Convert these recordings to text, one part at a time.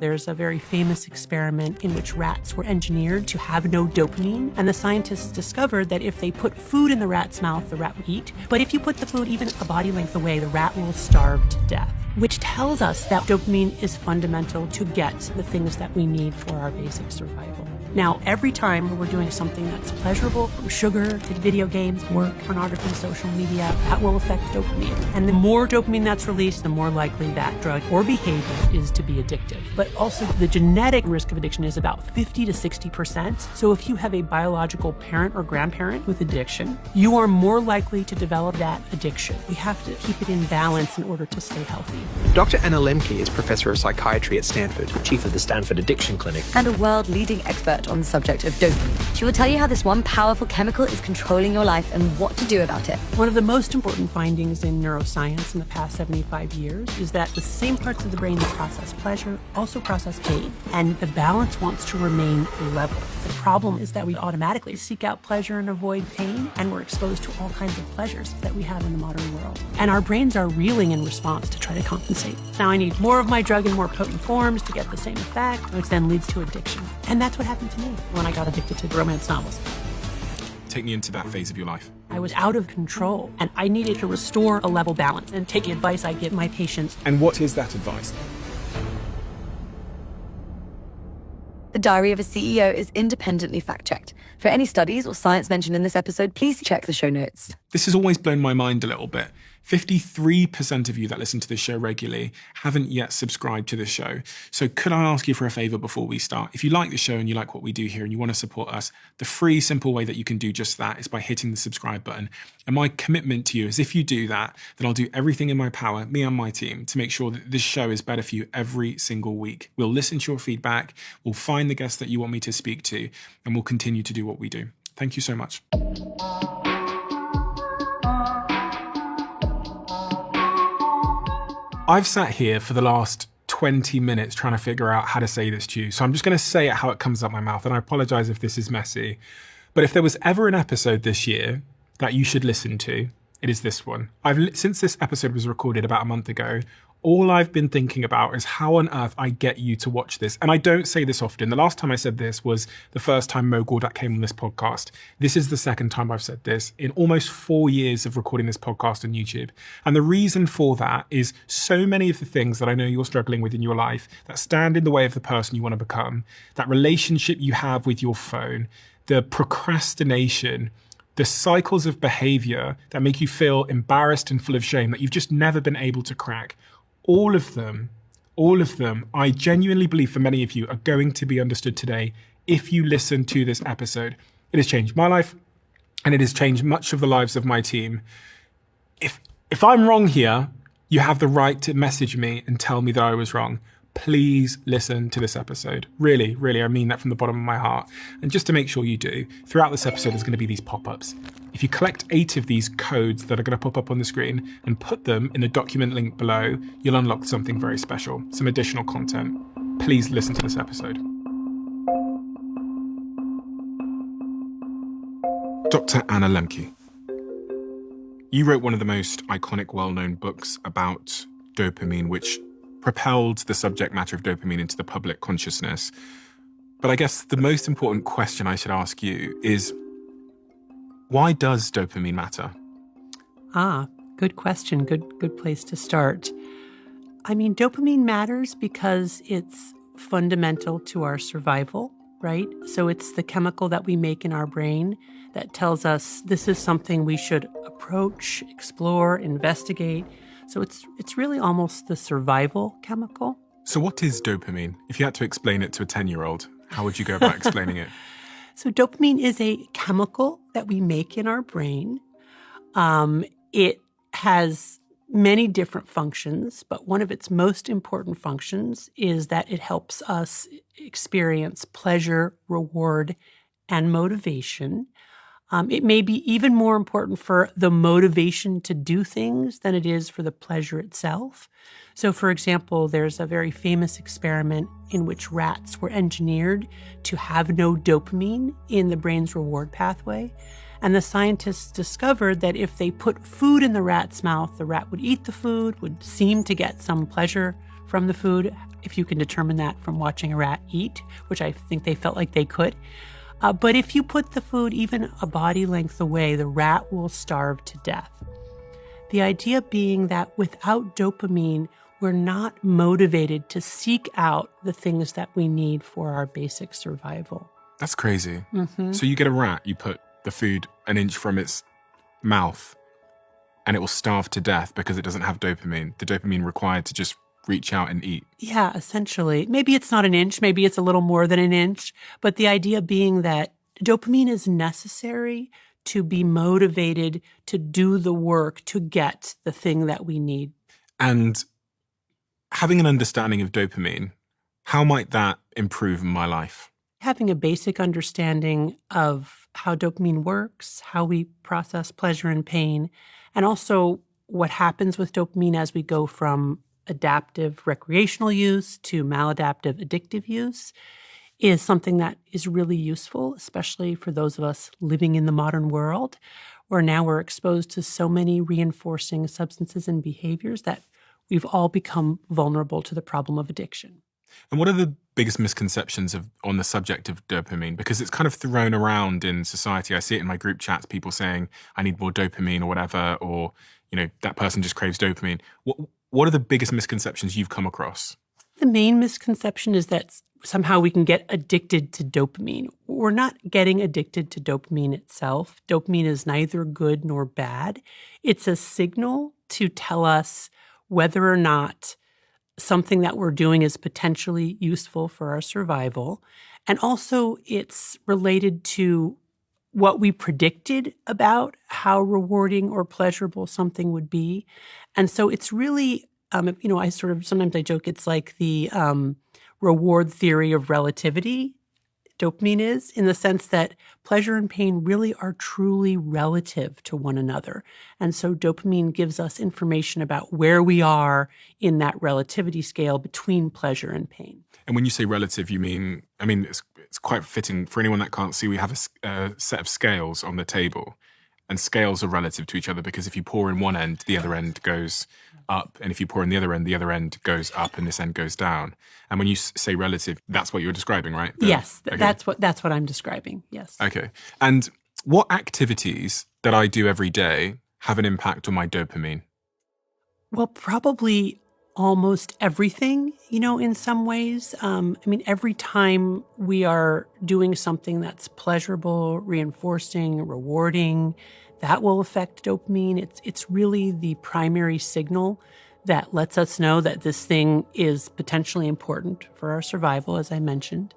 There's a very famous experiment in which rats were engineered to have no dopamine, and the scientists discovered that if they put food in the rat's mouth, the rat would eat. But if you put the food even a body length away, the rat will starve to death, which tells us that dopamine is fundamental to get the things that we need for our basic survival. Now, every time we're doing something that's pleasurable, from sugar to video games, work, pornography, social media, that will affect dopamine. And the more dopamine that's released, the more likely that drug or behavior is to be addictive. But also, the genetic risk of addiction is about 50 to 60%. So if you have a biological parent or grandparent with addiction, you are more likely to develop that addiction. We have to keep it in balance in order to stay healthy. Dr. Anna Lembke is Professor of Psychiatry at Stanford, Chief of the Stanford Addiction Clinic, and a world-leading expert on the subject of dopamine. She will tell you how this one powerful chemical is controlling your life and what to do about it. One of the most important findings in neuroscience in the past 75 years is that the same parts of the brain that process pleasure also process pain, and the balance wants to remain level. The problem is that we automatically seek out pleasure and avoid pain, and we're exposed to all kinds of pleasures that we have in the modern world. And our brains are reeling in response to try to compensate. Now I need more of my drug in more potent forms to get the same effect, which then leads to addiction. And that's what happened to me when I got addicted to romance novels. Take me into that phase of your life. I was out of control, and I needed to restore a level balance and take advice I give my patients. And what is that advice? The Diary of a CEO is independently fact-checked. For any studies or science mentioned in this episode, please check the show notes. This has always blown my mind a little bit. 53% of you that listen to this show regularly haven't yet subscribed to this show. So could I ask you for a favor before we start? If you like the show and you like what we do here and you want to support us, the free, simple way that you can do just that is by hitting the subscribe button. And my commitment to you is if you do that, then I'll do everything in my power, me and my team, to make sure that this show is better for you every single week. We'll listen to your feedback, we'll find the guests that you want me to speak to, and we'll continue to do what we do. Thank you so much. I've sat here for the last 20 minutes trying to figure out how to say this to you. So I'm just going to say it how it comes out my mouth. And I apologize if this is messy. But if there was ever an episode this year that you should listen to, it is this one. Since this episode was recorded about a month ago, all I've been thinking about is how on earth I get you to watch this. And I don't say this often. The last time I said this was the first time Mo Gawdat came on this podcast. This is the second time I've said this in almost 4 years of recording this podcast on YouTube. And the reason for that is so many of the things that I know you're struggling with in your life that stand in the way of the person you want to become, that relationship you have with your phone, the procrastination, the cycles of behavior that make you feel embarrassed and full of shame that you've just never been able to crack. All of them, I genuinely believe for many of you are going to be understood today if you listen to this episode. It has changed my life and it has changed much of the lives of my team. If I'm wrong here, you have the right to message me and tell me that I was wrong. Please listen to this episode. Really, really, I mean that from the bottom of my heart. And just to make sure you do, throughout this episode, there's going to be these pop-ups. If you collect 8 of these codes that are going to pop up on the screen and put them in the document link below, you'll unlock something very special, some additional content. Please listen to this episode. Dr. Anna Lembke. You wrote one of the most iconic, well-known books about dopamine, which propelled the subject matter of dopamine into the public consciousness. But I guess the most important question I should ask you is, why does dopamine matter? Good question. Good place to start. I mean, dopamine matters because it's fundamental to our survival, right? So it's the chemical that we make in our brain that tells us this is something we should approach, explore, investigate. So it's really almost the survival chemical. So what is dopamine? If you had to explain it to a 10-year-old, how would you go about explaining it? So dopamine is a chemical that we make in our brain. It has many different functions, but one of its most important functions is that it helps us experience pleasure, reward, and motivation. It may be even more important for the motivation to do things than it is for the pleasure itself. So, for example, there's a very famous experiment in which rats were engineered to have no dopamine in the brain's reward pathway. And the scientists discovered that if they put food in the rat's mouth, the rat would eat the food, would seem to get some pleasure from the food, if you can determine that from watching a rat eat, which I think they felt like they could. But if you put the food even a body length away, the rat will starve to death. The idea being that without dopamine, we're not motivated to seek out the things that we need for our basic survival. That's crazy. So you get a rat, you put the food an inch from its mouth, and it will starve to death because it doesn't have dopamine. The dopamine required to just reach out and eat. Yeah, essentially. Maybe it's not an inch, maybe it's a little more than an inch, but the idea being that dopamine is necessary to be motivated to do the work to get the thing that we need. And having an understanding of dopamine, how might that improve my life? Having a basic understanding of how dopamine works, how we process pleasure and pain, and also what happens with dopamine as we go from adaptive recreational use to maladaptive addictive use is something that is really useful, especially for those of us living in the modern world, where now we're exposed to so many reinforcing substances and behaviors that we've all become vulnerable to the problem of addiction. And what are the biggest misconceptions on the subject of dopamine? Because it's kind of thrown around in society. I see it in my group chats, people saying, I need more dopamine or whatever, or, that person just craves dopamine. What are the biggest misconceptions you've come across? The main misconception is that somehow we can get addicted to dopamine. We're not getting addicted to dopamine itself. Dopamine is neither good nor bad. It's a signal to tell us whether or not something that we're doing is potentially useful for our survival. And also it's related to what we predicted about how rewarding or pleasurable something would be. And so it's really, sometimes I joke, it's like the reward theory of relativity, dopamine is, in the sense that pleasure and pain really are truly relative to one another. And so dopamine gives us information about where we are in that relativity scale between pleasure and pain. And when you say relative, you mean, it's quite fitting for anyone that can't see, we have a set of scales on the table, and scales are relative to each other because if you pour in one end, the other end goes up. And if you pour in the other end goes up and this end goes down. And when you say relative, that's what you're describing, right? Yes, okay. that's what I'm describing. Yes. Okay. And what activities that I do every day have an impact on my dopamine? Well, probably almost everything, in some ways. Every time we are doing something that's pleasurable, reinforcing, rewarding, that will affect dopamine. It's really the primary signal that lets us know that this thing is potentially important for our survival, as I mentioned.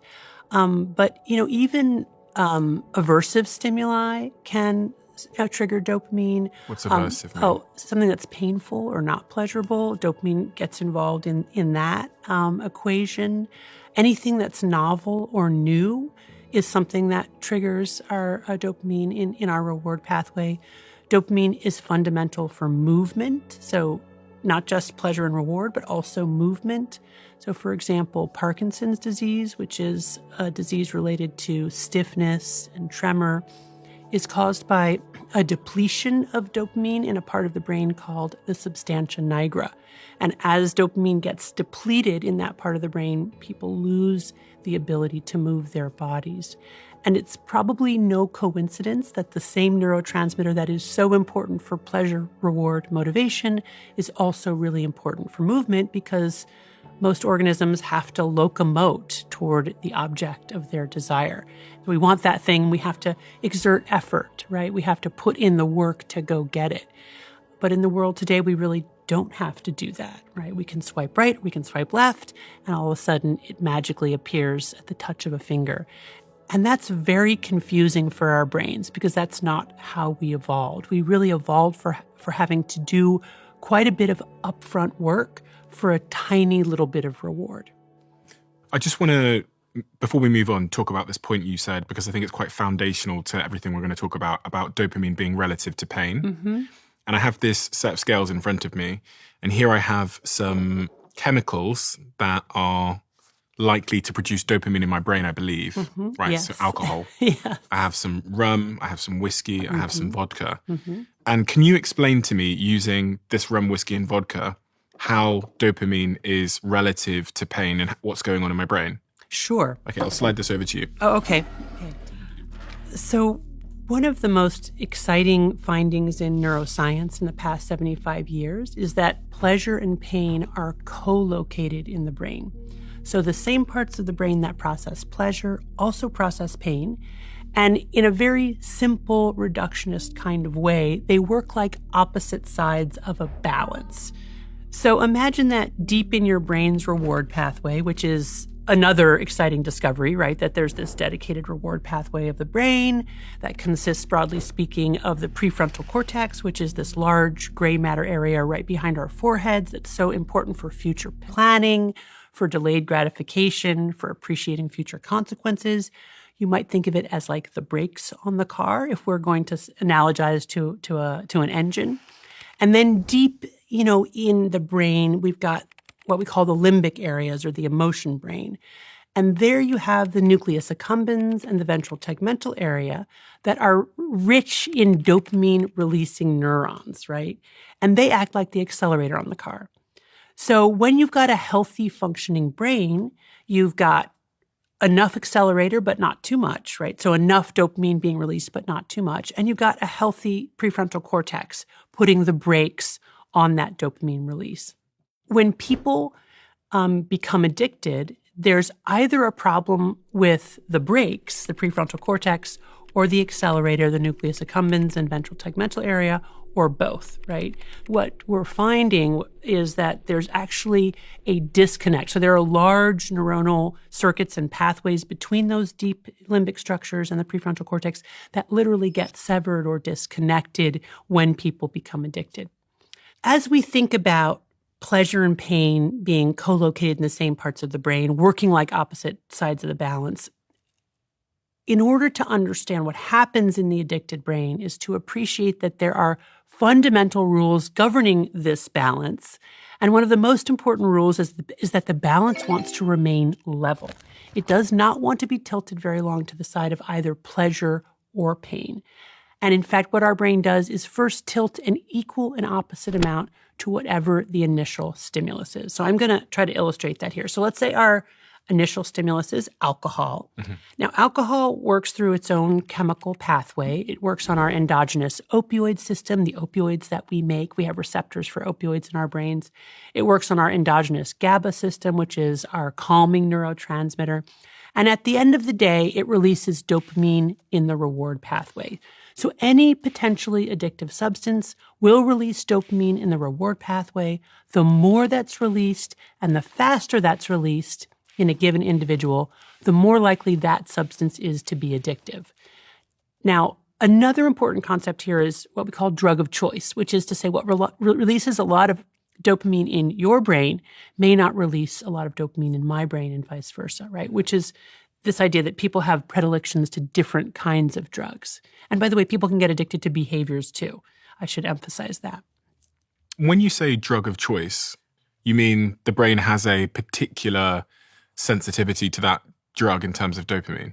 But even aversive stimuli can trigger dopamine. What's aversive mean? Something that's painful or not pleasurable. Dopamine gets involved in that equation. Anything that's novel or new is something that triggers our dopamine in our reward pathway. Dopamine is fundamental for movement, so not just pleasure and reward, but also movement. So, for example, Parkinson's disease, which is a disease related to stiffness and tremor, is caused by a depletion of dopamine in a part of the brain called the substantia nigra. And as dopamine gets depleted in that part of the brain, people lose the ability to move their bodies. And it's probably no coincidence that the same neurotransmitter that is so important for pleasure, reward, motivation is also really important for movement, because most organisms have to locomote toward the object of their desire. If we want that thing, we have to exert effort, right? We have to put in the work to go get it. But in the world today, we really don't have to do that, right? We can swipe right, we can swipe left, and all of a sudden it magically appears at the touch of a finger. And that's very confusing for our brains, because that's not how we evolved. We really evolved for having to do quite a bit of upfront work for a tiny little bit of reward. I just want to, before we move on, talk about this point you said, because I think it's quite foundational to everything we're going to talk about dopamine being relative to pain. Mm-hmm. And I have this set of scales in front of me, and here I have some chemicals that are likely to produce dopamine in my brain, I believe. Mm-hmm. Right, yes. So alcohol. Yes. I have some rum, I have some whiskey, I have some vodka. Mm-hmm. And can you explain to me, using this rum, whiskey, and vodka, how dopamine is relative to pain and what's going on in my brain? Sure. Okay, I'll slide this over to you. Oh, okay. So one of the most exciting findings in neuroscience in the past 75 years is that pleasure and pain are co-located in the brain. So the same parts of the brain that process pleasure also process pain. And in a very simple reductionist kind of way, they work like opposite sides of a balance. So imagine that deep in your brain's reward pathway, which is another exciting discovery, right? That there's this dedicated reward pathway of the brain that consists, broadly speaking, of the prefrontal cortex, which is this large gray matter area right behind our foreheads that's so important for future planning, for delayed gratification, for appreciating future consequences. You might think of it as like the brakes on the car, if we're going to analogize to an engine. And then deep, in the brain, we've got what we call the limbic areas, or the emotion brain. And there you have the nucleus accumbens and the ventral tegmental area that are rich in dopamine-releasing neurons, right? And they act like the accelerator on the car. So when you've got a healthy functioning brain, you've got enough accelerator, but not too much, right? So enough dopamine being released, but not too much. And you've got a healthy prefrontal cortex putting the brakes on that dopamine release. When people become addicted, there's either a problem with the brakes, the prefrontal cortex, or the accelerator, the nucleus accumbens and ventral tegmental area, or both, right? What we're finding is that there's actually a disconnect. So there are large neuronal circuits and pathways between those deep limbic structures and the prefrontal cortex that literally get severed or disconnected when people become addicted. As we think about pleasure and pain being co-located in the same parts of the brain, working like opposite sides of the balance, in order to understand what happens in the addicted brain is to appreciate that there are fundamental rules governing this balance. And one of the most important rules is that the balance wants to remain level. It does not want to be tilted very long to the side of either pleasure or pain. And in fact, what our brain does is first tilt an equal and opposite amount to whatever the initial stimulus is. So I'm going to try to illustrate that here. So let's say our initial stimulus is alcohol. Mm-hmm. Now, alcohol works through its own chemical pathway. It works on our endogenous opioid system, the opioids that we make. We have receptors for opioids in our brains. It works on our endogenous GABA system, which is our calming neurotransmitter. And at the end of the day, it releases dopamine in the reward pathway. So any potentially addictive substance will release dopamine in the reward pathway. The more that's released and the faster that's released in a given individual, the more likely that substance is to be addictive. Now, another important concept here is what we call drug of choice, which is to say what releases a lot of dopamine in your brain may not release a lot of dopamine in my brain and vice versa, right? Which is this idea that people have predilections to different kinds of drugs. And by the way, people can get addicted to behaviors too. I should emphasize that. When you say drug of choice, you mean the brain has a particular sensitivity to that drug in terms of dopamine?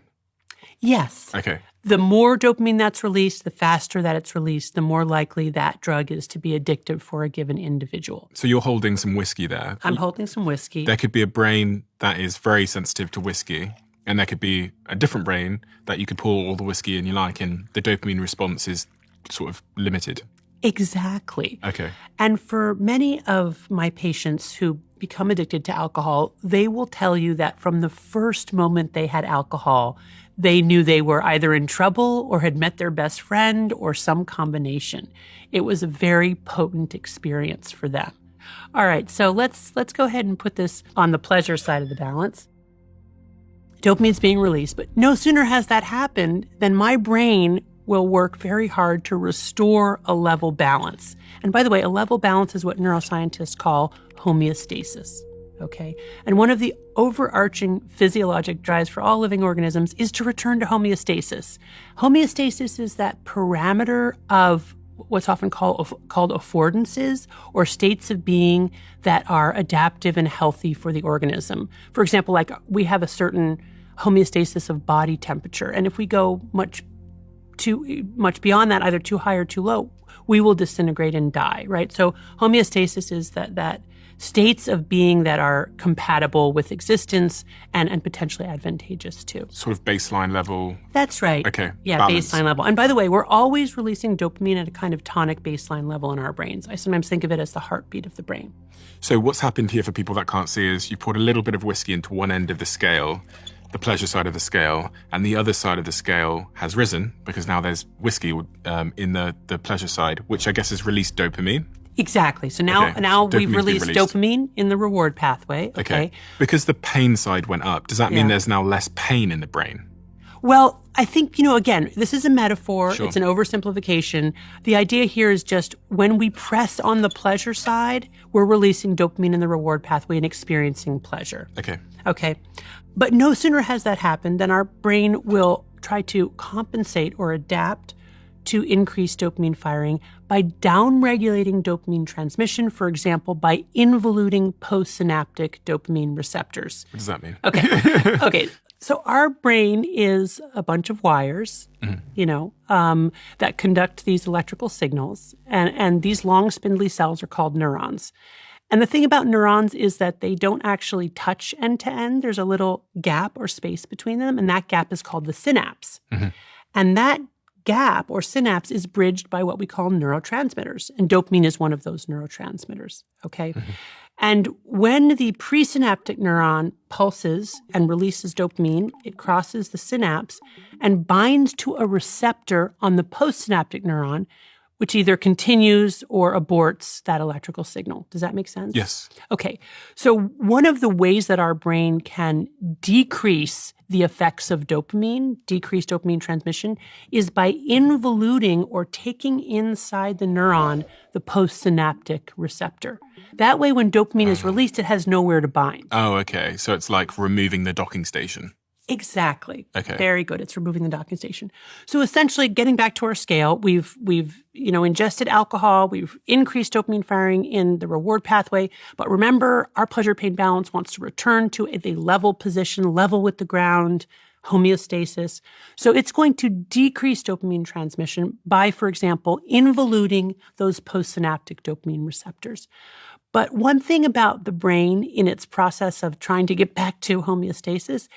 Yes. Okay. The more dopamine that's released, the faster that it's released, the more likely that drug is to be addictive for a given individual. So you're holding some whiskey there. I'm holding some whiskey. There could be a brain that is very sensitive to whiskey, and there could be a different brain that you could pour all the whiskey in you like, and the dopamine response is sort of limited. Exactly. Okay. And for many of my patients who become addicted to alcohol, they will tell you that from the first moment they had alcohol, they knew they were either in trouble or had met their best friend or some combination. It was a very potent experience for them. All right, so let's go ahead and put this on the pleasure side of the balance. Dopamine's being released, but no sooner has that happened than my brain will work very hard to restore a level balance. And by the way, a level balance is what neuroscientists call homeostasis, okay? And one of the overarching physiologic drives for all living organisms is to return to homeostasis. Homeostasis is that parameter of what's often called affordances, or states of being that are adaptive and healthy for the organism. For example, like we have a certain homeostasis of body temperature, and if we go much beyond that, either too high or too low, we will disintegrate and die, right? So homeostasis is that states of being that are compatible with existence and potentially advantageous too. Sort of baseline level. That's right. Okay. Yeah, balance. baseline level. And by the way, we're always releasing dopamine at a kind of tonic baseline level in our brains. I sometimes think of it as the heartbeat of the brain. So what's happened here for people that can't see is you poured a little bit of whiskey into one end of the scale, the pleasure side of the scale, and the other side of the scale has risen because now there's whiskey in the pleasure side, which I guess has released dopamine. Exactly. So now Okay. now Dopamine's we've been released released. dopamine in the reward pathway. Okay. Because the pain side went up, does that mean Yeah. there's now less pain in the brain? Well, I think, again, this is a metaphor. Sure. It's an oversimplification. The idea here is just when we press on the pleasure side, we're releasing dopamine in the reward pathway and experiencing pleasure. Okay. Okay. But no sooner has that happened than our brain will try to compensate or adapt to increase dopamine firing by downregulating dopamine transmission, for example, by involuting postsynaptic dopamine receptors. What does that mean? Okay. Okay. So our brain is a bunch of wires, that conduct these electrical signals. And these long spindly cells are called neurons. And the thing about neurons is that they don't actually touch end to end. There's a little gap or space between them. And that gap is called the synapse. And that gap or synapse is bridged by what we call neurotransmitters. And dopamine is one of those neurotransmitters. Okay. And when the presynaptic neuron pulses and releases dopamine, it crosses the synapse and binds to a receptor on the postsynaptic neuron, which either continues or aborts that electrical signal. Does that make sense? Yes. Okay. So one of the ways that our brain can decrease the effects of dopamine, decrease dopamine transmission, is by involuting or taking inside the neuron the postsynaptic receptor. That way, when dopamine is released, it has nowhere to bind. Oh, okay. So it's like removing the docking station. Exactly. Okay. Very good. It's removing the docking station. So essentially, getting back to our scale, we've ingested alcohol, we've increased dopamine firing in the reward pathway. But remember, our pleasure-pain balance wants to return to a level position, level with the ground, homeostasis. So it's going to decrease dopamine transmission by, for example, involuting those postsynaptic dopamine receptors. But one thing about the brain in its process of trying to get back to homeostasis,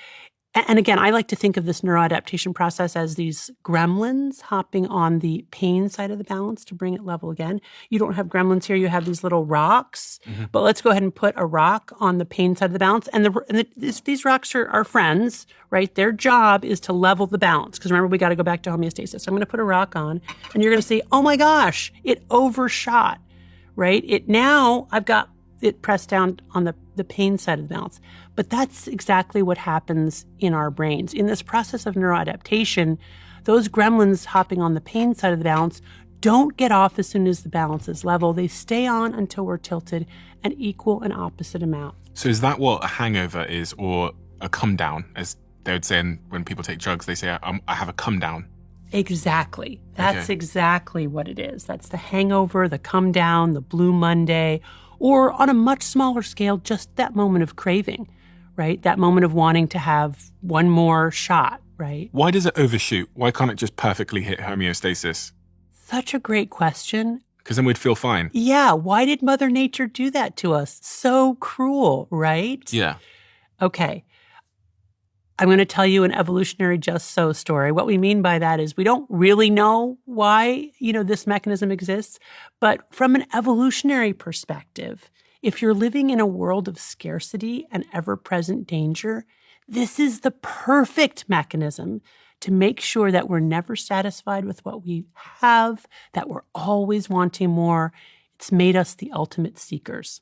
and again, I like to think of this neuroadaptation process as these gremlins hopping on the pain side of the balance to bring it level again. You don't have gremlins here. You have these little rocks. But let's go ahead and put a rock on the pain side of the balance. And these rocks are friends, right? Their job is to level the balance. Because remember, we got to go back to homeostasis. So I'm going to put a rock on. And you're going to say, oh my gosh, it overshot, right? I've got it pressed down on the pain side of the balance. But that's exactly what happens in our brains. In this process of neuroadaptation, those gremlins hopping on the pain side of the balance don't get off as soon as the balance is level. They stay on until we're tilted an equal and opposite amount. So is that what a hangover is, or a come down, as they would say when people take drugs? They say, I have a come down. Exactly. That's Okay. exactly what it is. That's the hangover, the come down, the Blue Monday, or on a much smaller scale, just that moment of craving, right? That moment of wanting to have one more shot, right? Why does it overshoot? Why can't it just perfectly hit homeostasis? Such a great question. Because then we'd feel fine. Yeah, why did Mother Nature do that to us? So cruel, right? Yeah. Okay. I'm going to tell you an evolutionary just so story. What we mean by that is we don't really know why, this mechanism exists, but from an evolutionary perspective, if you're living in a world of scarcity and ever-present danger, this is the perfect mechanism to make sure that we're never satisfied with what we have, that we're always wanting more. It's made us the ultimate seekers.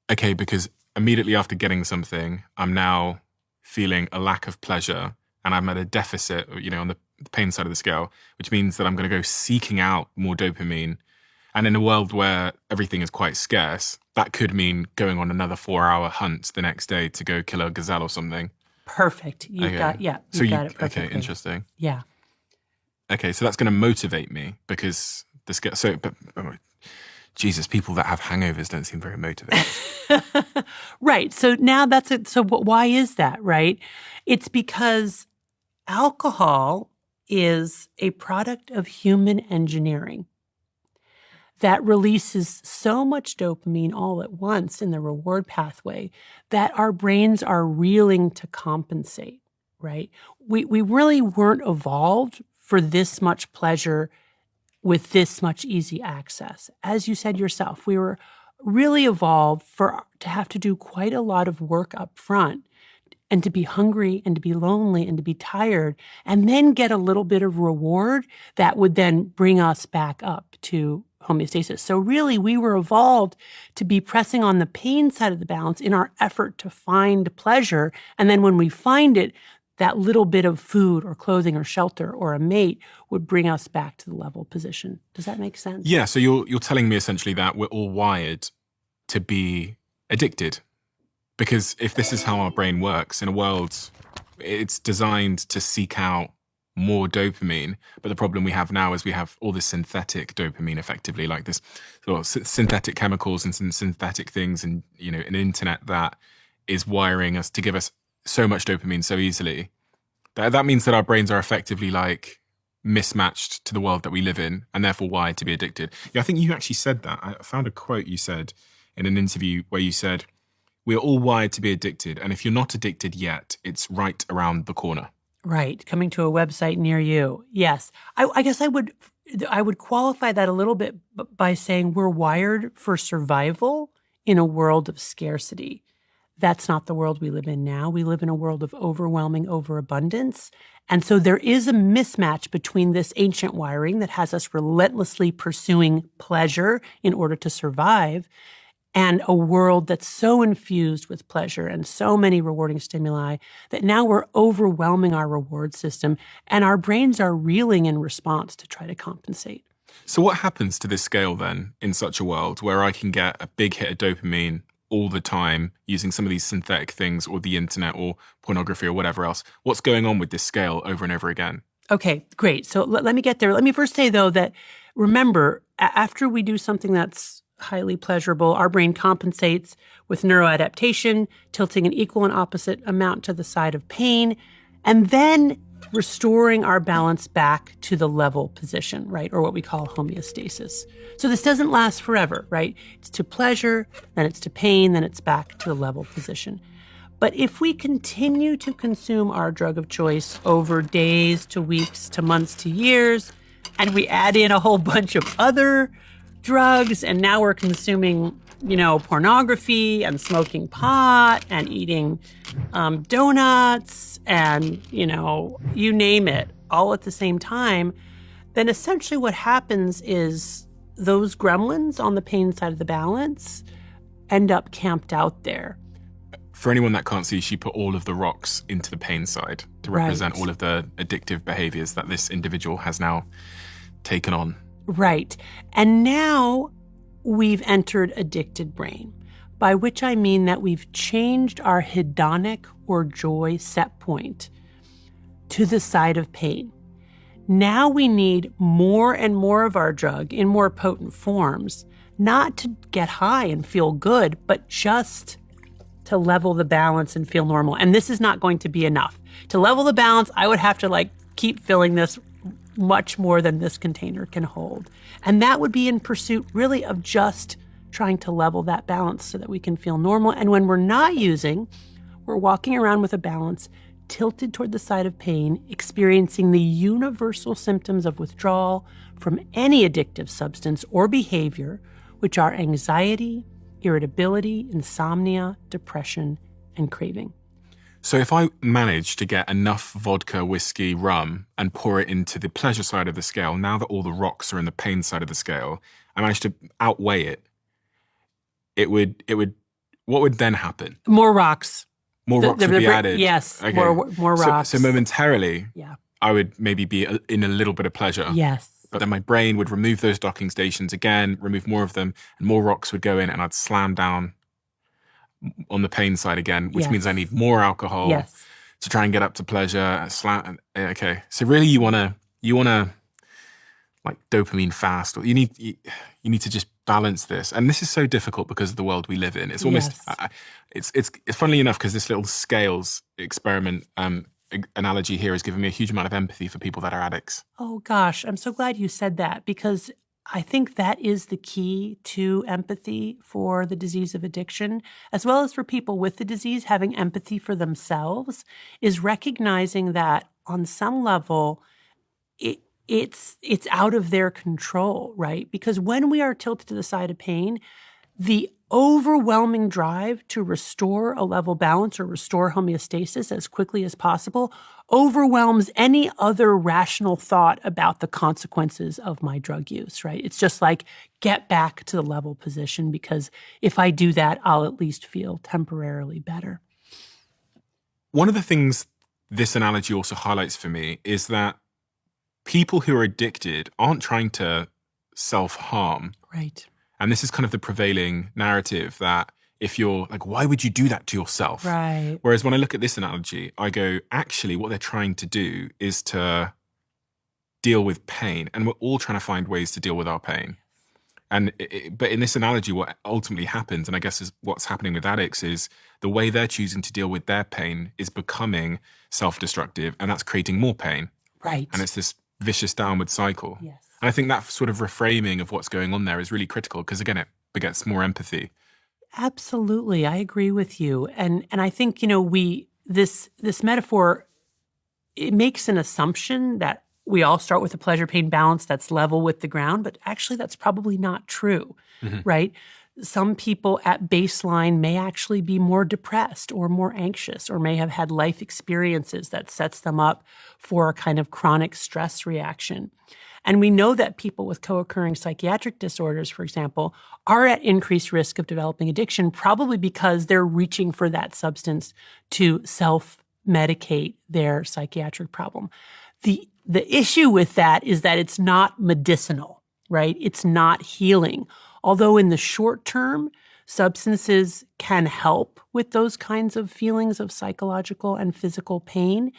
Okay, because immediately after getting something, I'm now feeling a lack of pleasure and I'm at a deficit, on the pain side of the scale, which means that I'm going to go seeking out more dopamine. And in a world where everything is quite scarce, that could mean going on another 4-hour hunt the next day to go kill a gazelle or something. Perfect. You've Okay. got it perfectly. Okay, interesting. Yeah. Okay, so that's going to motivate me because Jesus, people that have hangovers don't seem very motivated. Right. So now that's it. So why is that, right? It's because alcohol is a product of human engineering. that releases so much dopamine all at once in the reward pathway that our brains are reeling to compensate, right? We really weren't evolved for this much pleasure with this much easy access. As you said yourself, we were really evolved to have to do quite a lot of work up front and to be hungry and to be lonely and to be tired and then get a little bit of reward that would then bring us back up to homeostasis. So really, we were evolved to be pressing on the pain side of the balance in our effort to find pleasure. And then when we find it, that little bit of food or clothing or shelter or a mate would bring us back to the level position. Does that make sense? Yeah, so you're telling me essentially that we're all wired to be addicted. Because if this is how our brain works in a world, it's designed to seek out more dopamine. But the problem we have now is we have all this synthetic dopamine, effectively, like this sort of synthetic chemicals and synthetic things, and an internet that is wiring us to give us so much dopamine so easily. That means that our brains are effectively like mismatched to the world that we live in, and therefore wired to be addicted. Yeah, I think you actually said that. I found a quote you said in an interview where you said, "We're all wired to be addicted, and if you're not addicted yet, it's right around the corner." Right, coming to a website near you. Yes, I guess I would qualify that a little bit by saying we're wired for survival in a world of scarcity. That's not the world we live in now. We live in a world of overwhelming overabundance. And so there is a mismatch between this ancient wiring that has us relentlessly pursuing pleasure in order to survive and a world that's so infused with pleasure and so many rewarding stimuli that now we're overwhelming our reward system and our brains are reeling in response to try to compensate. So what happens to this scale then in such a world where I can get a big hit of dopamine all the time using some of these synthetic things or the internet or pornography or whatever else? What's going on with this scale over and over again? Okay, great. So let me get there. Let me first say, though, that remember, after we do something that's highly pleasurable, our brain compensates with neuroadaptation, tilting an equal and opposite amount to the side of pain, and then restoring our balance back to the level position, right? Or what we call homeostasis. So this doesn't last forever, right? It's to pleasure, then it's to pain, then it's back to the level position. But if we continue to consume our drug of choice over days to weeks to months to years, and we add in a whole bunch of other drugs, and now we're consuming, pornography and smoking pot and eating donuts and, you name it, all at the same time, then essentially what happens is those gremlins on the pain side of the balance end up camped out there. For anyone that can't see, she put all of the rocks into the pain side to represent all of the addictive behaviors that this individual has now taken on. Right. And now we've entered addicted brain, by which I mean that we've changed our hedonic or joy set point to the side of pain. Now we need more and more of our drug in more potent forms, not to get high and feel good, but just to level the balance and feel normal. And this is not going to be enough. To level the balance, I would have to keep filling this much more than this container can hold. And that would be in pursuit really of just trying to level that balance so that we can feel normal. And when we're not using, we're walking around with a balance tilted toward the side of pain, experiencing the universal symptoms of withdrawal from any addictive substance or behavior, which are anxiety, irritability, insomnia, depression, and craving. So if I manage to get enough vodka, whiskey, rum, and pour it into the pleasure side of the scale, now that all the rocks are in the pain side of the scale, I managed to outweigh it. What would then happen? More rocks. More rocks would be added. Yes, okay. more rocks. So momentarily, yeah, I would maybe be in a little bit of pleasure. Yes. But then my brain would remove those docking stations again, remove more of them, and more rocks would go in, and I'd slam down on the pain side again, which means I need more alcohol to try and get up to pleasure. Okay, so really you want to like dopamine fast, or you need to just balance this. And this is so difficult because of the world we live in. It's almost it's funnily enough, because this little scales experiment analogy here has given me a huge amount of empathy for people that are addicts. Oh gosh, I'm so glad you said that, because I think that is the key to empathy for the disease of addiction, as well as for people with the disease having empathy for themselves, is recognizing that on some level, it's out of their control, right? Because when we are tilted to the side of pain, the overwhelming drive to restore a level balance or restore homeostasis as quickly as possible overwhelms any other rational thought about the consequences of my drug use, right? It's just like, get back to the level position, because if I do that, I'll at least feel temporarily better. One of the things this analogy also highlights for me is that people who are addicted aren't trying to self-harm. Right. And this is kind of the prevailing narrative, that if you're like, why would you do that to yourself? Right. Whereas when I look at this analogy, I go, actually, what they're trying to do is to deal with pain. And we're all trying to find ways to deal with our pain. And but in this analogy, what ultimately happens, and I guess is what's happening with addicts, is the way they're choosing to deal with their pain is becoming self-destructive, and that's creating more pain. Right. And it's this vicious downward cycle. Yes. And I think that sort of reframing of what's going on there is really critical, because again, it begets more empathy. Absolutely. I agree with you. And I think, this metaphor, it makes an assumption that we all start with a pleasure-pain balance that's level with the ground, but actually that's probably not true, right? Some people at baseline may actually be more depressed or more anxious, or may have had life experiences that sets them up for a kind of chronic stress reaction. And we know that people with co-occurring psychiatric disorders, for example, are at increased risk of developing addiction, probably because they're reaching for that substance to self-medicate their psychiatric problem. The issue with that is that it's not medicinal, right? It's not healing. Although in the short term, substances can help with those kinds of feelings of psychological and physical pain,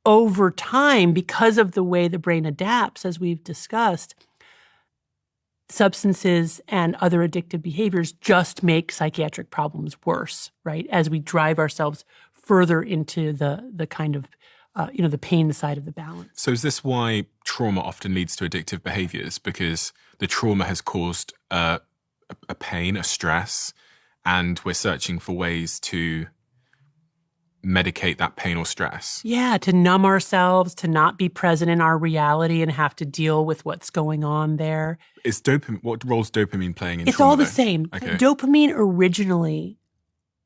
over time, because of the way the brain adapts, as we've discussed, substances and other addictive behaviors just make psychiatric problems worse, right? As we drive ourselves further into the kind of, the pain side of the balance. So is this why trauma often leads to addictive behaviors? Because the trauma has caused a pain, a stress, and we're searching for ways to medicate that pain or stress. Yeah, to numb ourselves, to not be present in our reality and have to deal with what's going on there. Is dopamine, what role is dopamine playing in It's trauma, all the though? same. Okay. Dopamine originally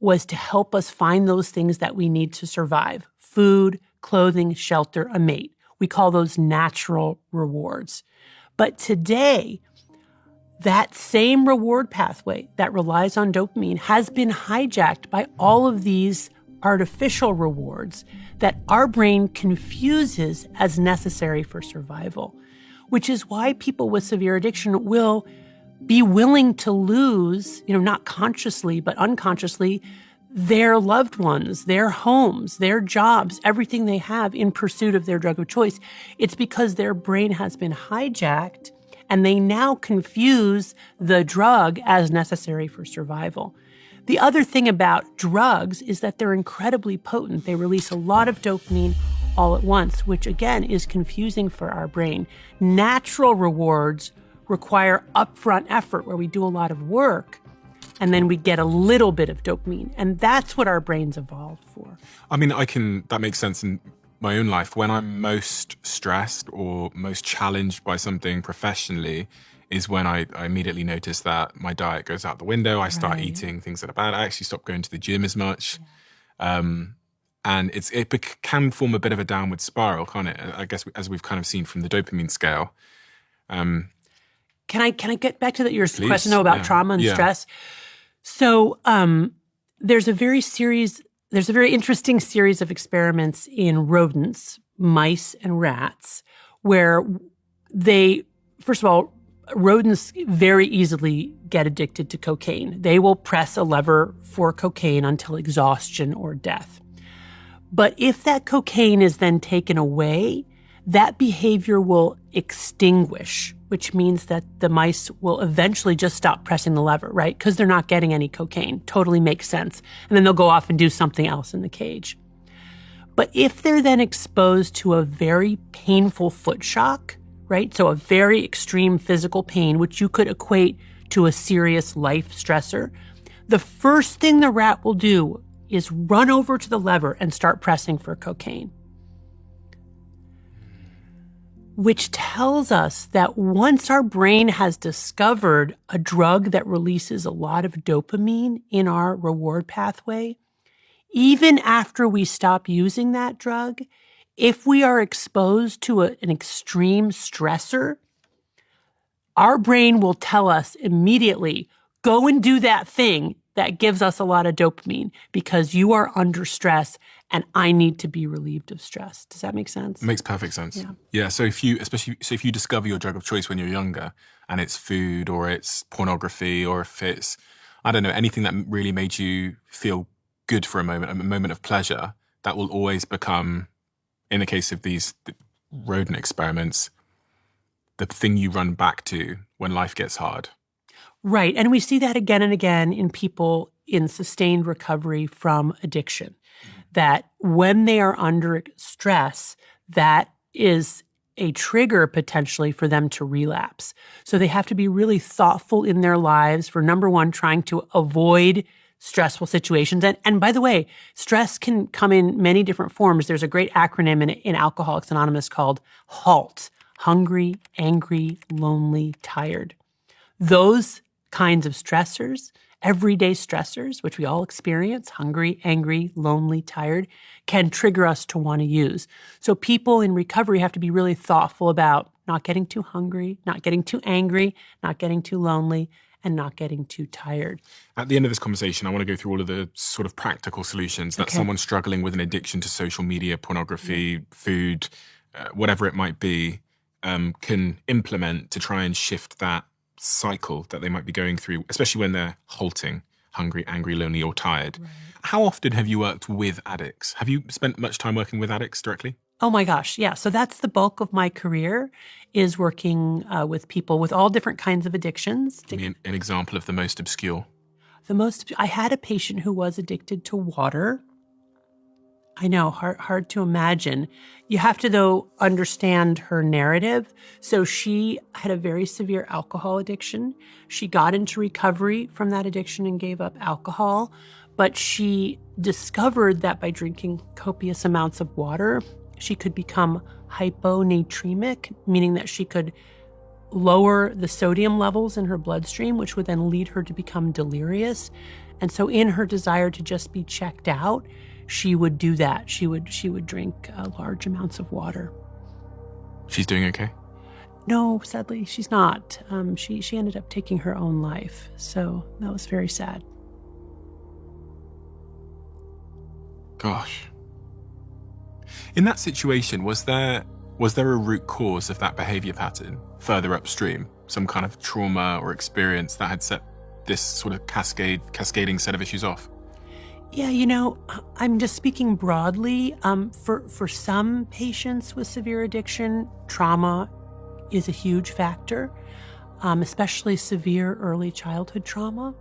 was to help us find those things that we need to survive: food, clothing, shelter, a mate. We call those natural rewards. But today, that same reward pathway that relies on dopamine has been hijacked by all of these artificial rewards that our brain confuses as necessary for survival, which is why people with severe addiction will be willing to lose, not consciously, but unconsciously, their loved ones, their homes, their jobs, everything they have in pursuit of their drug of choice. It's because their brain has been hijacked and they now confuse the drug as necessary for survival. The other thing about drugs is that they're incredibly potent. They release a lot of dopamine all at once, which again is confusing for our brain. Natural rewards require upfront effort where we do a lot of work and then we get a little bit of dopamine. And that's what our brains evolved for. I mean, that makes sense in my own life. When I'm most stressed or most challenged by something professionally is when I immediately notice that my diet goes out the window. I start eating things that are bad. I actually stop going to the gym as much. And it can form a bit of a downward spiral, can't it? I guess, as we've kind of seen from the dopamine scale. Can I get back to your Please, question though about yeah. trauma and Yeah. stress? So there's a very interesting series of experiments in rodents, mice and rats, where first of all, rodents very easily get addicted to cocaine. They will press a lever for cocaine until exhaustion or death. But if that cocaine is then taken away, that behavior will extinguish, which means that the mice will eventually just stop pressing the lever, right? Because they're not getting any cocaine. Totally makes sense. And then they'll go off and do something else in the cage. But if they're then exposed to a very painful foot shock, right? So a very extreme physical pain, which you could equate to a serious life stressor. The first thing the rat will do is run over to the lever and start pressing for cocaine, which tells us that once our brain has discovered a drug that releases a lot of dopamine in our reward pathway, even after we stop using that drug, if we are exposed to an extreme stressor, our brain will tell us immediately, go and do that thing that gives us a lot of dopamine because you are under stress and I need to be relieved of stress. Does that make sense? Makes perfect sense. Yeah. Yeah. So if you discover your drug of choice when you're younger and it's food or it's pornography or if it's, I don't know, anything that really made you feel good for a moment of pleasure, that will always become, in the case of these rodent experiments, the thing you run back to when life gets hard. Right. And we see that again and again in people in sustained recovery from addiction, that when they are under stress, that is a trigger potentially for them to relapse. So they have to be really thoughtful in their lives for, number one, trying to avoid stressful situations. And by the way, stress can come in many different forms. There's a great acronym in Alcoholics Anonymous called HALT: hungry, angry, lonely, tired. Those kinds of stressors, everyday stressors, which we all experience, hungry, angry, lonely, tired, can trigger us to want to use. So people in recovery have to be really thoughtful about not getting too hungry, not getting too angry, not getting too lonely, and not getting too tired. At the end of this conversation, I want to go through all of the sort of practical solutions that someone struggling with an addiction to social media, pornography, food, whatever it might be, can implement to try and shift that cycle that they might be going through, especially when they're halting, hungry, angry, lonely, or tired. Right. How often have you worked with addicts? Have you spent much time working with addicts directly? Oh my gosh, yeah. So that's the bulk of my career, is working with people with all different kinds of addictions. Give me an example of the most obscure. I had a patient who was addicted to water. I know, hard to imagine. You have to, though, understand her narrative. So she had a very severe alcohol addiction. She got into recovery from that addiction and gave up alcohol. But she discovered that by drinking copious amounts of water, she could become hyponatremic, meaning that she could lower the sodium levels in her bloodstream, which would then lead her to become delirious. And so in her desire to just be checked out, she would do that. She would drink large amounts of water. She's doing okay? No, sadly, she's not. She ended up taking her own life. So that was very sad. Gosh. In that situation, was there a root cause of that behavior pattern further upstream? Some kind of trauma or experience that had set this sort of cascading set of issues off? Yeah, I'm just speaking broadly. For some patients with severe addiction, trauma is a huge factor, especially severe early childhood trauma.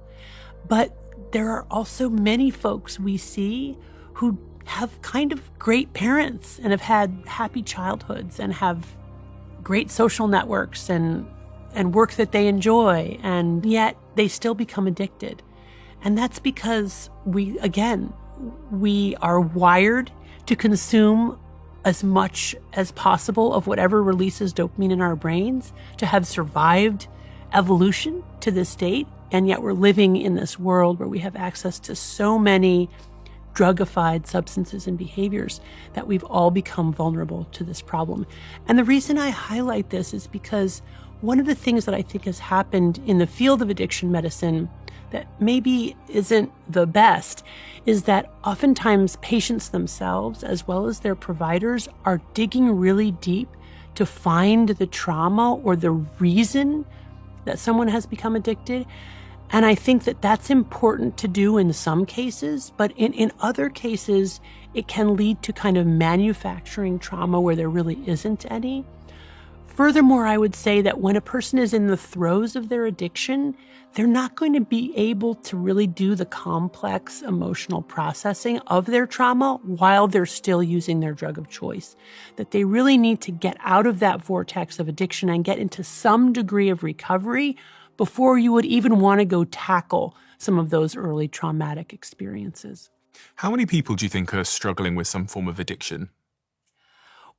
But there are also many folks we see who have kind of great parents and have had happy childhoods and have great social networks and work that they enjoy, and yet they still become addicted. And that's because we are wired to consume as much as possible of whatever releases dopamine in our brains to have survived evolution to this date. And yet we're living in this world where we have access to so many drugified substances and behaviors that we've all become vulnerable to this problem. And the reason I highlight this is because one of the things that I think has happened in the field of addiction medicine that maybe isn't the best is that oftentimes patients themselves, as well as their providers, are digging really deep to find the trauma or the reason that someone has become addicted. And I think that that's important to do in some cases, but in other cases, it can lead to kind of manufacturing trauma where there really isn't any. Furthermore, I would say that when a person is in the throes of their addiction, they're not going to be able to really do the complex emotional processing of their trauma while they're still using their drug of choice. That they really need to get out of that vortex of addiction and get into some degree of recovery before you would even want to go tackle some of those early traumatic experiences. How many people do you think are struggling with some form of addiction?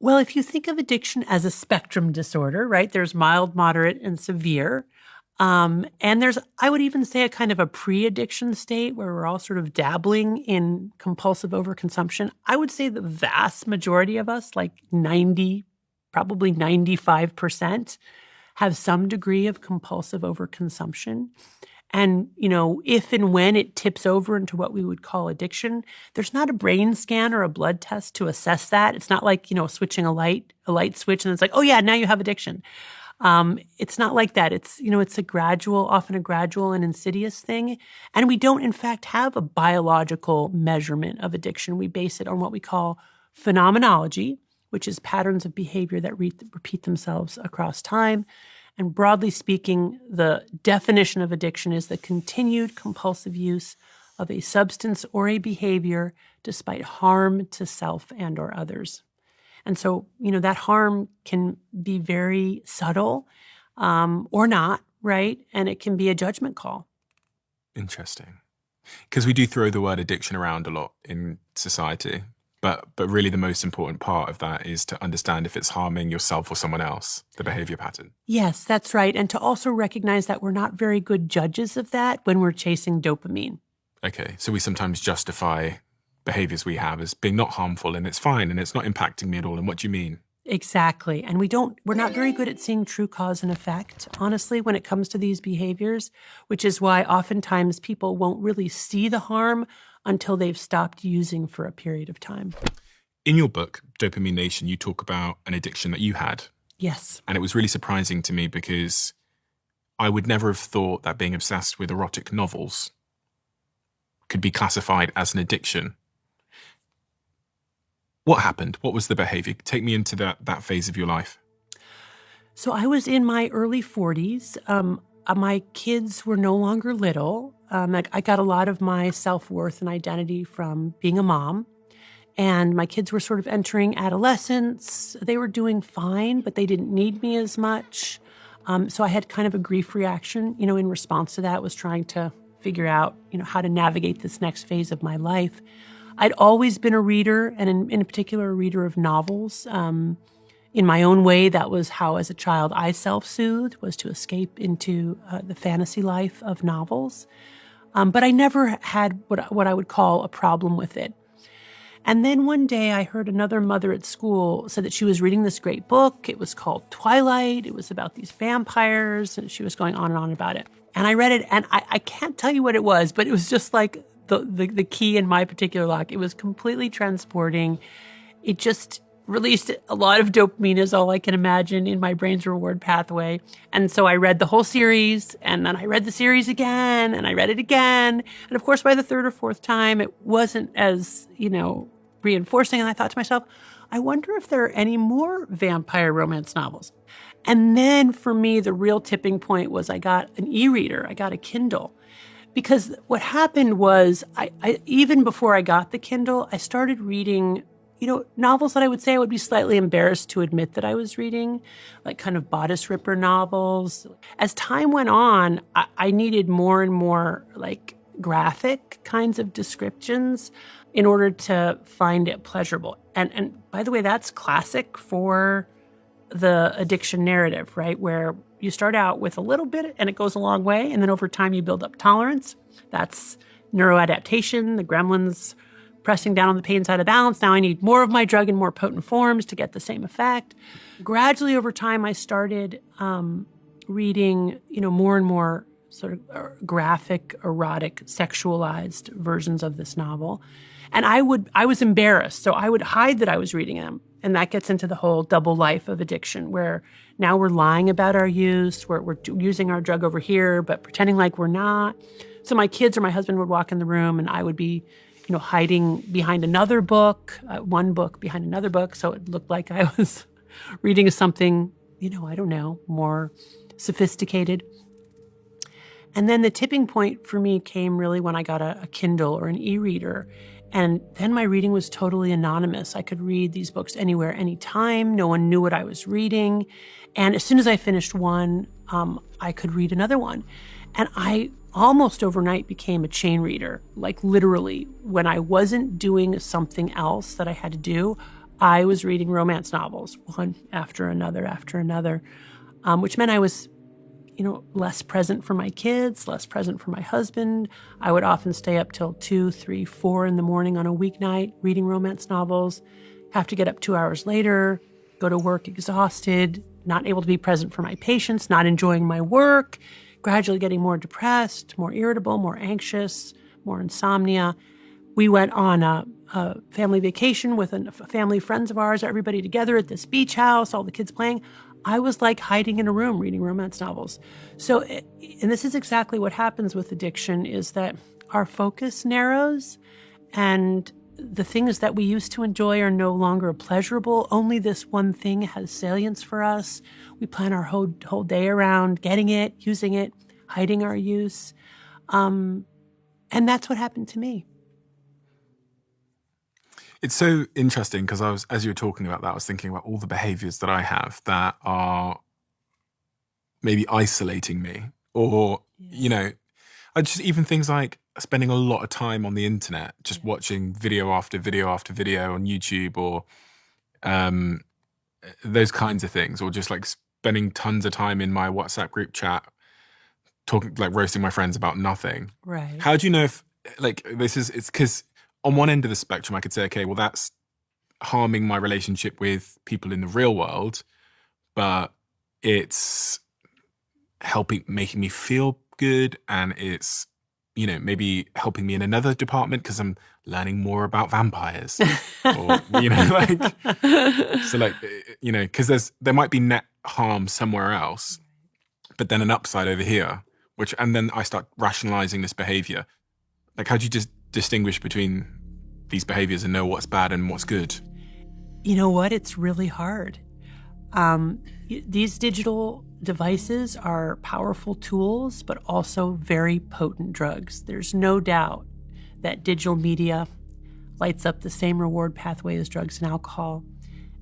Well, if you think of addiction as a spectrum disorder, right, there's mild, moderate, and severe. And there's, I would even say, a kind of a pre-addiction state where we're all sort of dabbling in compulsive overconsumption. I would say the vast majority of us, like 90, probably 95%, have some degree of compulsive overconsumption. And, if and when it tips over into what we would call addiction, there's not a brain scan or a blood test to assess that. It's not like, switching a light switch and it's like, oh yeah, now you have addiction. It's not like that. It's, it's often a gradual and insidious thing. And we don't, in fact, have a biological measurement of addiction. We base it on what we call phenomenology, which is patterns of behavior that repeat themselves across time. And broadly speaking, the definition of addiction is the continued compulsive use of a substance or a behavior despite harm to self and or others. And so, that harm can be very subtle or not, right? And it can be a judgment call. Interesting. Because we do throw the word addiction around a lot in society. But really the most important part of that is to understand if it's harming yourself or someone else, the behavior pattern. Yes, that's right. And to also recognize that we're not very good judges of that when we're chasing dopamine. Okay, so we sometimes justify behaviors we have as being not harmful and it's fine and it's not impacting me at all. And what do you mean? Exactly. And we're not very good at seeing true cause and effect, honestly, when it comes to these behaviors, which is why oftentimes people won't really see the harm until they've stopped using for a period of time. In your book, Dopamine Nation, you talk about an addiction that you had. Yes. And it was really surprising to me because I would never have thought that being obsessed with erotic novels could be classified as an addiction. What happened? What was the behavior? Take me into that phase of your life. So I was in my early 40s. My kids were no longer little. I got a lot of my self-worth and identity from being a mom. And my kids were sort of entering adolescence. They were doing fine, but they didn't need me as much. So I had kind of a grief reaction, in response to that, was trying to figure out, how to navigate this next phase of my life. I'd always been a reader, and in particular, a reader of novels. In my own way, that was how, as a child, I self-soothed, was to escape into the fantasy life of novels. But I never had what I would call a problem with it. And then one day I heard another mother at school said that she was reading this great book. It was called Twilight. It was about these vampires, and she was going on and on about it. And I read it, and I can't tell you what it was, but it was just like the key in my particular lock. It was completely transporting. It just released a lot of dopamine, is all I can imagine, in my brain's reward pathway. And so I read the whole series, and then I read the series again, and I read it again. And of course, by the third or fourth time, it wasn't as, reinforcing. And I thought to myself, I wonder if there are any more vampire romance novels. And then for me, the real tipping point was I got an e-reader. I got a Kindle. Because what happened was, I even before I got the Kindle, I started reading novels that I would say I would be slightly embarrassed to admit that I was reading, like kind of bodice ripper novels. As time went on, I needed more and more like graphic kinds of descriptions in order to find it pleasurable. And by the way, that's classic for the addiction narrative, right? Where you start out with a little bit and it goes a long way, and then over time you build up tolerance. That's neuroadaptation, the gremlins pressing down on the pain side of balance. Now I need more of my drug in more potent forms to get the same effect. Gradually over time, I started reading, more and more sort of graphic, erotic, sexualized versions of this novel. And I was embarrassed, so I would hide that I was reading them. And that gets into the whole double life of addiction, where now we're lying about our use, we're using our drug over here, but pretending like we're not. So my kids or my husband would walk in the room, and I would be hiding behind another book, one book behind another book. So it looked like I was reading something, I don't know, more sophisticated. And then the tipping point for me came really when I got a Kindle or an e-reader. And then my reading was totally anonymous. I could read these books anywhere, anytime. No one knew what I was reading. And as soon as I finished one, I could read another one. And I almost overnight became a chain reader. Like literally, when I wasn't doing something else that I had to do, I was reading romance novels, one after another, which meant I was less present for my kids, less present for my husband. I would often stay up till 2, 3, 4 in the morning on a weeknight reading romance novels, have to get up 2 hours later, go to work exhausted, not able to be present for my patients, not enjoying my work, gradually getting more depressed, more irritable, more anxious, more insomnia. We went on a family vacation with a family friends of ours, everybody together at this beach house, all the kids playing. I was like hiding in a room reading romance novels. So, and this is exactly what happens with addiction, is that our focus narrows and the things that we used to enjoy are no longer pleasurable. Only this one thing has salience for us. We plan our whole day around getting it, using it, hiding our use. And that's what happened to me. It's so interesting because as you were talking about that, I was thinking about all the behaviors that I have that are maybe isolating me, or, I just even things like spending a lot of time on the internet, just watching video after video after video on YouTube, or those kinds of things, or just like spending tons of time in my WhatsApp group chat, talking, like roasting my friends about nothing. Right. How do you know if it's because on one end of the spectrum, I could say, okay, well, that's harming my relationship with people in the real world, but it's making me feel good, and it's, maybe helping me in another department because I'm learning more about vampires, or, because there might be net harm somewhere else, but then an upside over here, and then I start rationalizing this behavior. Like, how do you just distinguish between these behaviors and know what's bad and what's good? You know what? It's really hard. These digital devices are powerful tools, but also very potent drugs. There's no doubt that digital media lights up the same reward pathway as drugs and alcohol.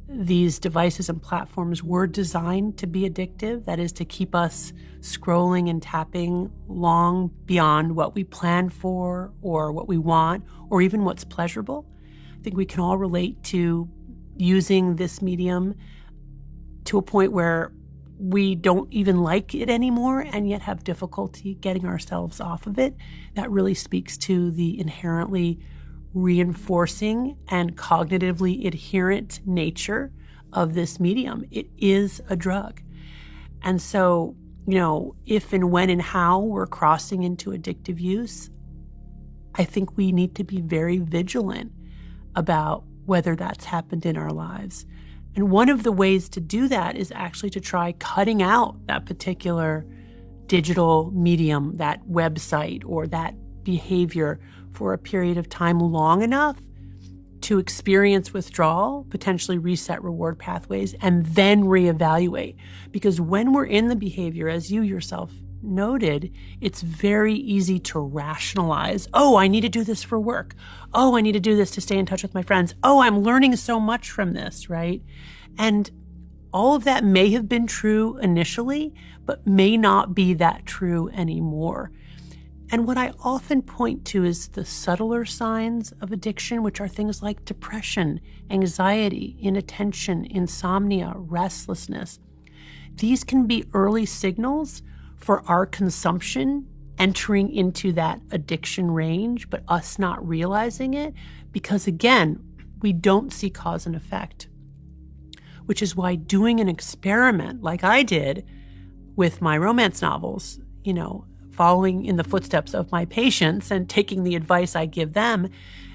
These devices and platforms were designed to be addictive, that is, to keep us scrolling and tapping long beyond what we planned for or what we want or even what's pleasurable. I think we can all relate to using this medium to a point where we don't even like it anymore and yet have difficulty getting ourselves off of it. That really speaks to the inherently reinforcing and cognitively adherent nature of this medium. It is a drug. And so, if and when and how we're crossing into addictive use, I think we need to be very vigilant about whether that's happened in our lives. And one of the ways to do that is actually to try cutting out that particular digital medium, that website, or that behavior for a period of time long enough to experience withdrawal, potentially reset reward pathways, and then reevaluate. Because when we're in the behavior, as you yourself noted, it's very easy to rationalize, oh, I need to do this for work. Oh, I need to do this to stay in touch with my friends. Oh, I'm learning so much from this, right? And all of that may have been true initially, but may not be that true anymore. And what I often point to is the subtler signs of addiction, which are things like depression, anxiety, inattention, insomnia, restlessness. These can be early signals for our consumption entering into that addiction range, but us not realizing it, because again, we don't see cause and effect, which is why doing an experiment like I did with my romance novels, following in the footsteps of my patients and taking the advice I give them.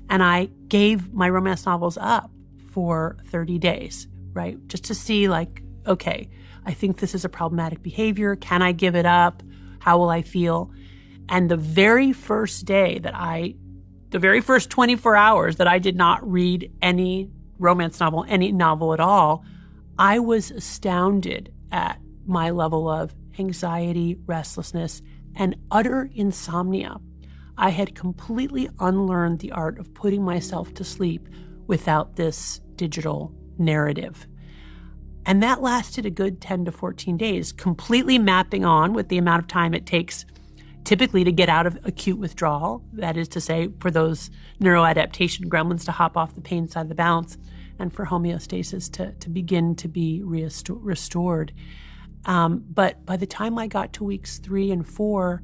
And I gave my romance novels up for 30 days, right? Just to see okay, I think this is a problematic behavior. Can I give it up? How will I feel? And the very first day the very first 24 hours that I did not read any romance novel, any novel at all, I was astounded at my level of anxiety, restlessness, and utter insomnia. I had completely unlearned the art of putting myself to sleep without this digital narrative. And that lasted a good 10 to 14 days, completely mapping on with the amount of time it takes typically to get out of acute withdrawal. That is to say, for those neuroadaptation gremlins to hop off the pain side of the balance, and for homeostasis to begin to be restored. But by the time I got to weeks 3 and 4,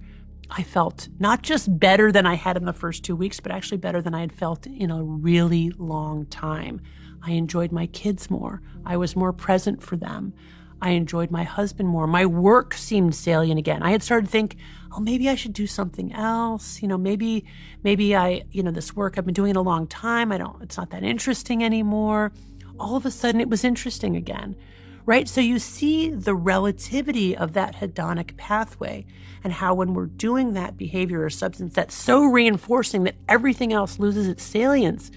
I felt not just better than I had in the first 2 weeks, but actually better than I had felt in a really long time. I enjoyed my kids more. I was more present for them. I enjoyed my husband more. My work seemed salient again. I had started to think, oh, maybe I should do something else. Maybe I, this work, I've been doing it a long time. It's not that interesting anymore. All of a sudden it was interesting again, right? So you see the relativity of that hedonic pathway and how when we're doing that behavior or substance that's so reinforcing that everything else loses its salience,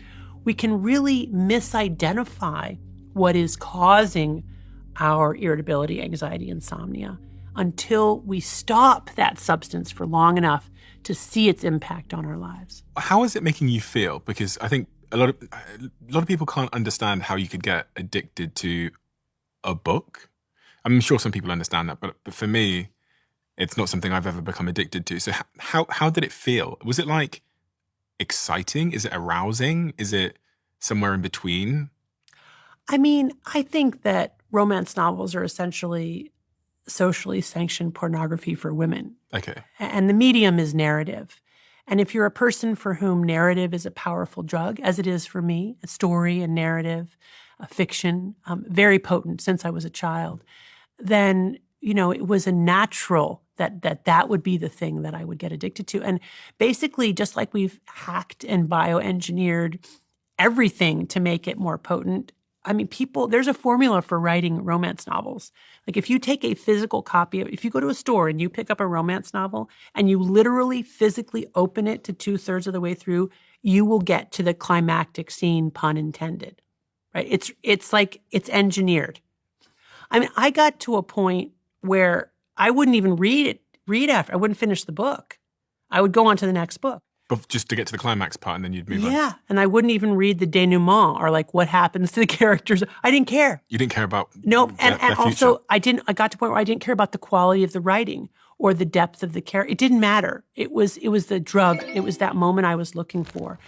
we can really misidentify what is causing our irritability, anxiety, insomnia until we stop that substance for long enough to see its impact on our lives. How is it making you feel? Because I think a lot of people can't understand how you could get addicted to a book. I'm sure some people understand that, but for me, it's not something I've ever become addicted to. So how did it feel? Was it like exciting? Is it arousing? Is it somewhere in between? I mean, I think that romance novels are essentially socially sanctioned pornography for women. Okay. And the medium is narrative. And if you're a person for whom narrative is a powerful drug, as it is for me, a story, a narrative, a fiction, very potent since I was a child, then, it was a natural that would be the thing that I would get addicted to. And basically, just like we've hacked and bioengineered everything to make it more potent, I mean, there's a formula for writing romance novels. Like if you take a physical copy if you go to a store and you pick up a romance novel and you literally physically open it to 2/3 of the way through, you will get to the climactic scene, pun intended, right? It's like it's engineered. I mean, I got to a point where I wouldn't even read after. I wouldn't finish the book. I would go on to the next book. But just to get to the climax part and then you'd move on. Yeah, and I wouldn't even read the denouement or like what happens to the characters. I didn't care. You didn't care about No, their and also future. I got to a point where I didn't care about the quality of the writing or the depth of the character. It didn't matter. It was the drug. It was that moment I was looking for.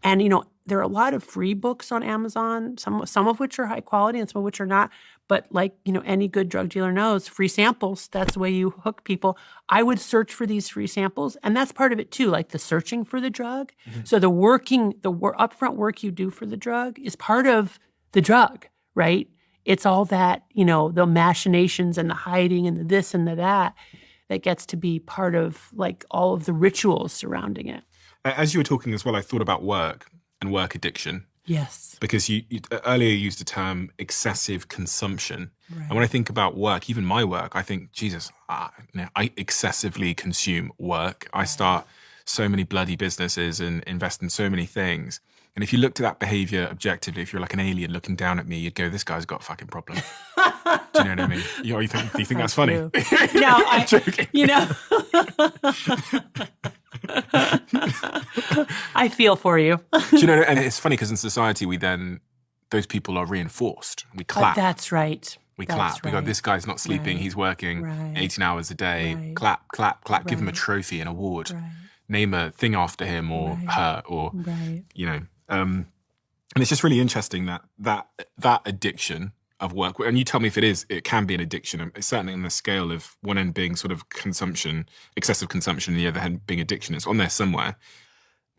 And there are a lot of free books on Amazon, some of which are high quality and some of which are not. But like, any good drug dealer knows, free samples, that's the way you hook people. I would search for these free samples. And that's part of it too, like the searching for the drug. Mm-hmm. So the upfront work you do for the drug is part of the drug, right? It's all that, the machinations and the hiding and the this and the that gets to be part of like all of the rituals surrounding it. As you were talking as well, I thought about work and work addiction. Yes. Because you earlier used the term excessive consumption. Right. And when I think about work, even my work, I think, Jesus, I excessively consume work. I start so many bloody businesses and invest in so many things. And if you looked at that behavior objectively, if you're like an alien looking down at me, you'd go, this guy's got a fucking problem. Do you know what I mean? Do you think that's funny? No, I'm joking. I feel for you. Do you know? And it's funny because in society, those people are reinforced. We clap. That's right. We clap. We go, this guy's not sleeping. Right. He's working Right. 18 hours a day. Right. Clap, clap, clap. Give him a Right. trophy, an award. Right. Name a thing after him or Right. her or, Right. And it's just really interesting that addiction of work, and you tell me if it can be an addiction. It's certainly on the scale of one end being sort of consumption, excessive consumption, and the other end being addiction. It's on there somewhere.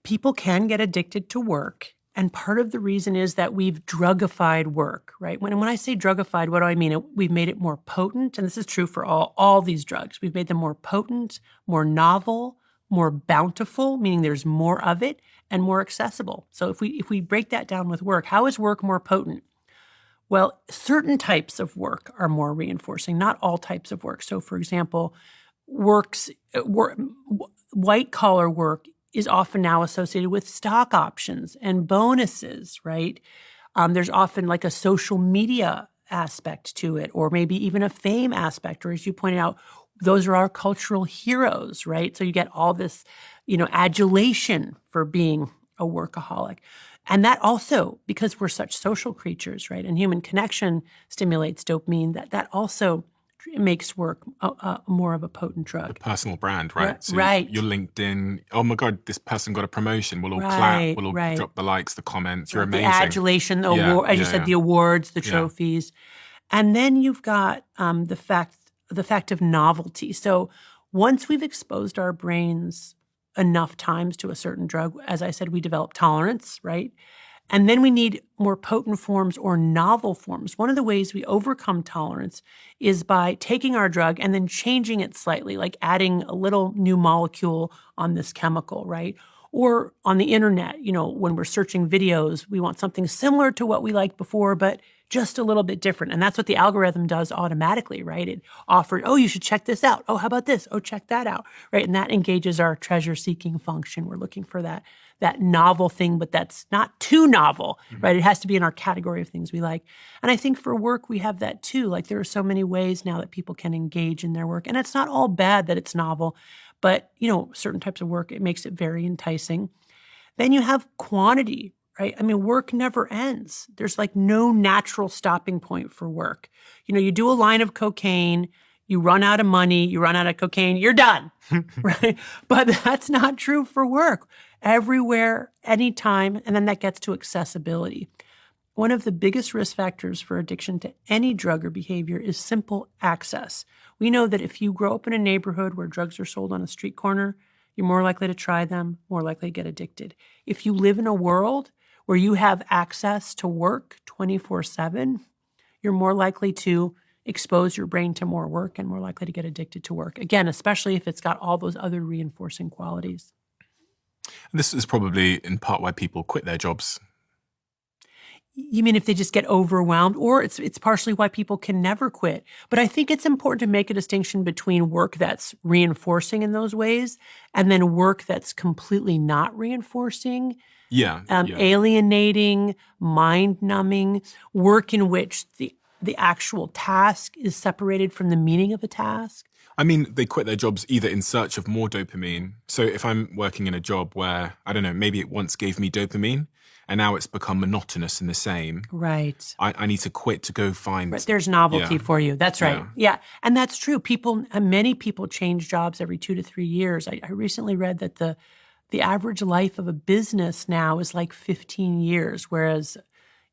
People can get addicted to work. And part of the reason is that we've drugified work, right? When I say drugified, what do I mean? We've made it more potent, and this is true for all these drugs. We've made them more potent, more novel, more bountiful, meaning there's more of it, and more accessible. So if we break that down with work, how is work more potent? Well, certain types of work are more reinforcing, not all types of work. So for example, white-collar work is often now associated with stock options and bonuses, right? There's often like a social media aspect to it, or maybe even a fame aspect, or as you pointed out, those are our cultural heroes, right? So you get all this, adulation for being a workaholic. And that also, because we're such social creatures, right, and human connection stimulates dopamine, that also makes work more of a potent drug. Personal brand, right? So right. Your LinkedIn, oh my God, this person got a promotion. We'll all Right, clap, we'll all right. drop the likes, the comments. You're The amazing. adulation, the award, as you said, the awards, the trophies. And then you've got the fact of novelty. So once we've exposed our brains enough times to a certain drug, as I said, we develop tolerance, right? And then we need more potent forms or novel forms. One of the ways we overcome tolerance is by taking our drug and then changing it slightly, like adding a little new molecule on this chemical, right? Or on the internet, when we're searching videos, we want something similar to what we liked before, but just a little bit different. And that's what the algorithm does automatically, right? It offered, oh, you should check this out. Oh, how about this? Oh, check that out, right? And that engages our treasure-seeking function. We're looking for that novel thing, but that's not too novel, right? It has to be in our category of things we like. And I think for work, we have that too. Like there are so many ways now that people can engage in their work. And it's not all bad that it's novel, but, certain types of work, it makes it very enticing. Then you have quantity, right? I mean, work never ends. There's like no natural stopping point for work. You do a line of cocaine, you run out of money, you run out of cocaine, you're done, right? But that's not true for work. Everywhere, anytime, and then that gets to accessibility. One of the biggest risk factors for addiction to any drug or behavior is simple access. We know that if you grow up in a neighborhood where drugs are sold on a street corner, you're more likely to try them, more likely to get addicted. If you live in a world where you have access to work 24/7, you're more likely to expose your brain to more work and more likely to get addicted to work. Again, especially if it's got all those other reinforcing qualities. This is probably in part why people quit their jobs. You mean if they just get overwhelmed? Or it's partially why people can never quit. But I think it's important to make a distinction between work that's reinforcing in those ways and then work that's completely not reinforcing. Alienating, mind-numbing, work in which the actual task is separated from the meaning of a task. I mean, they quit their jobs either in search of more dopamine. So if I'm working in a job where, I don't know, maybe it once gave me dopamine and now it's become monotonous and the same. Right. I need to quit to go find... Right. There's novelty for you. That's right. Yeah. And that's true. Many people change jobs every 2 to 3 years. I recently read that the average life of a business now is like 15 years, whereas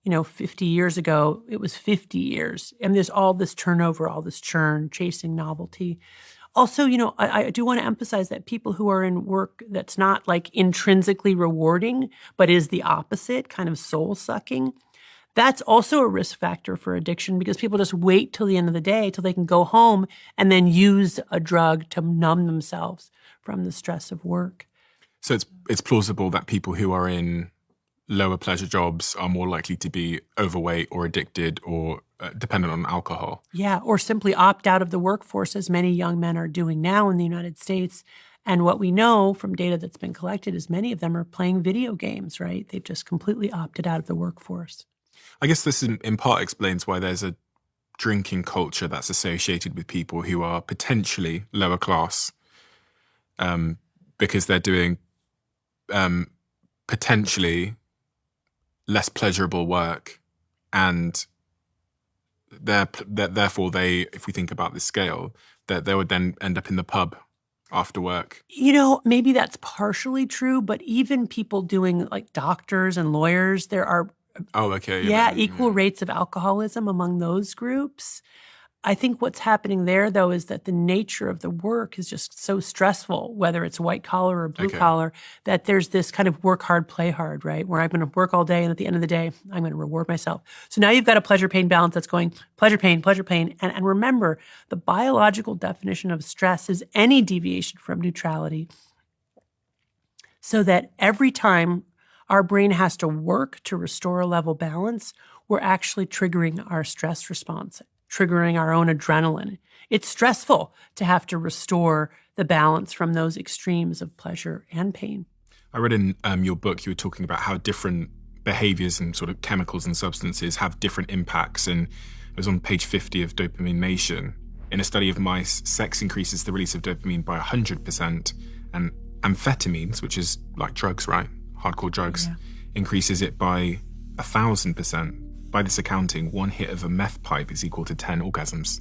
50 years ago, it was 50 years. And there's all this turnover, all this churn, chasing novelty. Also, I do want to emphasize that people who are in work that's not like intrinsically rewarding, but is the opposite, kind of soul-sucking, that's also a risk factor for addiction because people just wait till the end of the day, till they can go home and then use a drug to numb themselves from the stress of work. So it's plausible that people who are in lower pleasure jobs are more likely to be overweight or addicted or dependent on alcohol. Yeah, or simply opt out of the workforce, as many young men are doing now in the United States. And what we know from data that's been collected is many of them are playing video games, right? They've just completely opted out of the workforce. I guess this in part explains why there's a drinking culture that's associated with people who are potentially lower class because they're doing potentially less pleasurable work, and therefore if we think about this scale, that they would then end up in the pub after work. Maybe that's partially true, but even people doing like doctors and lawyers, there are equal rates of alcoholism among those groups. I think what's happening there, though, is that the nature of the work is just so stressful, whether it's white collar or blue collar, that there's this kind of work hard, play hard, right? Where I'm going to work all day and at the end of the day, I'm going to reward myself. So now you've got a pleasure-pain balance that's going pleasure, pain. And remember, the biological definition of stress is any deviation from neutrality. So that every time our brain has to work to restore a level balance, we're actually triggering our stress response, triggering our own adrenaline. It's stressful to have to restore the balance from those extremes of pleasure and pain. I read in your book, you were talking about how different behaviors and sort of chemicals and substances have different impacts. And It was on page 50 of Dopamine Nation. In a study of mice, sex increases the release of dopamine by 100%, and amphetamines, which is like drugs, right? Hardcore drugs, increases it by 1,000%. By this accounting, one hit of a meth pipe is equal to 10 orgasms.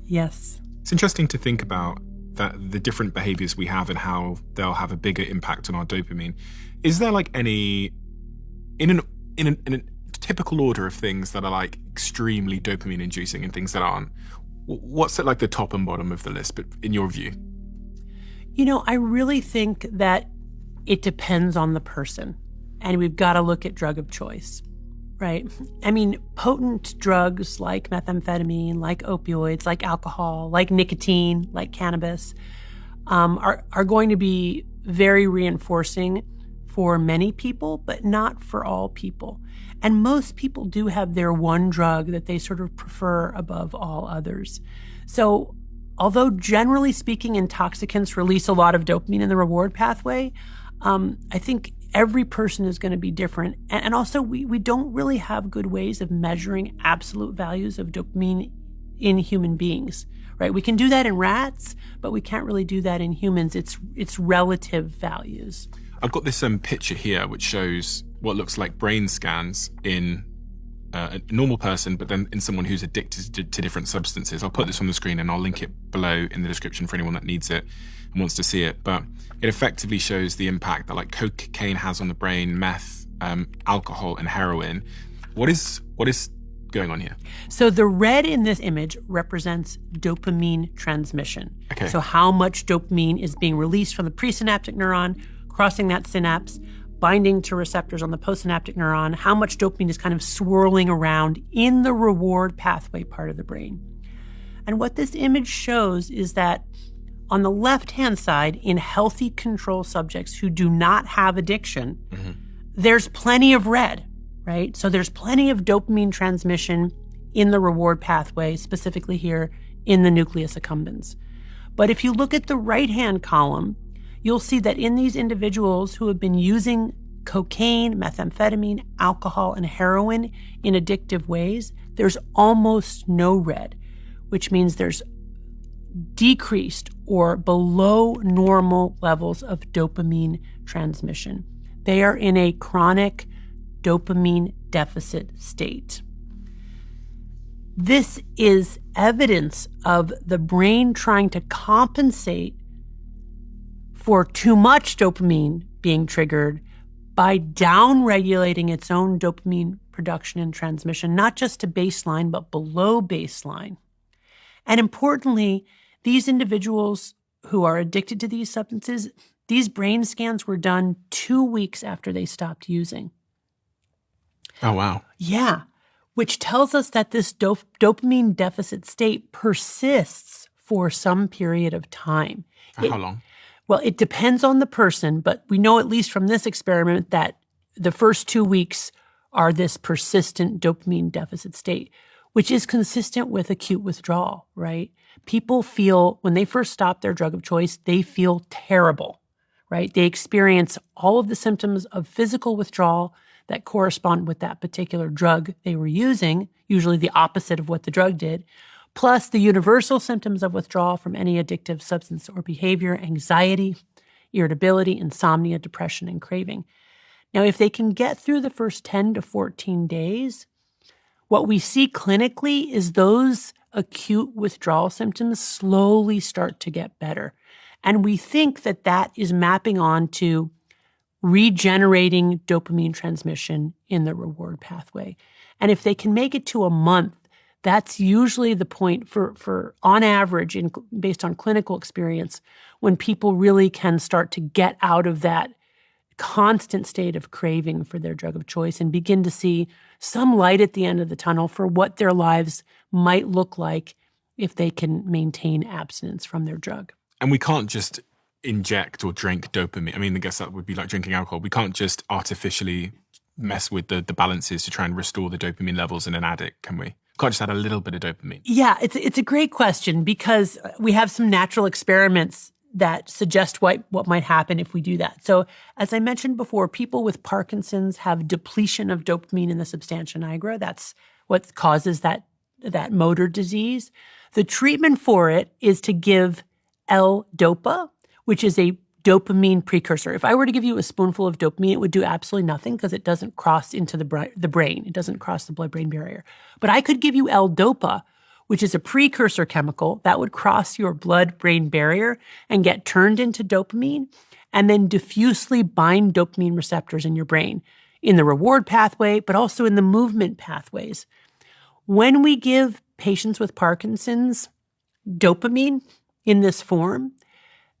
Yes. It's interesting to think about that the different behaviors we have and how they'll have a bigger impact on our dopamine. Is there like any, in a typical order of things that are like extremely dopamine inducing and things that aren't? What's at like the top and bottom of the list, but in your view? You know, I really think that it depends on the person, and we've got to look at drug of choice, right? I mean, potent drugs like methamphetamine, like opioids, like alcohol, like nicotine, like cannabis, are going to be very reinforcing for many people, but not for all people. And most people do have their one drug that they sort of prefer above all others. So although generally speaking, intoxicants release a lot of dopamine in the reward pathway, I think every person is going to be different. And also, we don't really have good ways of measuring absolute values of dopamine in human beings, right? We can do that in rats, but we can't really do that in humans. It's relative values. I've got this picture here which shows what looks like brain scans in a normal person, but then in someone who's addicted to different substances. I'll put this on the screen and I'll link it below in the description for anyone that needs it and wants to see it. But it effectively shows the impact that like cocaine has on the brain, meth, alcohol, and heroin. What is going on here? So the red in this image represents dopamine transmission. Okay. So how much dopamine is being released from the presynaptic neuron, crossing that synapse, binding to receptors on the postsynaptic neuron, how much dopamine is kind of swirling around in the reward pathway part of the brain. And what this image shows is that on the left-hand side, in healthy control subjects who do not have addiction, there's plenty of red, right? So there's plenty of dopamine transmission in the reward pathway, specifically here in the nucleus accumbens. But if you look at the right-hand column, you'll see that in these individuals who have been using cocaine, methamphetamine, alcohol, and heroin in addictive ways, there's almost no red, which means there's decreased or below normal levels of dopamine transmission. They are in a chronic dopamine deficit state. This is evidence of the brain trying to compensate for too much dopamine being triggered by downregulating its own dopamine production and transmission, not just to baseline, but below baseline. And importantly, these individuals who are addicted to these substances, these brain scans were done 2 weeks after they stopped using. Oh, wow. Yeah, which tells us that this dopamine deficit state persists for some period of time. For how long? Well, it depends on the person, but we know at least from this experiment that the first 2 weeks are this persistent dopamine deficit state, which is consistent with acute withdrawal, right? People feel, when they first stop their drug of choice, they feel terrible, right? They experience all of the symptoms of physical withdrawal that correspond with that particular drug they were using, usually the opposite of what the drug did, plus the universal symptoms of withdrawal from any addictive substance or behavior, anxiety, irritability, insomnia, depression, and craving. Now, if they can get through the first 10 to 14 days, what we see clinically is those acute withdrawal symptoms slowly start to get better. And we think that that is mapping on to regenerating dopamine transmission in the reward pathway. And if they can make it to a month, that's usually the point for on average, based on clinical experience, when people really can start to get out of that constant state of craving for their drug of choice and begin to see some light at the end of the tunnel for what their lives might look like if they can maintain abstinence from their drug. And we can't just inject or drink dopamine. I mean, I guess that would be like drinking alcohol. We can't just artificially mess with the balances to try and restore the dopamine levels in an addict, can we? Can't just add a little bit of dopamine. Yeah, it's a great question because we have some natural experiments that suggest what might happen if we do that. So as I mentioned before, people with Parkinson's have depletion of dopamine in the substantia nigra. That's what causes that that motor disease. The treatment for it is to give L-DOPA, which is a dopamine precursor. If I were to give you a spoonful of dopamine, it would do absolutely nothing because it doesn't cross into the brain. It doesn't cross the blood-brain barrier. But I could give you L-DOPA, which is a precursor chemical that would cross your blood-brain barrier and get turned into dopamine and then diffusely bind dopamine receptors in your brain, in the reward pathway, but also in the movement pathways. When we give patients with Parkinson's dopamine in this form,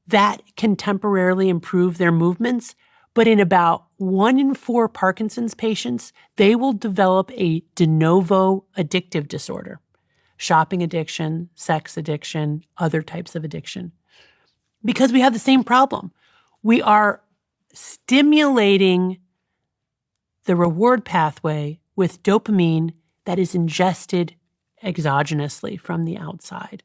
that can temporarily improve their movements, but in about 1 in 4 Parkinson's patients, they will develop a de novo addictive disorder. Shopping addiction, sex addiction, other types of addiction. Because we have the same problem. We are stimulating the reward pathway with dopamine that is ingested exogenously from the outside.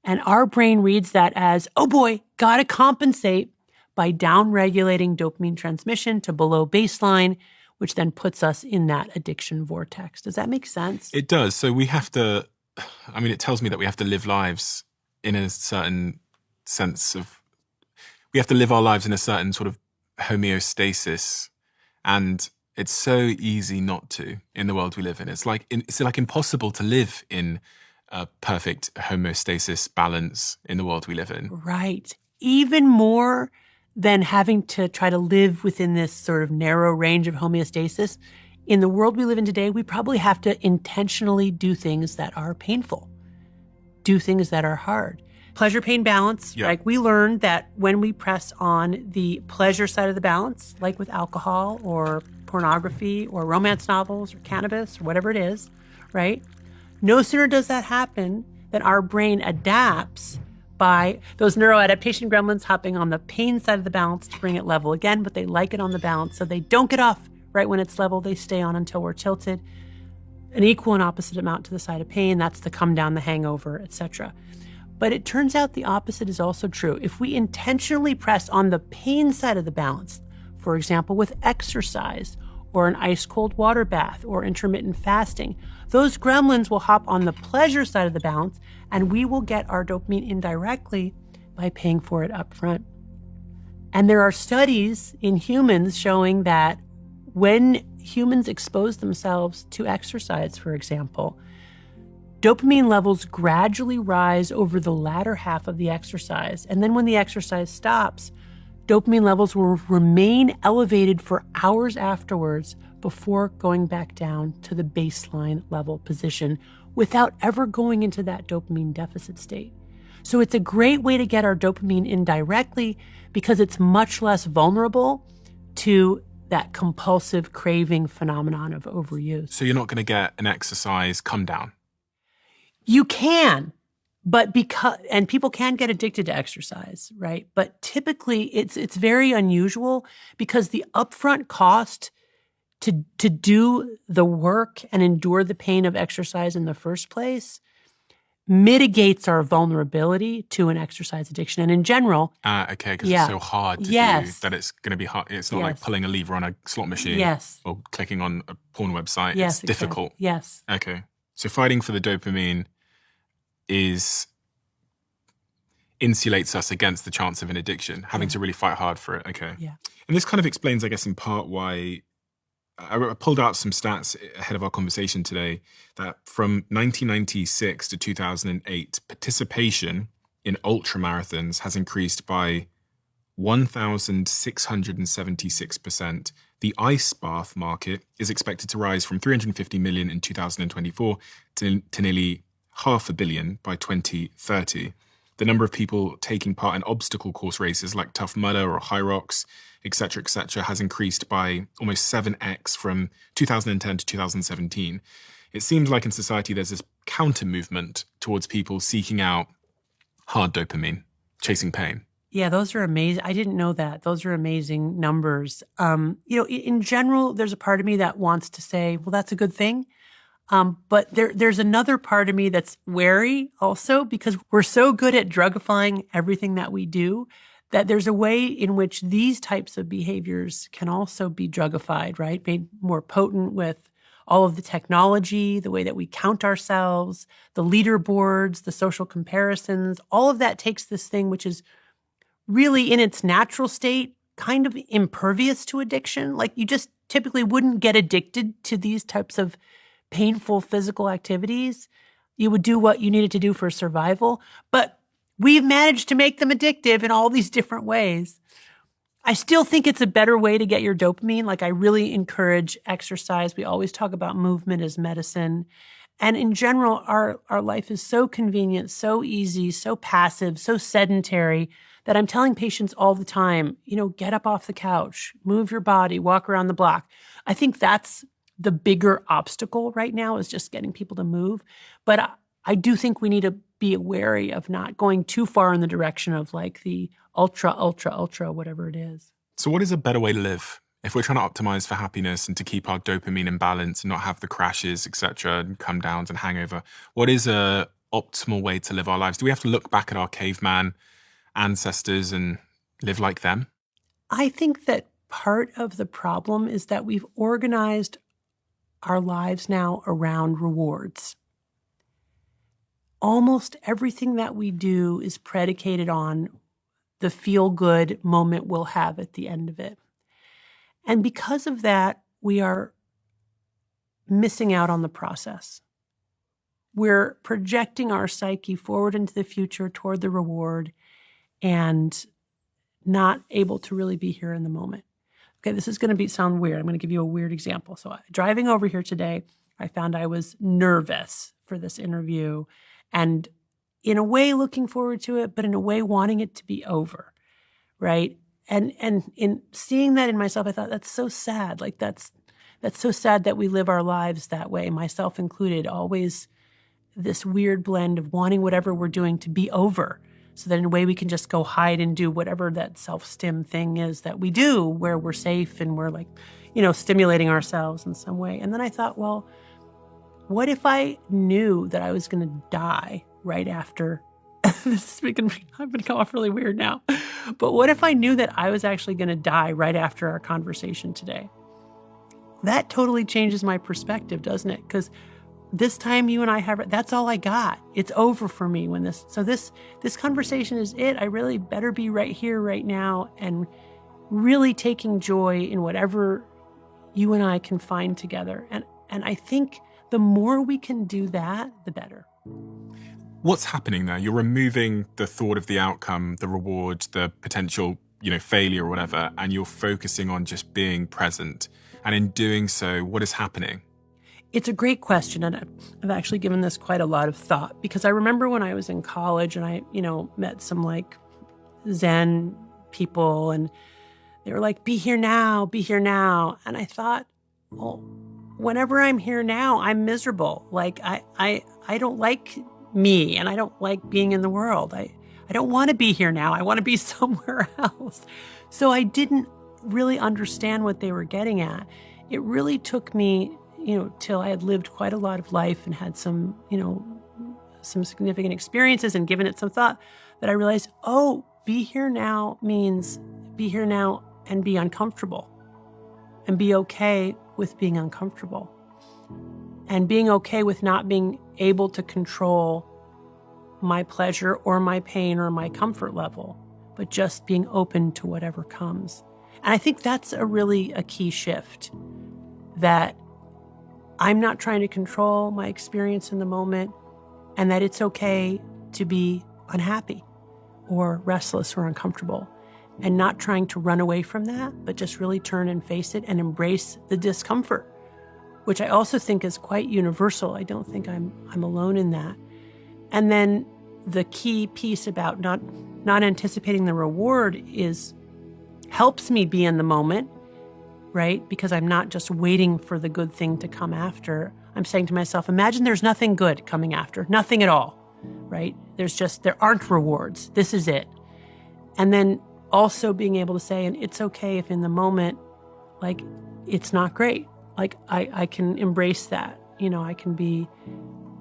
And our brain reads that as, oh boy, gotta compensate by downregulating dopamine transmission to below baseline, which then puts us in that addiction vortex. Does that make sense? It does. So we have to, it tells me that we have to live lives in a certain sense of, we have to live our lives in a certain sort of homeostasis. And it's so easy not to in the world we live in. It's like impossible to live in a perfect homeostasis balance in the world we live in. Right. Even more than having to try to live within this sort of narrow range of homeostasis, in the world we live in today, we probably have to intentionally do things that are painful, do things that are hard. Pleasure-pain balance, Yeah. Like we learned that when we press on the pleasure side of the balance, like with alcohol or pornography or romance novels or cannabis or whatever it is, right? No sooner does that happen than our brain adapts by those neuroadaptation gremlins hopping on the pain side of the balance to bring it level again, but they like it on the balance, so they don't get off right when it's level. They stay on until we're tilted. An equal and opposite amount to the side of pain, that's the come down, the hangover, etc. But it turns out the opposite is also true. If we intentionally press on the pain side of the balance, for example, with exercise or an ice-cold water bath or intermittent fasting, those gremlins will hop on the pleasure side of the balance, and we will get our dopamine indirectly by paying for it up front. And there are studies in humans showing that when humans expose themselves to exercise, for example, dopamine levels gradually rise over the latter half of the exercise. And then when the exercise stops, dopamine levels will remain elevated for hours afterwards before going back down to the baseline level position without ever going into that dopamine deficit state. So it's a great way to get our dopamine in directly because it's much less vulnerable to that compulsive craving phenomenon of overuse. So you're not going to get an exercise come down. You can, but and people can get addicted to exercise, right? But typically it's very unusual because the upfront cost to do the work and endure the pain of exercise in the first place mitigates our vulnerability to an exercise addiction. And in general... Okay, because it's so hard to do that it's going to be hard. It's not like pulling a lever on a slot machine or clicking on a porn website. It's difficult. Exactly. Yes. Okay. So fighting for the dopamine insulates us against the chance of an addiction, having to really fight hard for it. Okay. Yeah. And this kind of explains, I guess, in part why I pulled out some stats ahead of our conversation today that from 1996 to 2008, participation in ultramarathons has increased by 1,676%. The ice bath market is expected to rise from 350 million in 2024 to nearly $500 million by 2030. The number of people taking part in obstacle course races like Tough Mudder or High Rocks, et cetera, has increased by almost 7x from 2010 to 2017. It seems like in society there's this counter movement towards people seeking out hard dopamine, chasing pain. Yeah, those are amazing. I didn't know that. Those are amazing numbers. In general, there's a part of me that wants to say, well, that's a good thing. But there's another part of me that's wary also because we're so good at drugifying everything that we do that there's a way in which these types of behaviors can also be drugified, right? Made more potent with all of the technology, the way that we count ourselves, the leaderboards, the social comparisons, all of that takes this thing, which is really in its natural state, kind of impervious to addiction. Like you just typically wouldn't get addicted to these types of painful physical activities. You would do what you needed to do for survival, but we've managed to make them addictive in all these different ways. I still think it's a better way to get your dopamine. Like I really encourage exercise. We always talk about movement as medicine. And in general, our life is so convenient, so easy, so passive, so sedentary that I'm telling patients all the time, get up off the couch, move your body, walk around the block. I think that's the bigger obstacle right now is just getting people to move. But I do think we need to be wary of not going too far in the direction of like the ultra, whatever it is. So what is a better way to live? If we're trying to optimize for happiness and to keep our dopamine in balance and not have the crashes, etc., and come downs and hangover, what is a optimal way to live our lives? Do we have to look back at our caveman ancestors and live like them? I think that part of the problem is that we've organized our lives now around rewards. Almost everything that we do is predicated on the feel-good moment we'll have at the end of it. And because of that, we are missing out on the process. We're projecting our psyche forward into the future toward the reward and not able to really be here in the moment. Okay, this is going to sound weird. I'm going to give you a weird example. So driving over here today, I found I was nervous for this interview and in a way looking forward to it, but in a way wanting it to be over, right? And in seeing that in myself, I thought, that's so sad. Like that's so sad that we live our lives that way, myself included, always this weird blend of wanting whatever we're doing to be over. So that in a way we can just go hide and do whatever that self-stim thing is that we do where we're safe and we're like, stimulating ourselves in some way. And then I thought, well, what if I knew that I was going to die right after? I'm going to come off really weird now. But what if I knew that I was actually going to die right after our conversation today? That totally changes my perspective, doesn't it? Because this time you and I that's all I got. It's over for me when this conversation is it. I really better be right here, right now, and really taking joy in whatever you and I can find together. And I think the more we can do that, the better. What's happening there? You're removing the thought of the outcome, the reward, the potential, failure or whatever, and you're focusing on just being present. And in doing so, what is happening? It's a great question, and I've actually given this quite a lot of thought because I remember when I was in college and I, met some like Zen people and they were like, be here now, be here now. And I thought, well, whenever I'm here now, I'm miserable. Like I don't like me and I don't like being in the world. I don't want to be here now. I want to be somewhere else. So I didn't really understand what they were getting at. It really took me till I had lived quite a lot of life and had some significant experiences and given it some thought that I realized, be here now means be here now and be uncomfortable and be okay with being uncomfortable and being okay with not being able to control my pleasure or my pain or my comfort level, but just being open to whatever comes. And I think that's a key shift, that I'm not trying to control my experience in the moment and that it's okay to be unhappy or restless or uncomfortable and not trying to run away from that, but just really turn and face it and embrace the discomfort, which I also think is quite universal. I don't think I'm alone in that. And then the key piece about not anticipating the reward helps me be in the moment, right? Because I'm not just waiting for the good thing to come after. I'm saying to myself, imagine there's nothing good coming after, nothing at all, right? There aren't rewards. This is it. And then also being able to say, and it's okay if in the moment, like, it's not great. Like, I can embrace that. I can be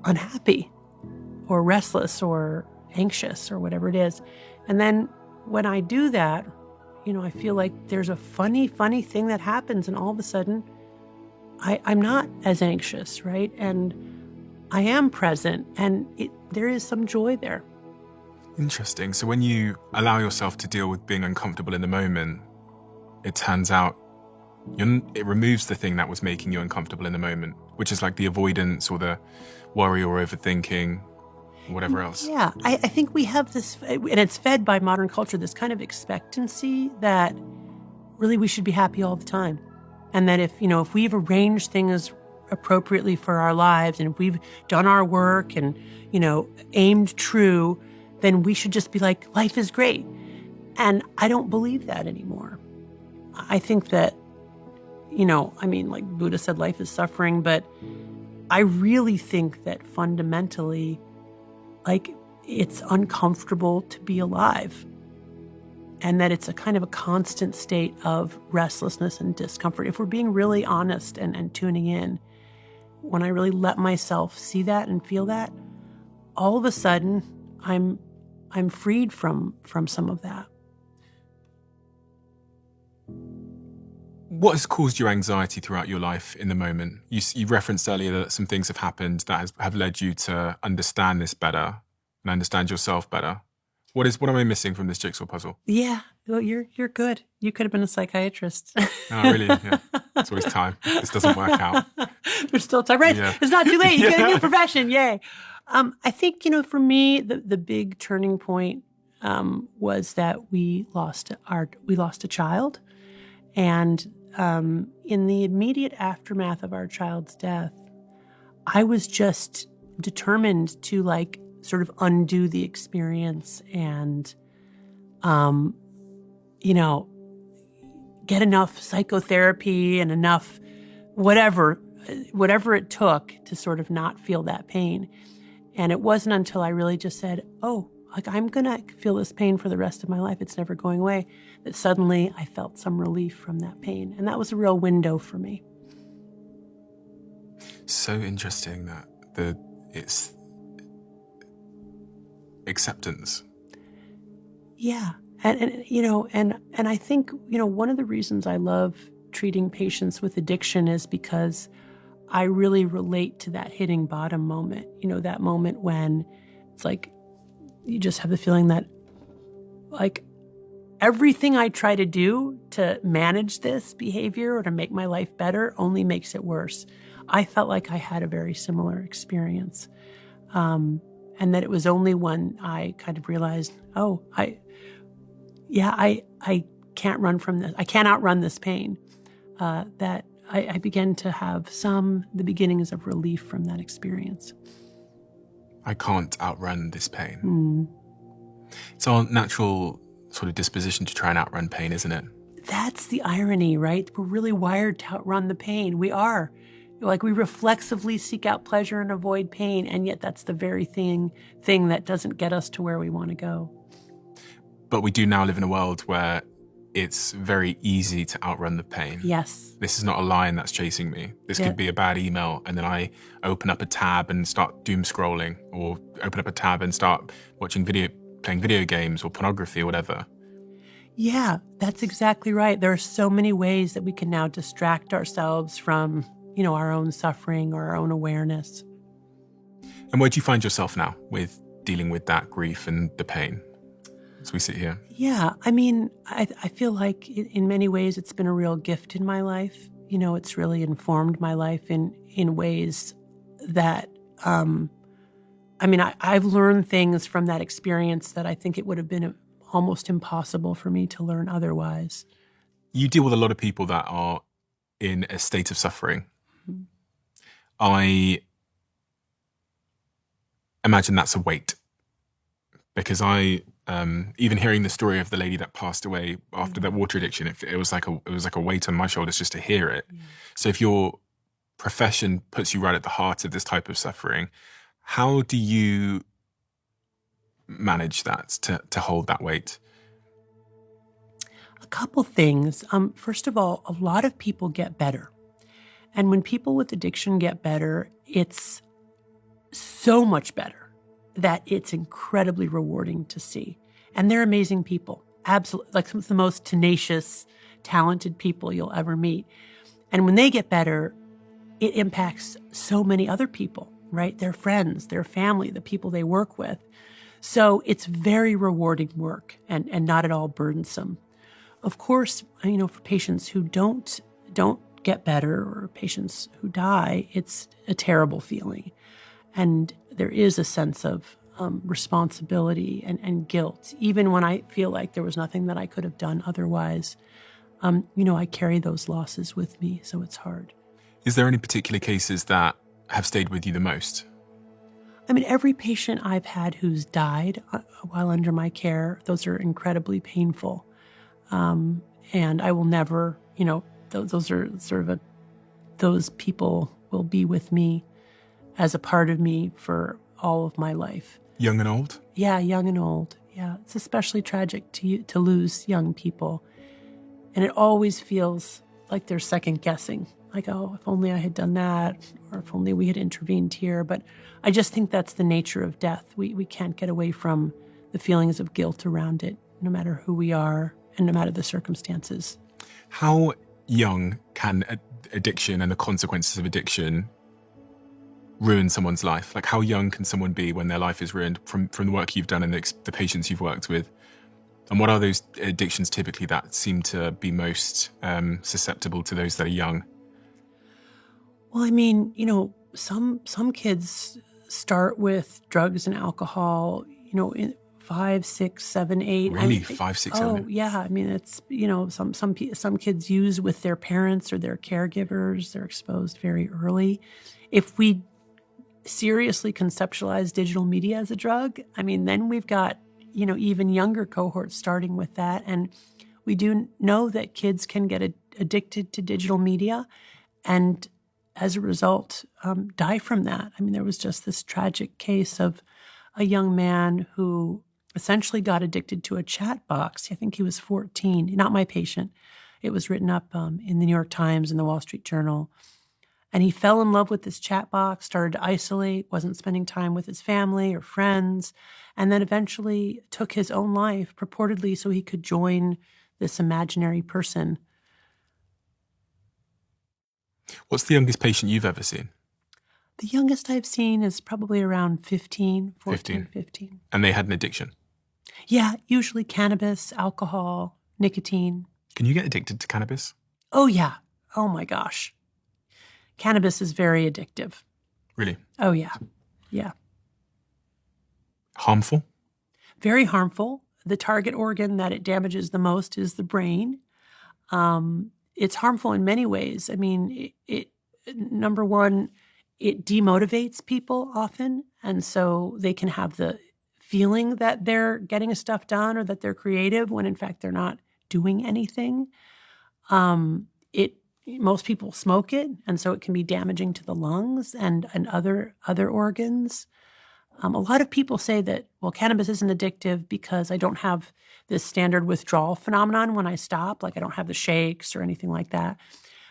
unhappy or restless or anxious or whatever it is. And then when I do that, I feel like there's a funny thing that happens, and all of a sudden I'm not as anxious, right? And I am present, and there is some joy there. Interesting. So when you allow yourself to deal with being uncomfortable in the moment, it turns out it removes the thing that was making you uncomfortable in the moment, which is like the avoidance or the worry or overthinking, whatever else. Yeah, I think we have this, and it's fed by modern culture, this kind of expectancy that really we should be happy all the time. And that if we've arranged things appropriately for our lives, and if we've done our work and, aimed true, then we should just be like, life is great. And I don't believe that anymore. I think that, like Buddha said, life is suffering, but I really think that fundamentally, like, it's uncomfortable to be alive, and that it's a kind of a constant state of restlessness and discomfort. If we're being really honest and tuning in, when I really let myself see that and feel that, all of a sudden I'm freed from some of that. What has caused your anxiety throughout your life in the moment? You referenced earlier that some things have happened that have led you to understand this better and understand yourself better. What am I missing from this jigsaw puzzle? Yeah, well, you're good. You could have been a psychiatrist. Oh, really? Yeah. It's always time. This doesn't work out. There's still time, right? Yeah. It's not too late. You get a new profession. Yay. I think, for me, the big turning point was that we lost a child. And in the immediate aftermath of our child's death, I was just determined to sort of undo the experience and, get enough psychotherapy and enough whatever it took to sort of not feel that pain. And it wasn't until I really just said, I'm going to feel this pain for the rest of my life, it's never going away, that suddenly I felt some relief from that pain. And that was a real window for me. So interesting that it's acceptance. Yeah. And I think, one of the reasons I love treating patients with addiction is because I really relate to that hitting bottom moment, that moment when it's like, you just have the feeling that everything I try to do to manage this behavior or to make my life better only makes it worse. I felt like I had a very similar experience. And that it was only when I kind of realized, I can't run from this. I can't outrun this pain. That I began to have the beginnings of relief from that experience. I can't outrun this pain. It's our natural sort of disposition to try and outrun pain, isn't it? That's the irony, right? We're really wired to outrun the pain. We are. We reflexively seek out pleasure and avoid pain, and yet that's the very thing that doesn't get us to where we want to go. But we do now live in a world where it's very easy to outrun the pain. Yes. This is not a lion that's chasing me. This could be a bad email, and then I open up a tab and start doom scrolling, or open up a tab and start playing video games or pornography or whatever. Yeah, that's exactly right. There are so many ways that we can now distract ourselves from, our own suffering or our own awareness. And where do you find yourself now with dealing with that grief and the pain as we sit here? Yeah, I feel like in many ways it's been a real gift in my life. It's really informed my life in ways that, I've learned things from that experience that I think it would have been almost impossible for me to learn otherwise. You deal with a lot of people that are in a state of suffering. Mm-hmm. I imagine that's a weight, because even hearing the story of the lady that passed away after that water addiction, it was like a weight on my shoulders just to hear it. Yeah. So if your profession puts you right at the heart of this type of suffering, how do you manage that, to hold that weight? A couple things. First of all, a lot of people get better. And when people with addiction get better, it's so much better that it's incredibly rewarding to see. And they're amazing people. Absolutely. Like some of the most tenacious, talented people you'll ever meet. And when they get better, it impacts so many other people, right? Their friends, their family, the people they work with. So it's very rewarding work and not at all burdensome. Of course, for patients who don't get better or patients who die, it's a terrible feeling. And there is a sense of responsibility and guilt, even when I feel like there was nothing that I could have done otherwise. I carry those losses with me, so it's hard. Is there any particular cases that have stayed with you the most? Every patient I've had who's died while under my care, those are incredibly painful. And I will never, those are sort of those people will be with me as a part of me for all of my life. Young and old? Yeah, young and old. Yeah, it's especially tragic to lose young people. And it always feels like they're second guessing. Like, oh, if only I had done that, or if only we had intervened here. But I just think that's the nature of death. We can't get away from the feelings of guilt around it, no matter who we are and no matter the circumstances. How young can addiction and the consequences of addiction ruin someone's life? Like, how young can someone be when their life is ruined from the work you've done and the patients you've worked with? And what are those addictions typically that seem to be most susceptible to those that are young? Well, some kids start with drugs and alcohol, in 5, 6, 7, 8. Really? 5, 6, 7? Oh, yeah. It's, some kids use with their parents or their caregivers. They're exposed very early. If we seriously conceptualize digital media as a drug, then we've got, even younger cohorts starting with that. And we do know that kids can get addicted to digital media and as a result, die from that. There was just this tragic case of a young man who essentially got addicted to a chat box. I think he was 14, not my patient. It was written up in the New York Times and the Wall Street Journal. And he fell in love with this chat box, started to isolate, wasn't spending time with his family or friends, and then eventually took his own life, purportedly so he could join this imaginary person. What's the youngest patient you've ever seen? The youngest I've seen is probably around 15. And they had an addiction? Yeah, usually cannabis, alcohol, nicotine. Can you get addicted to cannabis? Oh, yeah. Oh, my gosh. Cannabis is very addictive. Really? Oh, yeah. Yeah. Harmful? Very harmful. The target organ that it damages the most is the brain. It's harmful in many ways. Number one, it demotivates people often. And so they can have the feeling that they're getting stuff done or that they're creative when in fact they're not doing anything. Most people smoke it, and so it can be damaging to the lungs and other organs. A lot of people say that, well, cannabis isn't addictive because I don't have this standard withdrawal phenomenon when I stop, like I don't have the shakes or anything like that.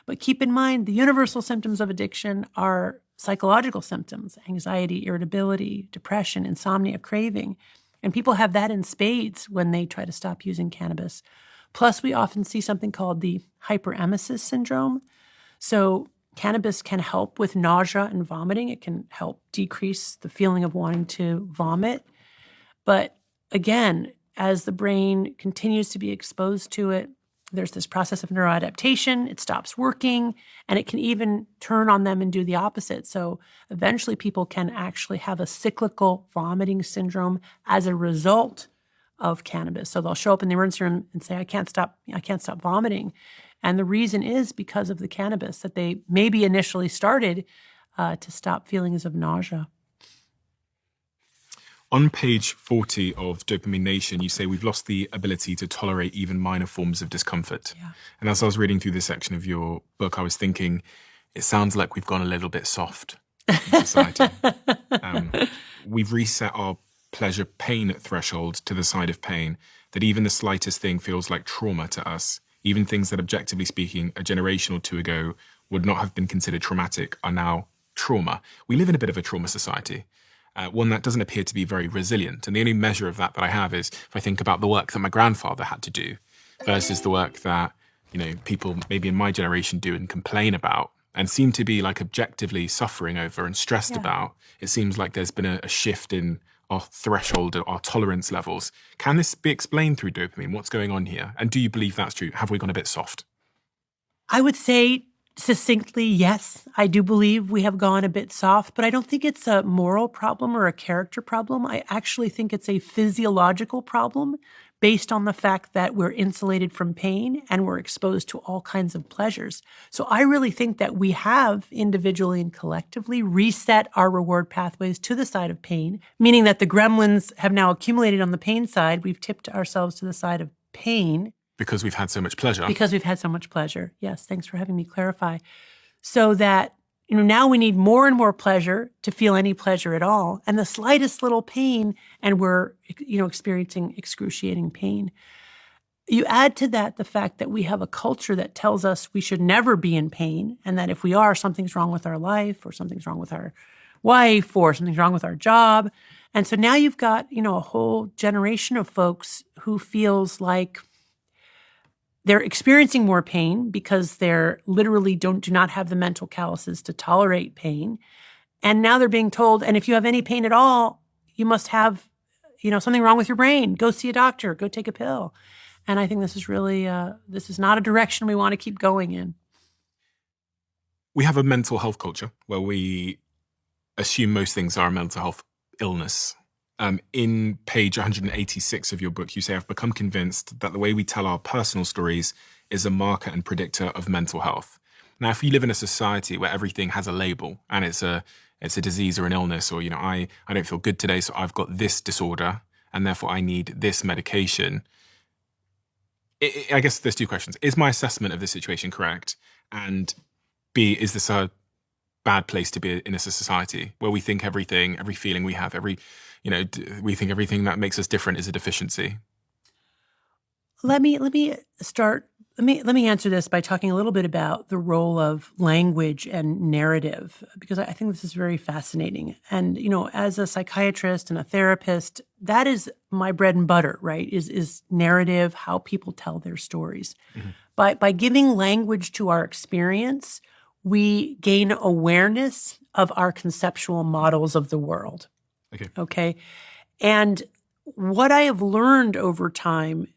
But keep in mind, the universal symptoms of addiction are psychological symptoms: anxiety, irritability, depression, insomnia, craving. And people have that in spades when they try to stop using cannabis. Plus, we often see something called the hyperemesis syndrome. So cannabis can help with nausea and vomiting. It can help decrease the feeling of wanting to vomit. But again, as the brain continues to be exposed to it, there's this process of neuroadaptation. It stops working, and it can even turn on them and do the opposite. So eventually people can actually have a cyclical vomiting syndrome as a result of cannabis. So they'll show up in the emergency room and say, I can't stop vomiting. And the reason is because of the cannabis that they maybe initially started to stop feelings of nausea. On page 40 of Dopamine Nation, you say we've lost the ability to tolerate even minor forms of discomfort. Yeah. And as I was reading through this section of your book, I was thinking, it sounds like we've gone a little bit soft in society. We've reset our pleasure pain threshold to the side of pain, that even the slightest thing feels like trauma to us. Even things that, objectively speaking, a generation or two ago would not have been considered traumatic are now trauma. We live in a bit of a trauma society, one that doesn't appear to be very resilient. And the only measure of that I have is if I think about the work that my grandfather had to do versus the work that, people maybe in my generation do and complain about. and seem to be like objectively suffering over and stressed about, it seems like there's been a shift in our threshold, our tolerance levels. Can this be explained through dopamine? What's going on here? And do you believe that's true? Have we gone a bit soft? I would say succinctly, yes, I do believe we have gone a bit soft, but I don't think it's a moral problem or a character problem. I actually think it's a physiological problem based on the fact that we're insulated from pain and we're exposed to all kinds of pleasures. So I really think that we have individually and collectively reset our reward pathways to the side of pain, meaning that the gremlins have now accumulated on the pain side. We've tipped ourselves to the side of pain. Because we've had so much pleasure. Because we've had so much pleasure. Yes, thanks for having me clarify. So that, now we need more and more pleasure to feel any pleasure at all. And the slightest little pain, and we're, experiencing excruciating pain. You add to that the fact that we have a culture that tells us we should never be in pain, and that if we are, something's wrong with our life, or something's wrong with our wife, or something's wrong with our job. And so now you've got, a whole generation of folks who feels like they're experiencing more pain because they're literally do not have the mental calluses to tolerate pain. And now they're being told, and if you have any pain at all, you must have, something wrong with your brain. Go see a doctor, go take a pill. And I think this is really, this is not a direction we want to keep going in. We have a mental health culture where we assume most things are a mental health illness. In page 186 of your book, you say, I've become convinced that the way we tell our personal stories is a marker and predictor of mental health. Now, if you live in a society where everything has a label and it's a disease or an illness, or, I don't feel good today, so I've got this disorder and therefore I need this medication. I guess there's two questions. Is my assessment of the situation correct? And B, is this a bad place to be in a society where we think every feeling we have, we think everything that makes us different is a deficiency? Let me answer this by talking a little bit about the role of language and narrative, because I think this is very fascinating. And, as a psychiatrist and a therapist, that is my bread and butter, right? Is narrative, how people tell their stories. Mm-hmm. By giving language to our experience, we gain awareness of our conceptual models of the world. Okay. And what I have learned over time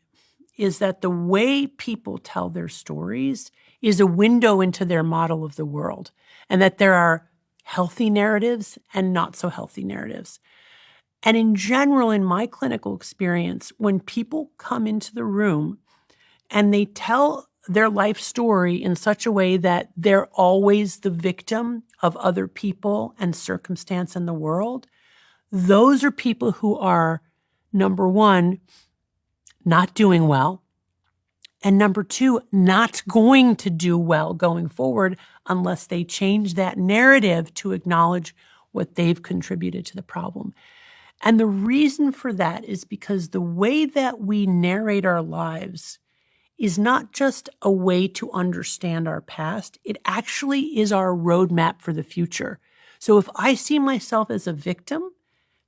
is that the way people tell their stories is a window into their model of the world, and that there are healthy narratives and not so healthy narratives. And in general, in my clinical experience, when people come into the room and they tell their life story in such a way that they're always the victim of other people and circumstance in the world, those are people who are, number one, not doing well, and number two, not going to do well going forward unless they change that narrative to acknowledge what they've contributed to the problem. And the reason for that is because the way that we narrate our lives is not just a way to understand our past, it actually is our roadmap for the future. So if I see myself as a victim,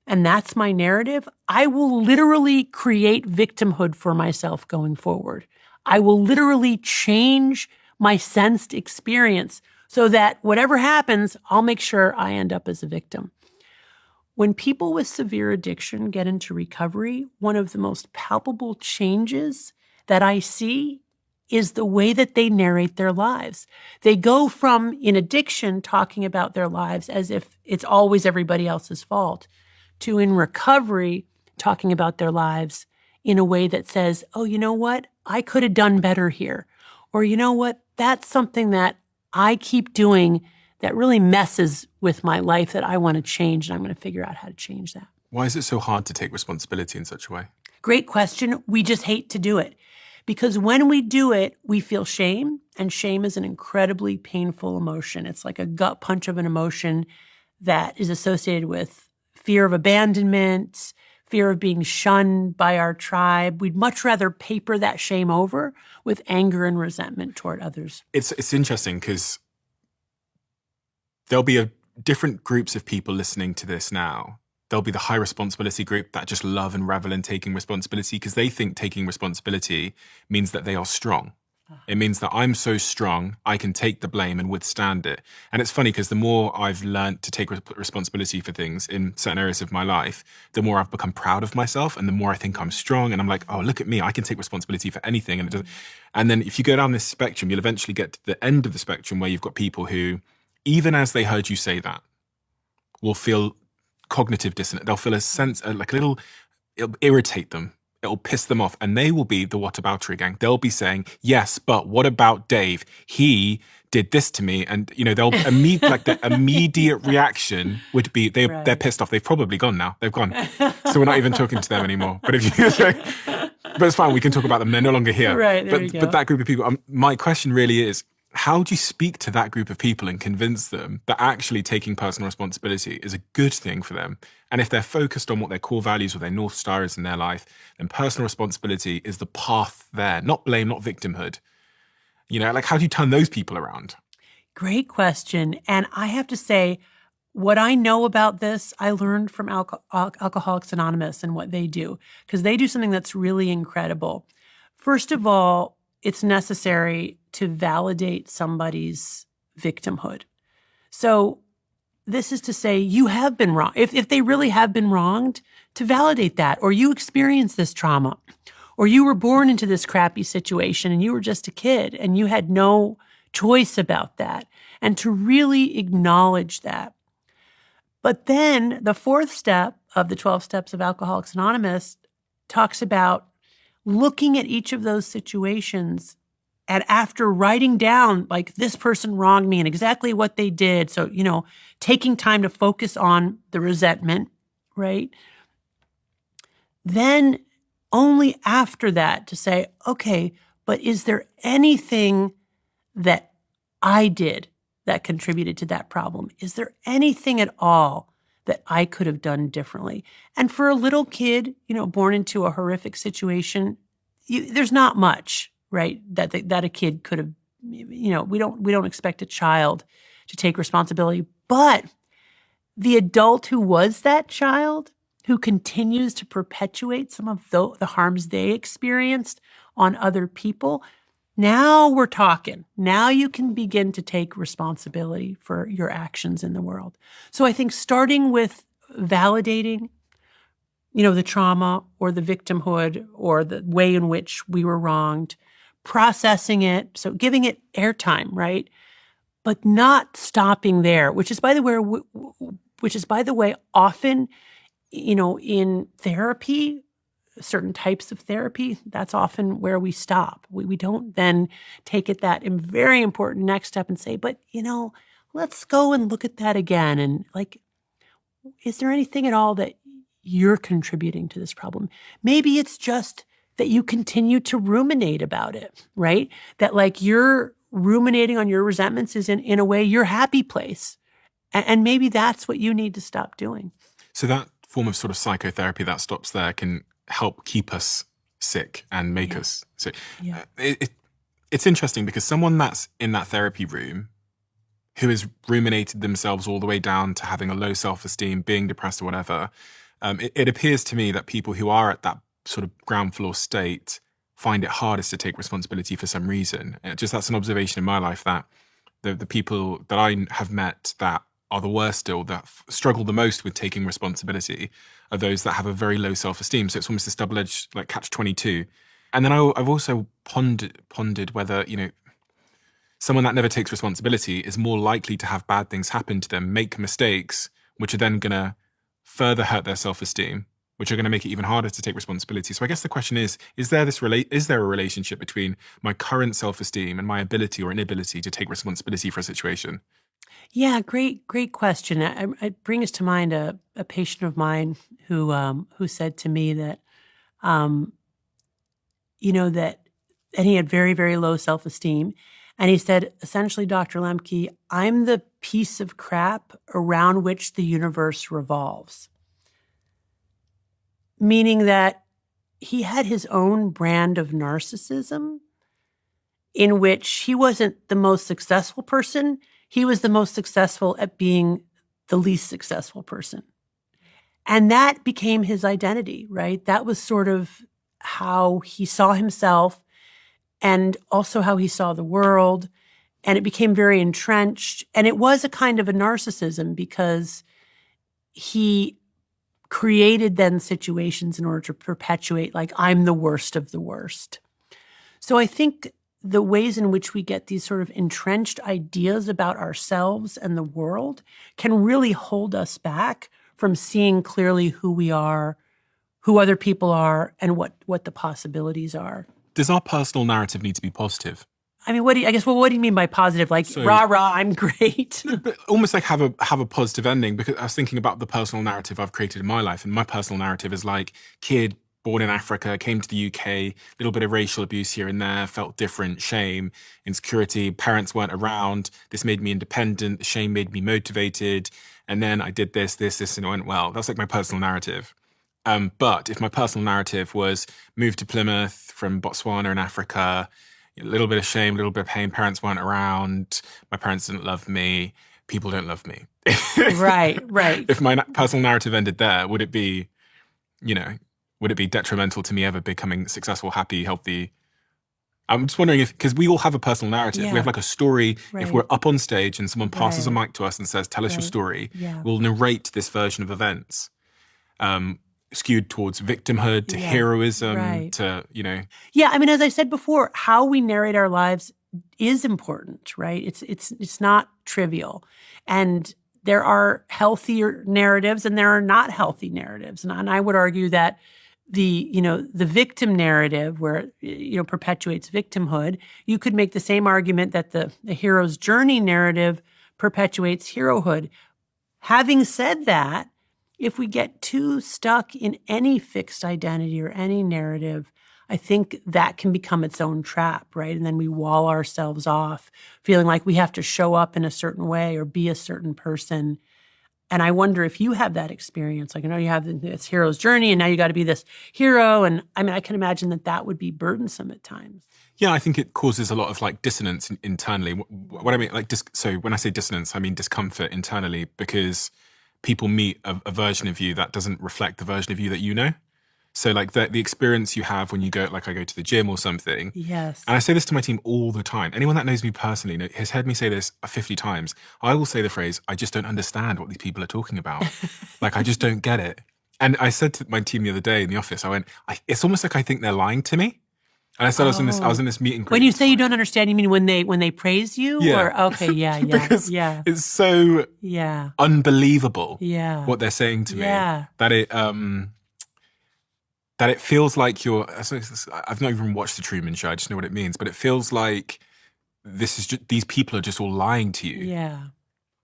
and that's my narrative, I will literally create victimhood for myself going forward. I will literally change my sensed experience so that whatever happens, I'll make sure I end up as a victim. When people with severe addiction get into recovery, one of the most palpable changes that I see is the way that they narrate their lives. They go from, in addiction, talking about their lives as if it's always everybody else's fault, to in recovery, talking about their lives in a way that says, oh, you know what? I could have done better here. Or you know what? That's something that I keep doing that really messes with my life that I want to change, and I'm going to figure out how to change that. Why is it so hard to take responsibility in such a way? Great question. We just hate to do it. Because when we do it, we feel shame, and shame is an incredibly painful emotion. It's like a gut punch of an emotion that is associated with fear of abandonment, fear of being shunned by our tribe. We'd much rather paper that shame over with anger and resentment toward others. It's interesting because there'll be different groups of people listening to this now. There'll be the high responsibility group that just love and revel in taking responsibility because they think taking responsibility means that they are strong. It means that I'm so strong, I can take the blame and withstand it. And it's funny because the more I've learned to take responsibility for things in certain areas of my life, the more I've become proud of myself and the more I think I'm strong. And I'm like, oh, look at me, I can take responsibility for anything. And then if you go down this spectrum, you'll eventually get to the end of the spectrum where you've got people who, even as they heard you say that, will feel cognitive dissonance. They'll feel a sense, like a little, it'll irritate them. It'll piss them off, and they will be the whataboutery gang. They'll be saying, yes, but what about Dave? He did this to me. And, they'll like the immediate reaction would be, they're pissed off. They've probably gone now. They've gone. So we're not even talking to them anymore. But if you but it's fine. We can talk about them. They're no longer here. Right, there you go. But that group of people, my question really is, how do you speak to that group of people and convince them that actually taking personal responsibility is a good thing for them? And if they're focused on what their core values or their North Star is in their life, then personal responsibility is the path there, not blame, not victimhood. Like how do you turn those people around? Great question. And I have to say, what I know about this, I learned from Alcoholics Anonymous and what they do, because they do something that's really incredible. First of all, it's necessary to validate somebody's victimhood. So this is to say you have been wrong. If they really have been wronged, to validate that, or you experienced this trauma, or you were born into this crappy situation and you were just a kid and you had no choice about that, and to really acknowledge that. But then the fourth step of the 12 steps of Alcoholics Anonymous talks about looking at each of those situations, and after writing down, like, this person wronged me and exactly what they did. So, taking time to focus on the resentment, right? Then only after that to say, okay, but is there anything that I did that contributed to that problem? Is there anything at all that I could have done differently? And for a little kid, born into a horrific situation, there's not much, right, that a kid could have, we don't expect a child to take responsibility. But the adult who was that child, who continues to perpetuate some of the harms they experienced on other people, now we're talking. Now you can begin to take responsibility for your actions in the world. So I think starting with validating, the trauma or the victimhood or the way in which we were wronged, processing it, so giving it airtime, right? But not stopping there, which is by the way, often, in therapy, certain types of therapy, that's often where we stop. We don't then take it that very important next step and say, but, let's go and look at that again. And is there anything at all that you're contributing to this problem? Maybe it's just that you continue to ruminate about it, right? That you're ruminating on your resentments is in a way your happy place. And maybe that's what you need to stop doing. So that form of sort of psychotherapy that stops there can help keep us sick and make us sick. Yeah. It's interesting because someone that's in that therapy room who has ruminated themselves all the way down to having a low self-esteem, being depressed or whatever, it appears to me that people who are at that sort of ground floor state find it hardest to take responsibility for some reason. That's an observation in my life that the people that I have met that are the worst still, that struggle the most with taking responsibility, are those that have a very low self-esteem. So it's almost this double-edged catch-22. And then I've also pondered whether, someone that never takes responsibility is more likely to have bad things happen to them, make mistakes, which are then going to further hurt their self-esteem, which are going to make it even harder to take responsibility. So I guess the question is there a relationship between my current self-esteem and my ability or inability to take responsibility for a situation? Yeah, great question. It brings to mind a patient of mine who said to me that, and he had very, very low self-esteem. And he said, essentially, Dr. Lemke, I'm the piece of crap around which the universe revolves. Meaning that he had his own brand of narcissism in which he wasn't the most successful person. He was the most successful at being the least successful person. And that became his identity, right? That was sort of how he saw himself. and also how he saw the world. And it became very entrenched. And it was a kind of a narcissism because he created then situations in order to perpetuate, like, I'm the worst of the worst. So I think the ways in which we get these sort of entrenched ideas about ourselves and the world can really hold us back from seeing clearly who we are, who other people are, and what the possibilities are. Does our personal narrative need to be positive? I mean, what do you mean by positive? Like, rah, rah, I'm great. But almost like have a positive ending, because I was thinking about the personal narrative I've created in my life. And my personal narrative is like, kid, born in Africa, came to the UK, little bit of racial abuse here and there, felt different, shame, insecurity, parents weren't around. This made me independent. The shame made me motivated. And then I did this, and it went well. That's like my personal narrative. But if my personal narrative was moved to Plymouth from Botswana in Africa, a little bit of shame, a little bit of pain, parents weren't around, my parents didn't love me, people don't love me. Right. If my personal narrative ended there, would it be detrimental to me ever becoming successful, happy, healthy? I'm just wondering because we all have a personal narrative. Yeah. We have like a story. Right. If we're up on stage and someone passes a Right. mic to us and says, tell us your Right. story, Yeah. we'll narrate this version of events, skewed towards victimhood, to Yeah. heroism, Right. to, Yeah, I mean, as I said before, how we narrate our lives is important, right? It's not trivial. And there are healthier narratives and there are not healthy narratives. And I would argue that the victim narrative, where perpetuates victimhood, you could make the same argument that the hero's journey narrative perpetuates herohood. Having said that, if we get too stuck in any fixed identity or any narrative, I think that can become its own trap, right? And then we wall ourselves off, feeling like we have to show up in a certain way or be a certain person. And I wonder if you have that experience. Like, you have this hero's journey and now you got to be this hero. And I mean, I can imagine that would be burdensome at times. Yeah, I think it causes a lot of like dissonance internally. What I mean, like, so when I say dissonance, I mean discomfort internally, because people meet a version of you that doesn't reflect the version of you that you know. So like the experience you have when you go, like I go to the gym or something. Yes. And I say this to my team all the time. Anyone that knows me personally has heard me say this 50 times. I will say the phrase, I just don't understand what these people are talking about. Like, I just don't get it. And I said to my team the other day in the office, I went, it's almost like I think they're lying to me. And I said, I was in this meeting group. When you say you don't understand, you mean when they praise you? Yeah. Or, okay, yeah. Because yeah. it's so Yeah. unbelievable Yeah. what they're saying to me. Yeah. That it feels like I've not even watched the Truman Show, I just know what it means, but it feels like these people are just all lying to you. Yeah.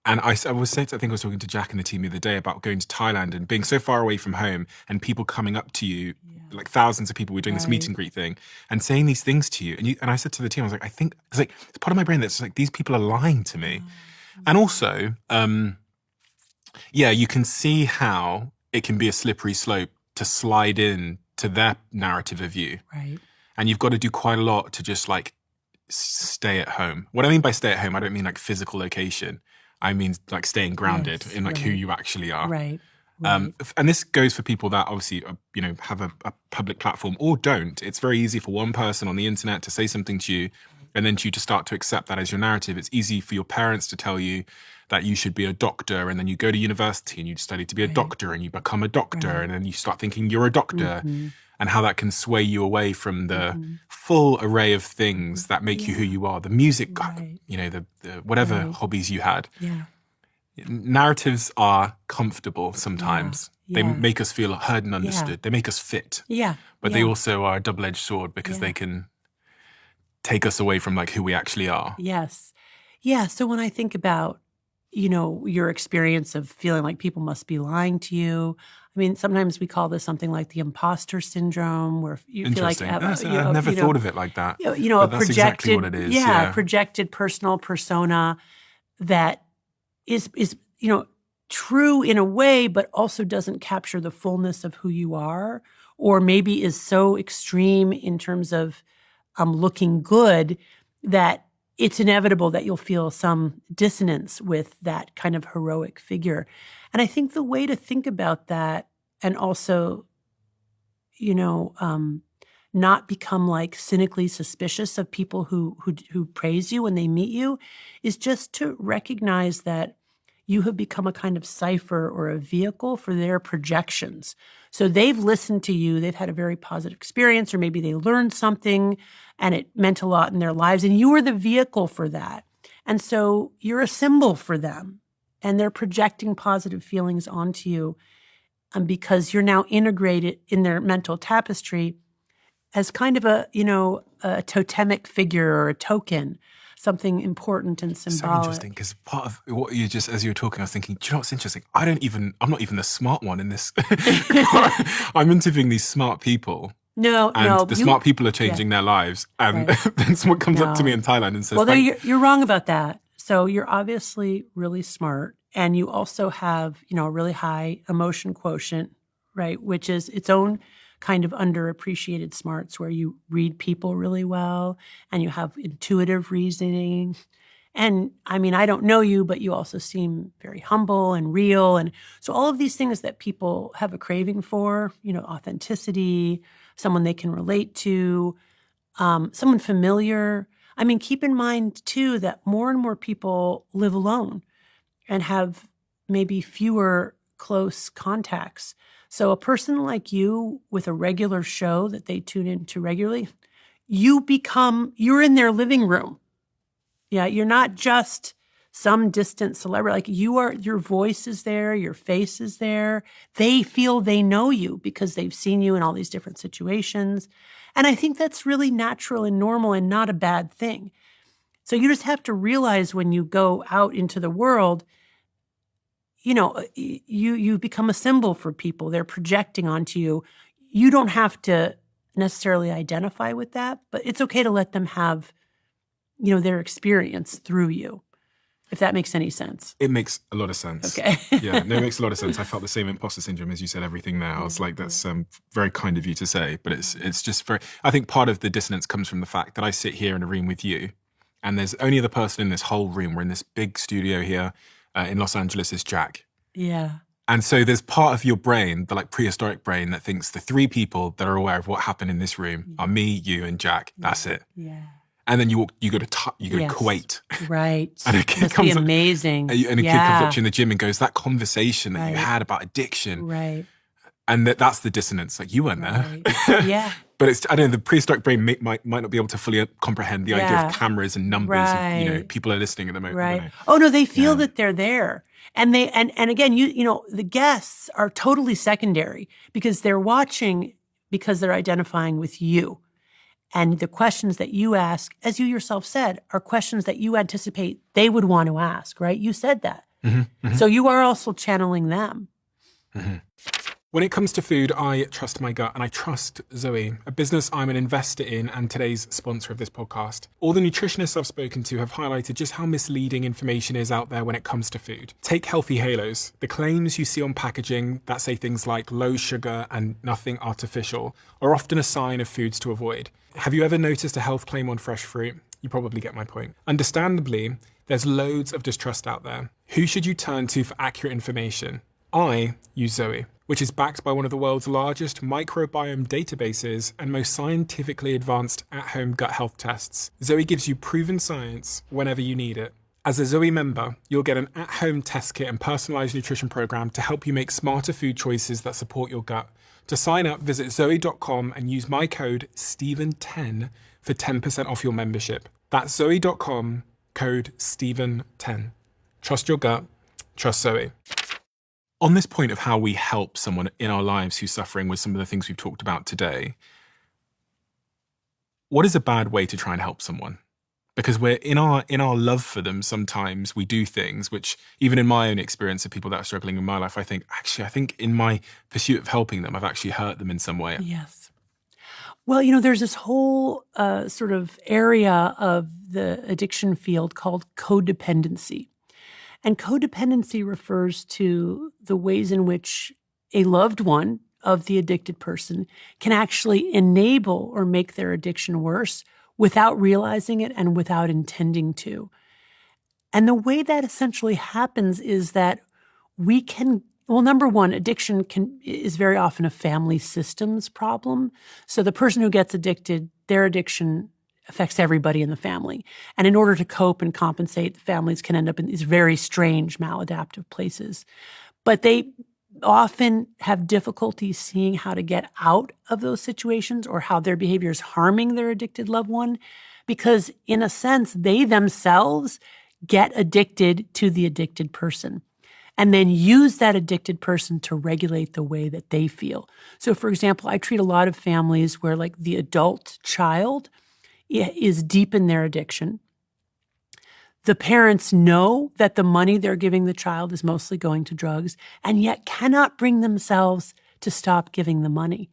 And I was talking to Jack and the team the other day about going to Thailand and being so far away from home and people coming up to you, like thousands of people were doing this meet and greet thing and saying these things to you. And I said to the team, I was like, I think it's like, it's part of my brain that's like, these people are lying to me. And also, you can see how it can be a slippery slope to slide in to their narrative of you. Right. And you've got to do quite a lot to just like stay at home. What I mean by stay at home, I don't mean like physical location. I mean like staying grounded in like who you actually are. Right. And this goes for people that obviously, have a public platform or don't. It's very easy for one person on the internet to say something to you and then you to start to accept that as your narrative. It's easy for your parents to tell you that you should be a doctor, and then you go to university and you study to be a doctor and you become a doctor, and then you start thinking you're a doctor, and how that can sway you away from the full array of things that make you who you are, the music, the whatever hobbies you had. Yeah. Narratives are comfortable sometimes. They make us feel heard and understood. They make us fit. Yeah. But they also are a double-edged sword because they can take us away from like who we actually are. Yes. Yeah. So when I think about, your experience of feeling like people must be lying to you, I mean, sometimes we call this something like the imposter syndrome, where you feel like Interesting. I've never thought of it like that. A but that's projected, exactly what it is. Yeah. Projected personal persona that is true in a way, but also doesn't capture the fullness of who you are, or maybe is so extreme in terms of looking good that it's inevitable that you'll feel some dissonance with that kind of heroic figure. And I think the way to think about that, and also, not become like cynically suspicious of people who praise you when they meet you, is just to recognize that you have become a kind of cipher or a vehicle for their projections. So they've listened to you, they've had a very positive experience, or maybe they learned something and it meant a lot in their lives, and you were the vehicle for that. And so you're a symbol for them, and they're projecting positive feelings onto you because you're now integrated in their mental tapestry as kind of a totemic figure or a token, something important and symbolic. So interesting, because part of what you just, as you were talking, I was thinking, do you know what's interesting? I'm not even the smart one in this. I'm interviewing these smart people. The smart people are changing their lives. And then someone comes up to me in Thailand and says, well, you're wrong about that. So you're obviously really smart. And you also have, a really high emotion quotient, right? Which is its own kind of underappreciated smarts, where you read people really well and you have intuitive reasoning. And I mean, I don't know you, but you also seem very humble and real. And so all of these things that people have a craving for, authenticity, someone they can relate to, someone familiar. I mean, keep in mind too that more and more people live alone and have maybe fewer close contacts. So a person like you with a regular show that they tune into regularly, you're in their living room. Yeah, you're not just some distant celebrity. Like your voice is there, your face is there. They feel they know you because they've seen you in all these different situations. And I think that's really natural and normal and not a bad thing. So you just have to realize when you go out into the world, you become a symbol for people. They're projecting onto you. You don't have to necessarily identify with that, but it's okay to let them have, their experience through you, if that makes any sense. It makes a lot of sense. Okay. Yeah, no, it makes a lot of sense. I felt the same imposter syndrome as you said everything there. I was like, that's very kind of you to say, but it's just very, I think part of the dissonance comes from the fact that I sit here in a room with you and there's only other person in this whole room. We're in this big studio here in Los Angeles is Jack. Yeah. And so there's part of your brain, the like prehistoric brain, that thinks the three people that are aware of what happened in this room are me, you, and Jack. That's it. Yeah. And then you go to Kuwait. Right. And a kid comes up, amazing. and a kid comes up to you in the gym and goes, that conversation that you had about addiction. Right. And that's the dissonance. Like, you weren't there. Yeah. But I don't know, the prehistoric brain might not be able to fully comprehend the idea of cameras and numbers. And, people are listening at the moment. Right. Oh no, they feel that they're there. And they and again, the guests are totally secondary because they're watching because they're identifying with you. And the questions that you ask, as you yourself said, are questions that you anticipate they would want to ask, right? You said that. Mm-hmm. So you are also channeling them. Mm-hmm. When it comes to food, I trust my gut and I trust Zoe, a business I'm an investor in and today's sponsor of this podcast. All the nutritionists I've spoken to have highlighted just how misleading information is out there when it comes to food. Take Healthy Halos. The claims you see on packaging that say things like low sugar and nothing artificial are often a sign of foods to avoid. Have you ever noticed a health claim on fresh fruit? You probably get my point. Understandably, there's loads of distrust out there. Who should you turn to for accurate information? I use Zoe, which is backed by one of the world's largest microbiome databases and most scientifically advanced at-home gut health tests. Zoe gives you proven science whenever you need it. As a Zoe member, you'll get an at-home test kit and personalized nutrition program to help you make smarter food choices that support your gut. To sign up, visit zoe.com and use my code Stephen10 for 10% off your membership. That's zoe.com, code Stephen10. Trust your gut, trust Zoe. On this point of how we help someone in our lives who's suffering with some of the things we've talked about today, what is a bad way to try and help someone? Because we're in our love for them, sometimes we do things which, even in my own experience of people that are struggling in my life, I think in my pursuit of helping them, I've actually hurt them in some way. Yes. Well, there's this whole sort of area of the addiction field called codependency. And codependency refers to the ways in which a loved one of the addicted person can actually enable or make their addiction worse without realizing it and without intending to. And the way that essentially happens is that we can Well, number one, addiction is very often a family systems problem. So the person who gets addicted, their addiction affects everybody in the family. And in order to cope and compensate, the families can end up in these very strange, maladaptive places. But they often have difficulty seeing how to get out of those situations or how their behavior is harming their addicted loved one, because in a sense, they themselves get addicted to the addicted person and then use that addicted person to regulate the way that they feel. So, for example, I treat a lot of families where like the adult child is deep in their addiction. The parents know that the money they're giving the child is mostly going to drugs and yet cannot bring themselves to stop giving the money.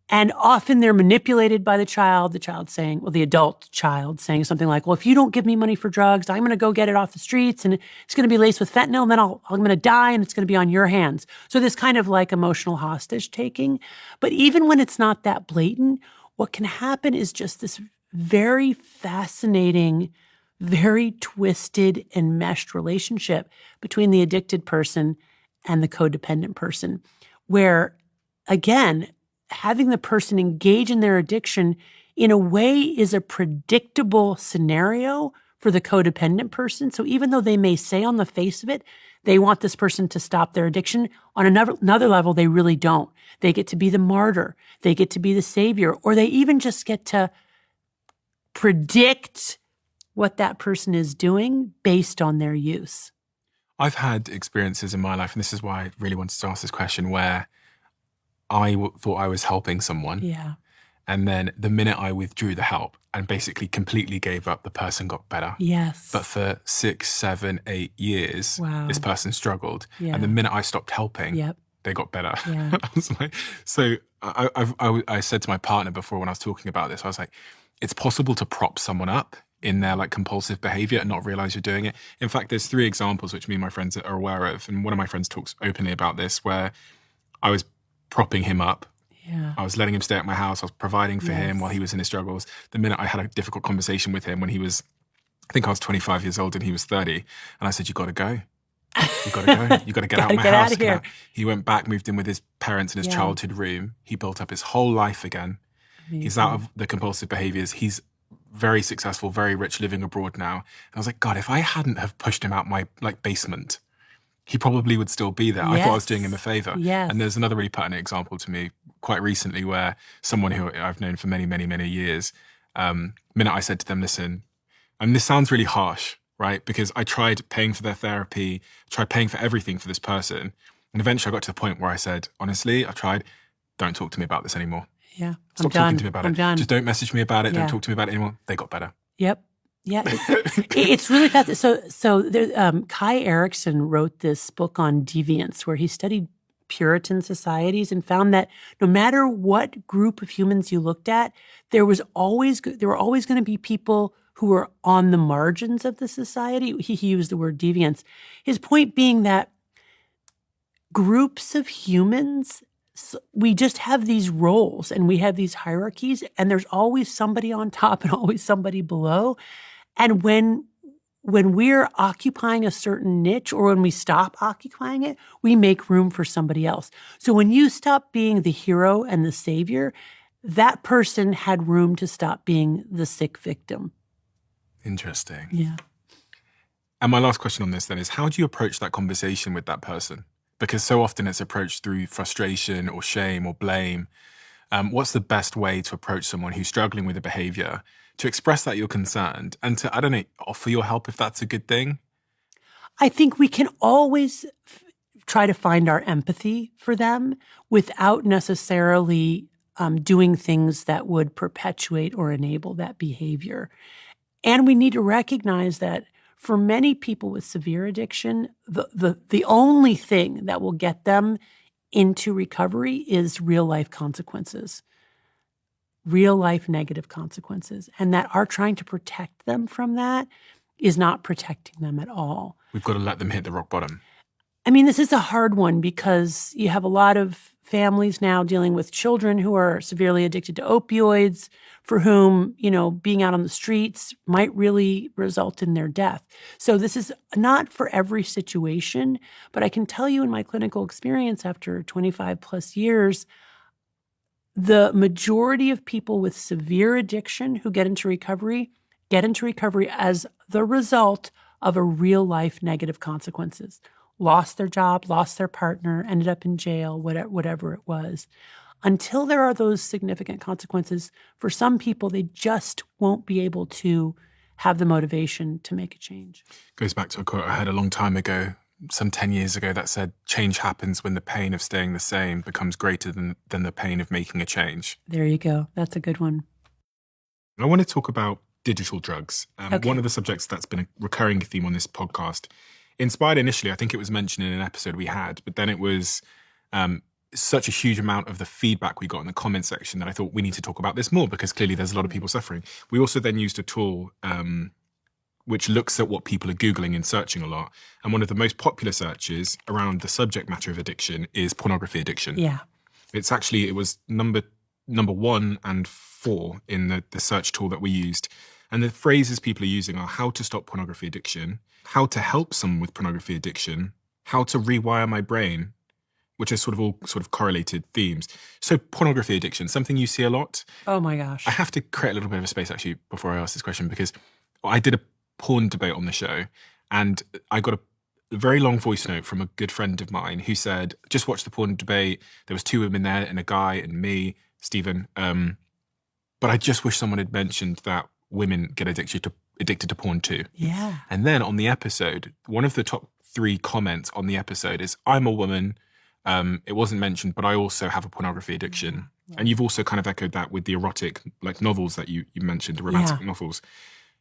And often they're manipulated by the child saying, well, the adult child saying something like, well, if you don't give me money for drugs, I'm going to go get it off the streets and it's going to be laced with fentanyl and then I'm going to die and it's going to be on your hands. So this kind of like emotional hostage taking. But even when it's not that blatant, what can happen is just this very fascinating, very twisted and meshed relationship between the addicted person and the codependent person, where, again, having the person engage in their addiction in a way is a predictable scenario for the codependent person. So even though they may say on the face of it, they want this person to stop their addiction, on another level, they really don't. They get to be the martyr. They get to be the savior, or they even just get to predict what that person is doing based on their use. I've had experiences in my life, and this is why I really wanted to ask this question, where I thought I was helping someone. Yeah. And then the minute I withdrew the help and basically completely gave up, the person got better. Yes. But for 6, 7, 8 years, Wow. this person struggled. Yeah. And the minute I stopped helping, Yep. they got better. Yeah. I was like, so I said to my partner before when I was talking about this, I was like, it's possible to prop someone up in their like compulsive behavior and not realize you're doing it. In fact, there's 3 examples which me and my friends are aware of. And one of my friends talks openly about this, where I was propping him up. Yeah. I was letting him stay at my house. I was providing for him while he was in his struggles. The minute I had a difficult conversation with him when he was, I think I was 25 years old and he was 30. And I said, you got to go. You got to go. You got to get out of my Get house. out of here. He went back, moved in with his parents in his childhood room. He built up his whole life again. Amazing. He's out of the compulsive behaviors. He's very successful, very rich, living abroad now. And I was like, God, if I hadn't have pushed him out my like basement, he probably would still be there. I thought I was doing him a favor. Yes. And there's another really pertinent example to me quite recently where someone who I've known for many, many, many years, minute I said to them, listen, and this sounds really harsh, right? Because I tried paying for their therapy, tried paying for everything for this person. And eventually I got to the point where I said, honestly, I've tried, don't talk to me about this anymore. Yeah. Stop talking to me about it. Done. Just don't message me about it. Don't talk to me about it anymore. They got better. Yep. Yeah, it's really fast. So there, Kai Erikson wrote this book on deviance, where he studied Puritan societies and found that no matter what group of humans you looked at, there were always going to be people who were on the margins of the society. He used the word deviance. His point being that groups of humans, we just have these roles and we have these hierarchies, and there's always somebody on top and always somebody below. And when we're occupying a certain niche, or when we stop occupying it, we make room for somebody else. So when you stop being the hero and the savior, that person had room to stop being the sick victim. Interesting. Yeah. And my last question on this then is, how do you approach that conversation with that person? Because so often it's approached through frustration or shame or blame. What's the best way to approach someone who's struggling with a behavior, to express that you're concerned and to, I don't know, offer your help if that's a good thing? I think we can always try to find our empathy for them without necessarily doing things that would perpetuate or enable that behavior. And we need to recognize that for many people with severe addiction, the only thing that will get them into recovery is real-life consequences, real-life negative consequences, and that our trying to protect them from that is not protecting them at all. We've got to let them hit the rock bottom. I mean, this is a hard one because you have a lot of families now dealing with children who are severely addicted to opioids, for whom, being out on the streets might really result in their death. So this is not for every situation, but I can tell you in my clinical experience after 25 plus years, the majority of people with severe addiction who get into recovery as the result of a real life negative consequences. Lost their job, lost their partner, ended up in jail, whatever it was. Until there are those significant consequences, for some people, they just won't be able to have the motivation to make a change. Goes back to a quote I heard a long time ago, some 10 years ago, that said, change happens when the pain of staying the same becomes greater than the pain of making a change. There you go. That's a good one. I want to talk about digital drugs. Okay. One of the subjects that's been a recurring theme on this podcast, inspired initially, I think it was mentioned in an episode we had, but then it was such a huge amount of the feedback we got in the comment section that I thought we need to talk about this more because clearly there's a lot of people suffering. We also then used a tool which looks at what people are Googling and searching a lot. And one of the most popular searches around the subject matter of addiction is pornography addiction. Yeah. It was number 1 and 4 in the search tool that we used. And the phrases people are using are how to stop pornography addiction, how to help someone with pornography addiction, how to rewire my brain, which are all correlated themes. So pornography addiction, something you see a lot. Oh my gosh. I have to create a little bit of a space actually before I ask this question because I did a porn debate on the show and I got a very long voice note from a good friend of mine who said, just watch the porn debate. There was 2 women there and a guy and me, Stephen. But I just wish someone had mentioned that women get addicted to porn too. Yeah. And then on the episode, one of the top 3 comments on the episode is, I'm a woman. It wasn't mentioned, but I also have a pornography addiction. Yeah. And you've also kind of echoed that with the erotic novels that you mentioned, the romantic novels.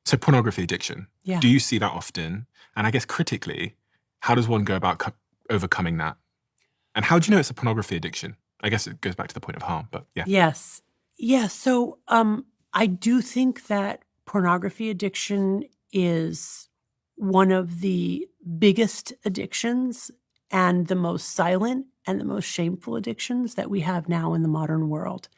So pornography addiction. Yeah. Do you see that often? And I guess critically, how does one go about overcoming that? And how do you know it's a pornography addiction? I guess it goes back to the point of harm, but yeah. Yes. Yeah. So I do think that pornography addiction is one of the biggest addictions and the most silent and the most shameful addictions that we have now in the modern world.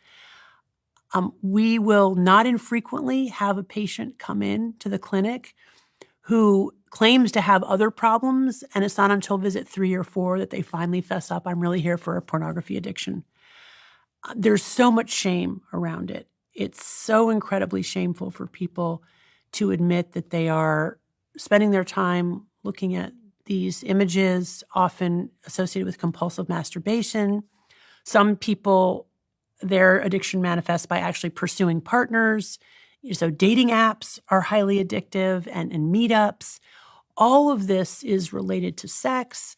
We will not infrequently have a patient come in to the clinic who claims to have other problems, and it's not until visit 3 or 4 that they finally fess up, I'm really here for a pornography addiction. There's so much shame around it. It's so incredibly shameful for people to admit that they are spending their time looking at these images, often associated with compulsive masturbation. Some people, their addiction manifests by actually pursuing partners. So dating apps are highly addictive and meetups. All of this is related to sex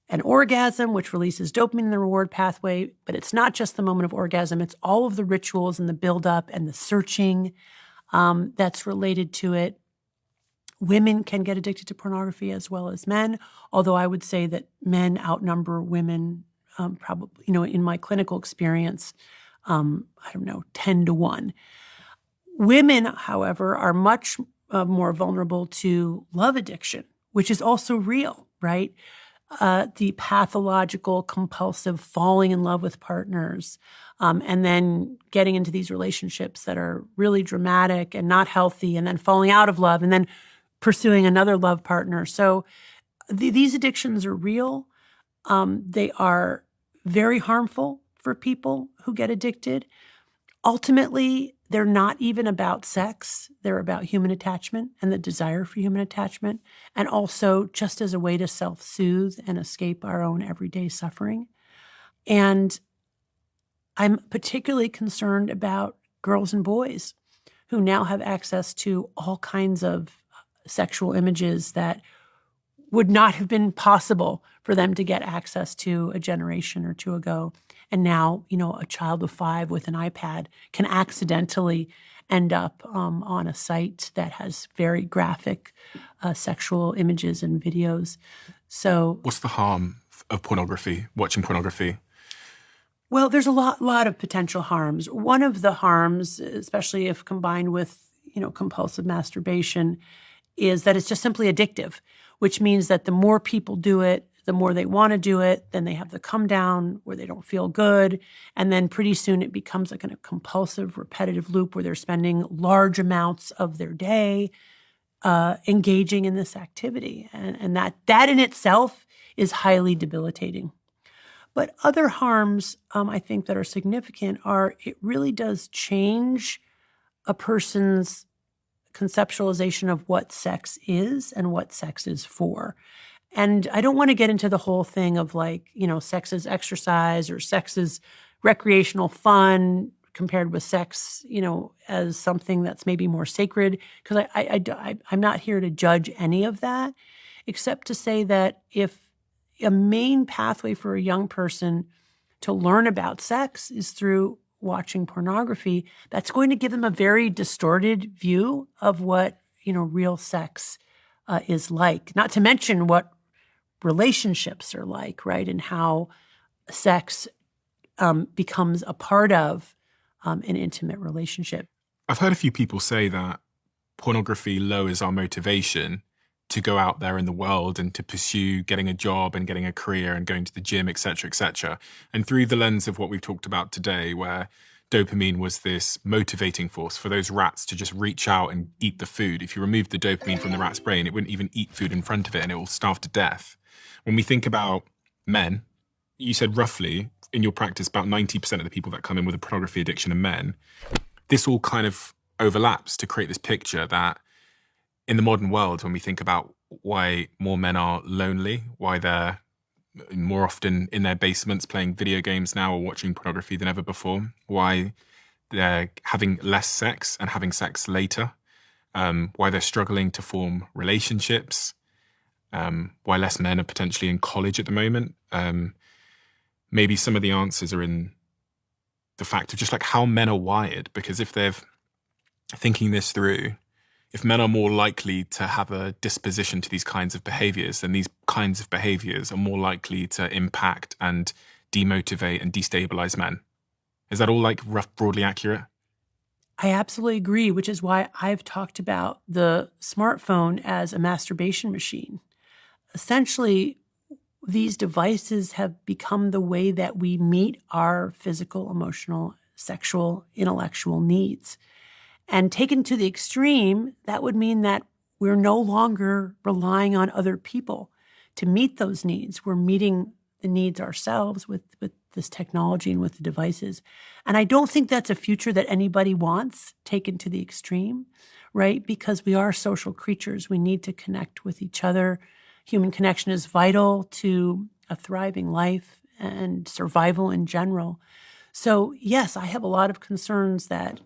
and orgasm, which releases dopamine in the reward pathway. But it's not just the moment of orgasm. It's all of the rituals and the buildup and the searching that's related to it. Women can get addicted to pornography as well as men, although I would say that men outnumber women probably, in my clinical experience, 10 to 1. Women, however, are much more vulnerable to love addiction, which is also real, right? The pathological, compulsive falling in love with partners, and then getting into these relationships that are really dramatic and not healthy, and then falling out of love, and then pursuing another love partner. So these addictions are real. They are very harmful for people who get addicted. Ultimately, they're not even about sex. They're about human attachment and the desire for human attachment, and also just as a way to self-soothe and escape our own everyday suffering. And I'm particularly concerned about girls and boys who now have access to all kinds of sexual images that would not have been possible for them to get access to a generation or 2 ago. And now, a child of 5 with an iPad can accidentally end up on a site that has very graphic sexual images and videos. So, what's the harm of pornography, watching pornography? Well, there's a lot of potential harms. One of the harms, especially if combined with, compulsive masturbation, is that it's just simply addictive, which means that the more people do it, the more they want to do it, then they have the come down where they don't feel good. And then pretty soon it becomes a kind of compulsive, repetitive loop where they're spending large amounts of their day engaging in this activity. And that in itself is highly debilitating. But other harms, I think, that are significant are it really does change a person's conceptualization of what sex is and what sex is for. And I don't want to get into the whole thing of like, sex is exercise or sex is recreational fun compared with sex, as something that's maybe more sacred, because I'm not here to judge any of that, except to say that if a main pathway for a young person to learn about sex is through watching pornography, that's going to give them a very distorted view of what, real sex is like. Not to mention what relationships are like, right? And how sex becomes a part of an intimate relationship. I've heard a few people say that pornography lowers our motivation to go out there in the world and to pursue getting a job and getting a career and going to the gym, et cetera, et cetera. And through the lens of what we've talked about today, where dopamine was this motivating force for those rats to just reach out and eat the food. If you remove the dopamine from the rat's brain, it wouldn't even eat food in front of it and it will starve to death. When we think about men, you said roughly in your practice, about 90% of the people that come in with a pornography addiction are men. This all kind of overlaps to create this picture that in the modern world, when we think about why more men are lonely, why they're more often in their basements playing video games now or watching pornography than ever before, why they're having less sex and having sex later, why they're struggling to form relationships, why less men are potentially in college at the moment. Maybe some of the answers are in the fact of just like how men are wired, because if they're thinking this through, if men are more likely to have a disposition to these kinds of behaviors, then these kinds of behaviors are more likely to impact and demotivate and destabilize men. Is that all like rough, broadly accurate? I absolutely agree, which is why I've talked about the smartphone as a masturbation machine. Essentially, these devices have become the way that we meet our physical, emotional, sexual, intellectual needs. And taken to the extreme, that would mean that we're no longer relying on other people to meet those needs. We're meeting the needs ourselves with this technology and with the devices. And I don't think that's a future that anybody wants taken to the extreme, right? Because we are social creatures. We need to connect with each other. Human connection is vital to a thriving life and survival in general. So yes, I have a lot of concerns that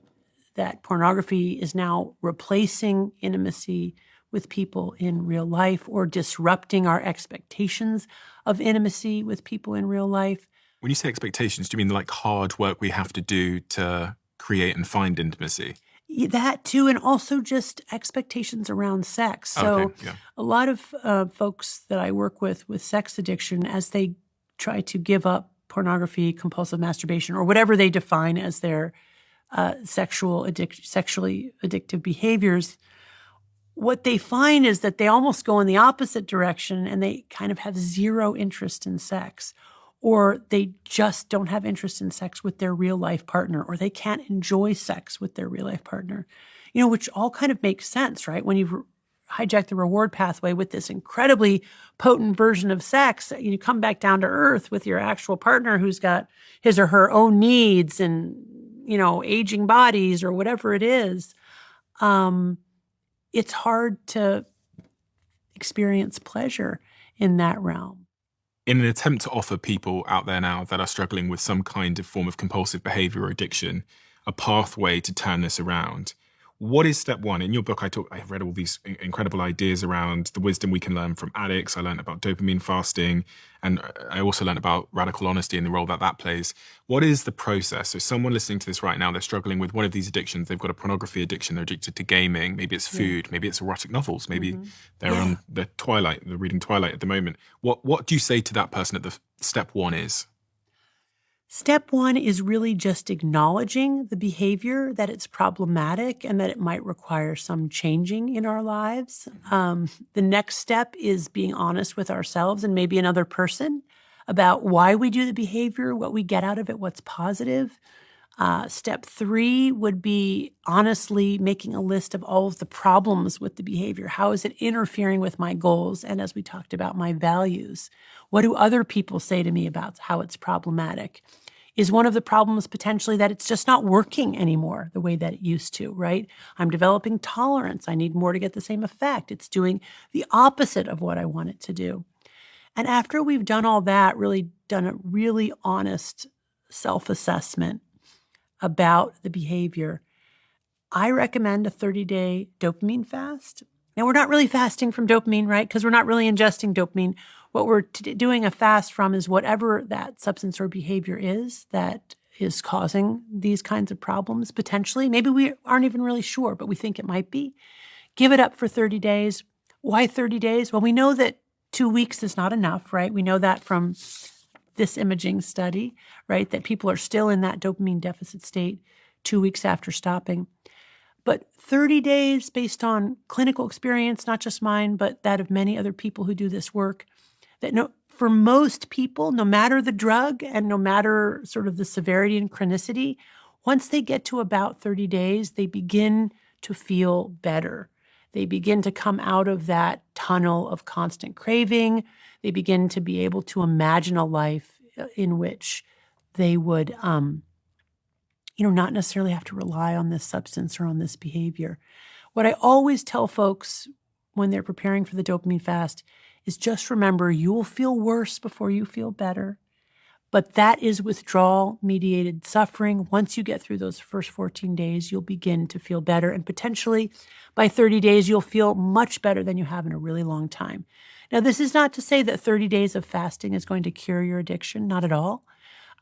pornography is now replacing intimacy with people in real life or disrupting our expectations of intimacy with people in real life. When you say expectations, do you mean like hard work we have to do to create and find intimacy? That too, and also just expectations around sex. So a lot of folks that I work with sex addiction, as they try to give up pornography, compulsive masturbation, or whatever they define as their sexually addictive behaviors, what they find is that they almost go in the opposite direction and they kind of have zero interest in sex, or they just don't have interest in sex with their real life partner, or they can't enjoy sex with their real life partner, which all kind of makes sense, right? When you've hijacked the reward pathway with this incredibly potent version of sex, you come back down to earth with your actual partner who's got his or her own needs and aging bodies or whatever it is, it's hard to experience pleasure in that realm. In an attempt to offer people out there now that are struggling with some kind of form of compulsive behavior or addiction a pathway to turn this around, what is step one? In your book, I read all these incredible ideas around the wisdom we can learn from addicts. I learned about dopamine fasting, and I also learned about radical honesty and the role that plays. What is the process? So someone listening to this right now, they're struggling with one of these addictions. They've got a pornography addiction. They're addicted to gaming. Maybe it's food. Maybe it's erotic novels. Maybe they're on the Twilight. They're reading Twilight at the moment. What do you say to that person at the step one is? Step one is really just acknowledging the behavior, that it's problematic and that it might require some changing in our lives. The next step is being honest with ourselves and maybe another person about why we do the behavior, what we get out of it, what's positive. Step three would be honestly making a list of all of the problems with the behavior. How is it interfering with my goals? And as we talked about, my values. What do other people say to me about how it's problematic? Is one of the problems potentially that it's just not working anymore the way that it used to, right? I'm developing tolerance. I need more to get the same effect. It's doing the opposite of what I want it to do. And after we've done all that, really done a really honest self-assessment about the behavior, I recommend a 30-day dopamine fast. Now, we're not really fasting from dopamine, right? Because we're not really ingesting dopamine. What we're doing a fast from is whatever that substance or behavior is that is causing these kinds of problems, potentially. Maybe we aren't even really sure, but we think it might be. Give it up for 30 days. Why 30 days? Well, we know that 2 weeks is not enough, right? We know that from this imaging study, right? That people are still in that dopamine deficit state 2 weeks after stopping. But 30 days based on clinical experience, not just mine, but that of many other people who do this work, that for most people, no matter the drug and no matter sort of the severity and chronicity, once they get to about 30 days, they begin to feel better. They begin to come out of that tunnel of constant craving. They begin to be able to imagine a life in which they would not necessarily have to rely on this substance or on this behavior. What I always tell folks when they're preparing for the dopamine fast is just remember, you will feel worse before you feel better. But that is withdrawal-mediated suffering. Once you get through those first 14 days, you'll begin to feel better. And potentially by 30 days, you'll feel much better than you have in a really long time. Now, this is not to say that 30 days of fasting is going to cure your addiction, not at all.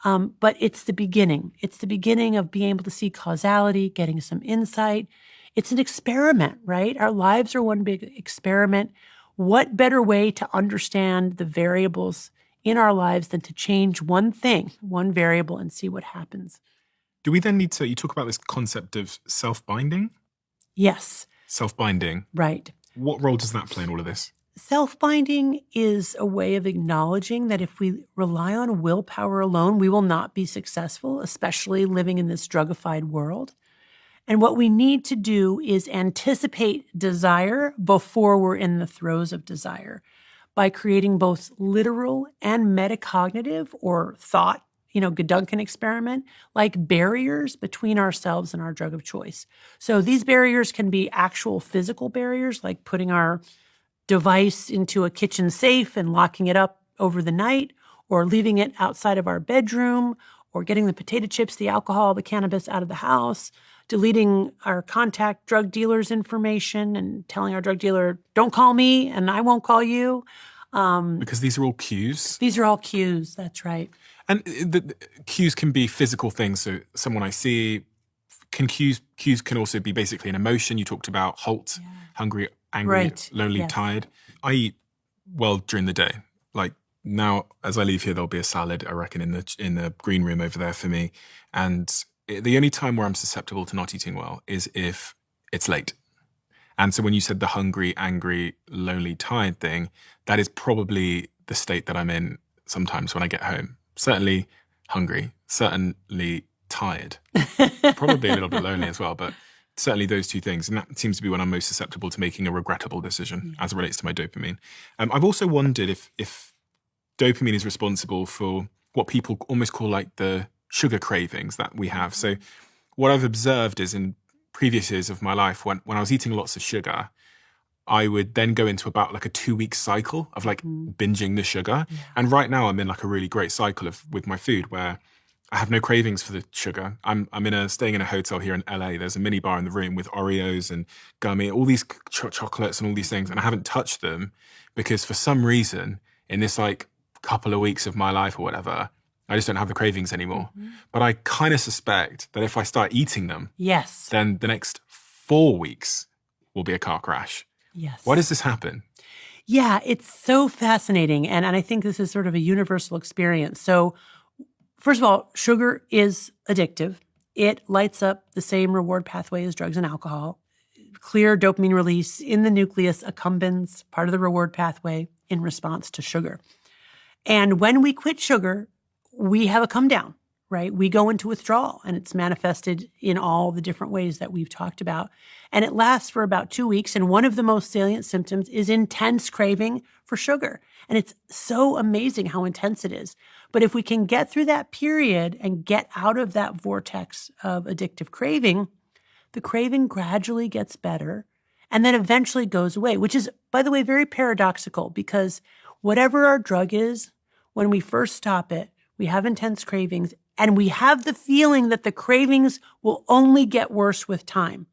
But it's the beginning. It's the beginning of being able to see causality, getting some insight. It's an experiment, right? Our lives are one big experiment. What better way to understand the variables in our lives than to change one thing, one variable, and see what happens? Do we then need to, you talk about this concept of self-binding? Yes. Self-binding. Right. What role does that play in all of this? Self-binding is a way of acknowledging that if we rely on willpower alone, we will not be successful, especially living in this drugified world. And what we need to do is anticipate desire before we're in the throes of desire by creating both literal and metacognitive or thought, Gedanken experiment, like barriers between ourselves and our drug of choice. So these barriers can be actual physical barriers, like putting our device into a kitchen safe and locking it up over the night, or leaving it outside of our bedroom, or getting the potato chips, the alcohol, the cannabis out of the house, deleting our contact drug dealer's information and telling our drug dealer, don't call me and I won't call you. Because these are all cues. These are all cues. That's right. And the cues can be physical things. So someone I see, cues can also be basically an emotion. You talked about halt, hungry, angry, Right. lonely, Yes. tired. I eat well during the day. Like now, as I leave here, there'll be a salad, I reckon, in the green room over there for me. And the only time where I'm susceptible to not eating well is if it's late. And so when you said the hungry, angry, lonely, tired thing, that is probably the state that I'm in sometimes when I get home. Certainly hungry, certainly tired, probably a little bit lonely as well, but certainly those two things. And that seems to be when I'm most susceptible to making a regrettable decision as it relates to my dopamine. I've also wondered if dopamine is responsible for what people almost call like the sugar cravings that we have. So what I've observed is in previous years of my life, when I was eating lots of sugar, I would then go into about like a 2-week cycle of like binging the sugar. Yeah. And right now I'm in like a really great cycle with my food where I have no cravings for the sugar. I'm staying in a hotel here in LA. There's a mini bar in the room with Oreos and gummy, all these chocolates and all these things. And I haven't touched them because for some reason in this like couple of weeks of my life or whatever, I just don't have the cravings anymore. Mm-hmm. But I kind of suspect that if I start eating them, yes, then the next 4 weeks will be a car crash. Yes. Why does this happen? Yeah, it's so fascinating. And I think this is sort of a universal experience. So first of all, sugar is addictive. It lights up the same reward pathway as drugs and alcohol. Clear dopamine release in the nucleus accumbens part of the reward pathway in response to sugar. And when we quit sugar, we have a come down, right? We go into withdrawal, and it's manifested in all the different ways that we've talked about. And it lasts for about 2 weeks. And one of the most salient symptoms is intense craving for sugar. And it's so amazing how intense it is. But if we can get through that period and get out of that vortex of addictive craving, the craving gradually gets better and then eventually goes away, which is, by the way, very paradoxical, because whatever our drug is, when we first stop it, we have intense cravings, and we have the feeling that the cravings will only get worse with time.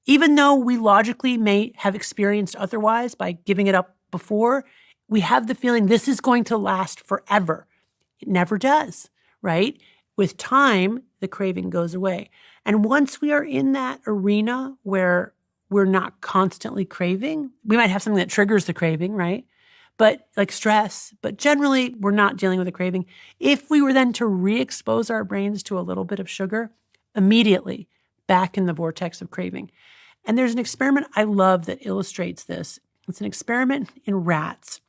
Even though we logically may have experienced otherwise by giving it up before, we have the feeling this is going to last forever. It never does, right? With time, the craving goes away. And once we are in that arena where we're not constantly craving, we might have something that triggers the craving, right? But like stress, but generally we're not dealing with a craving. If we were then to re-expose our brains to a little bit of sugar, immediately back in the vortex of craving. And there's an experiment I love that illustrates this. It's an experiment in rats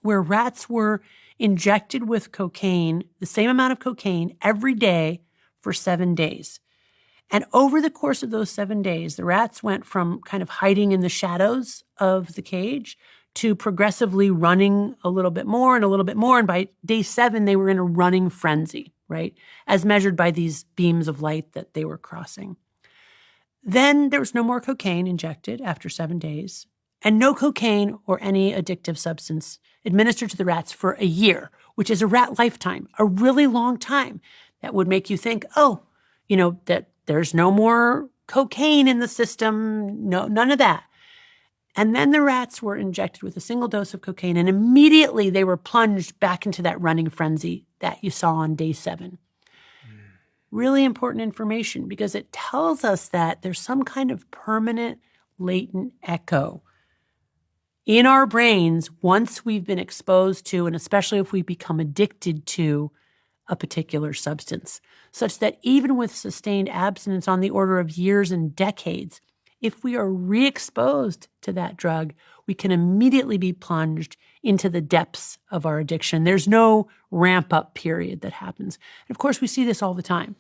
where rats were injected with cocaine, the same amount of cocaine every day for 7 days. And over the course of those 7 days, the rats went from kind of hiding in the shadows of the cage to progressively running a little bit more and a little bit more. And by day 7, they were in a running frenzy, right? As measured by these beams of light that they were crossing. Then there was no more cocaine injected after 7 days, and no cocaine or any addictive substance administered to the rats for a year, which is a rat lifetime, a really long time. That would make you think, oh, that there's no more cocaine in the system, no, none of that. And then the rats were injected with a single dose of cocaine, and immediately they were plunged back into that running frenzy that you saw on day 7. Really important information, because it tells us that there's some kind of permanent latent echo in our brains once we've been exposed to, and especially if we become addicted to, a particular substance, such that even with sustained abstinence on the order of years and decades, if we are re-exposed to that drug, we can immediately be plunged into the depths of our addiction. There's no ramp-up period that happens. And of course, we see this all the time.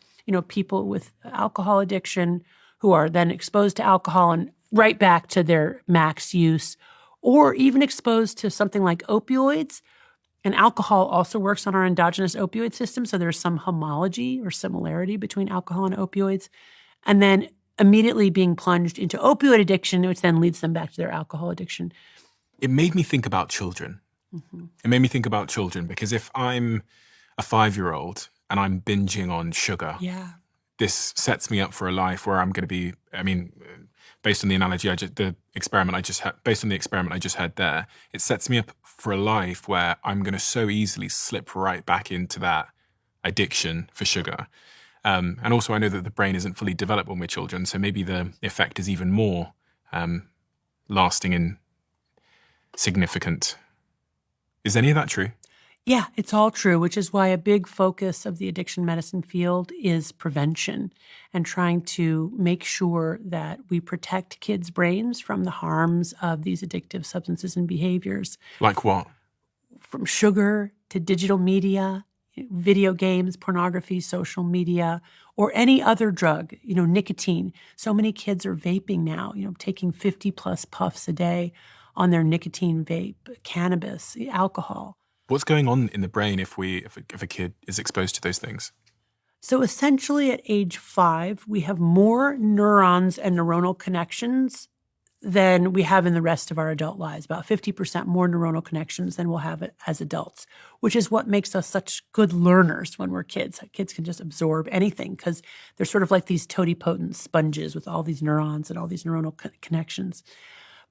People with alcohol addiction who are then exposed to alcohol and right back to their max use, or even exposed to something like opioids. And alcohol also works on our endogenous opioid system, so there's some homology or similarity between alcohol and opioids. And then immediately being plunged into opioid addiction, which then leads them back to their alcohol addiction. It made me think about children. Mm-hmm. It made me think about children, because if I'm a 5-year-old and I'm binging on sugar, this sets me up for a life where I'm going to be, based on the analogy the experiment I just had there, it sets me up for a life where I'm going to so easily slip right back into that addiction for sugar. And also I know that the brain isn't fully developed when we're children, so maybe the effect is even more lasting and significant. Is any of that true? Yeah, it's all true, which is why a big focus of the addiction medicine field is prevention and trying to make sure that we protect kids' brains from the harms of these addictive substances and behaviors. Like what? From sugar to digital media, video games, pornography, social media, or any other drug, nicotine. So many kids are vaping now, taking 50 plus puffs a day on their nicotine vape, cannabis, alcohol. What's going on in the brain if a kid is exposed to those things? So essentially at age 5, we have more neurons and neuronal connections than we have in the rest of our adult lives, about 50% more neuronal connections than we'll have as adults, which is what makes us such good learners when we're kids. Kids can just absorb anything because they're sort of like these totipotent sponges with all these neurons and all these neuronal connections.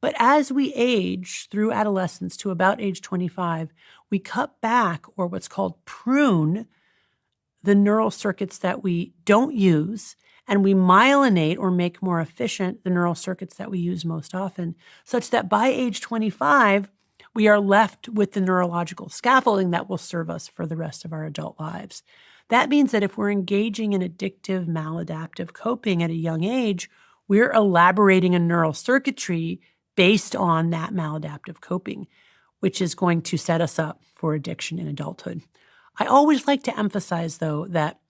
But as we age through adolescence to about age 25, we cut back, or what's called prune, the neural circuits that we don't use, and we myelinate or make more efficient the neural circuits that we use most often, such that by age 25, we are left with the neurological scaffolding that will serve us for the rest of our adult lives. That means that if we're engaging in addictive, maladaptive coping at a young age, we're elaborating a neural circuitry based on that maladaptive coping, which is going to set us up for addiction in adulthood. I always like to emphasize, though, that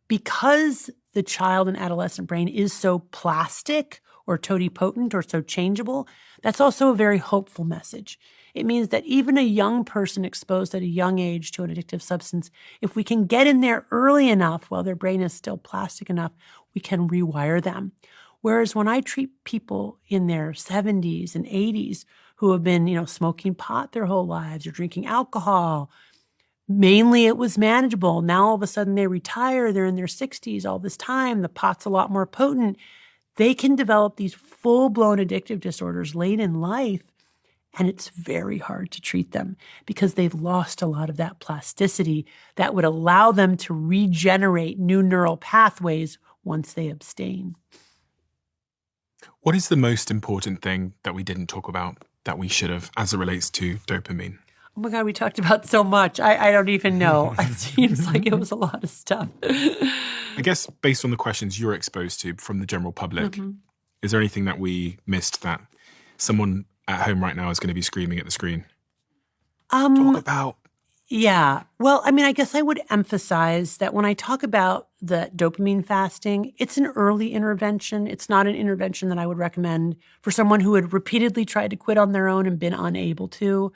because the child and adolescent brain is so plastic or totipotent or so changeable, that's also a very hopeful message. It means that even a young person exposed at a young age to an addictive substance, if we can get in there early enough while their brain is still plastic enough, we can rewire them. Whereas when I treat people in their 70s and 80s who have been, smoking pot their whole lives or drinking alcohol, mainly it was manageable. Now all of a sudden they retire, they're in their 60s all this time, the pot's a lot more potent. They can develop these full-blown addictive disorders late in life, and it's very hard to treat them because they've lost a lot of that plasticity that would allow them to regenerate new neural pathways once they abstain. What is the most important thing that we didn't talk about that we should have as it relates to dopamine? Oh my God, we talked about so much. I don't even know. It seems like it was a lot of stuff. I guess based on the questions you're exposed to from the general public, is there anything that we missed that someone at home right now is going to be screaming at the screen? Talk about. Yeah. Well, I guess I would emphasize that when I talk about the dopamine fasting, it's an early intervention. It's not an intervention that I would recommend for someone who had repeatedly tried to quit on their own and been unable to.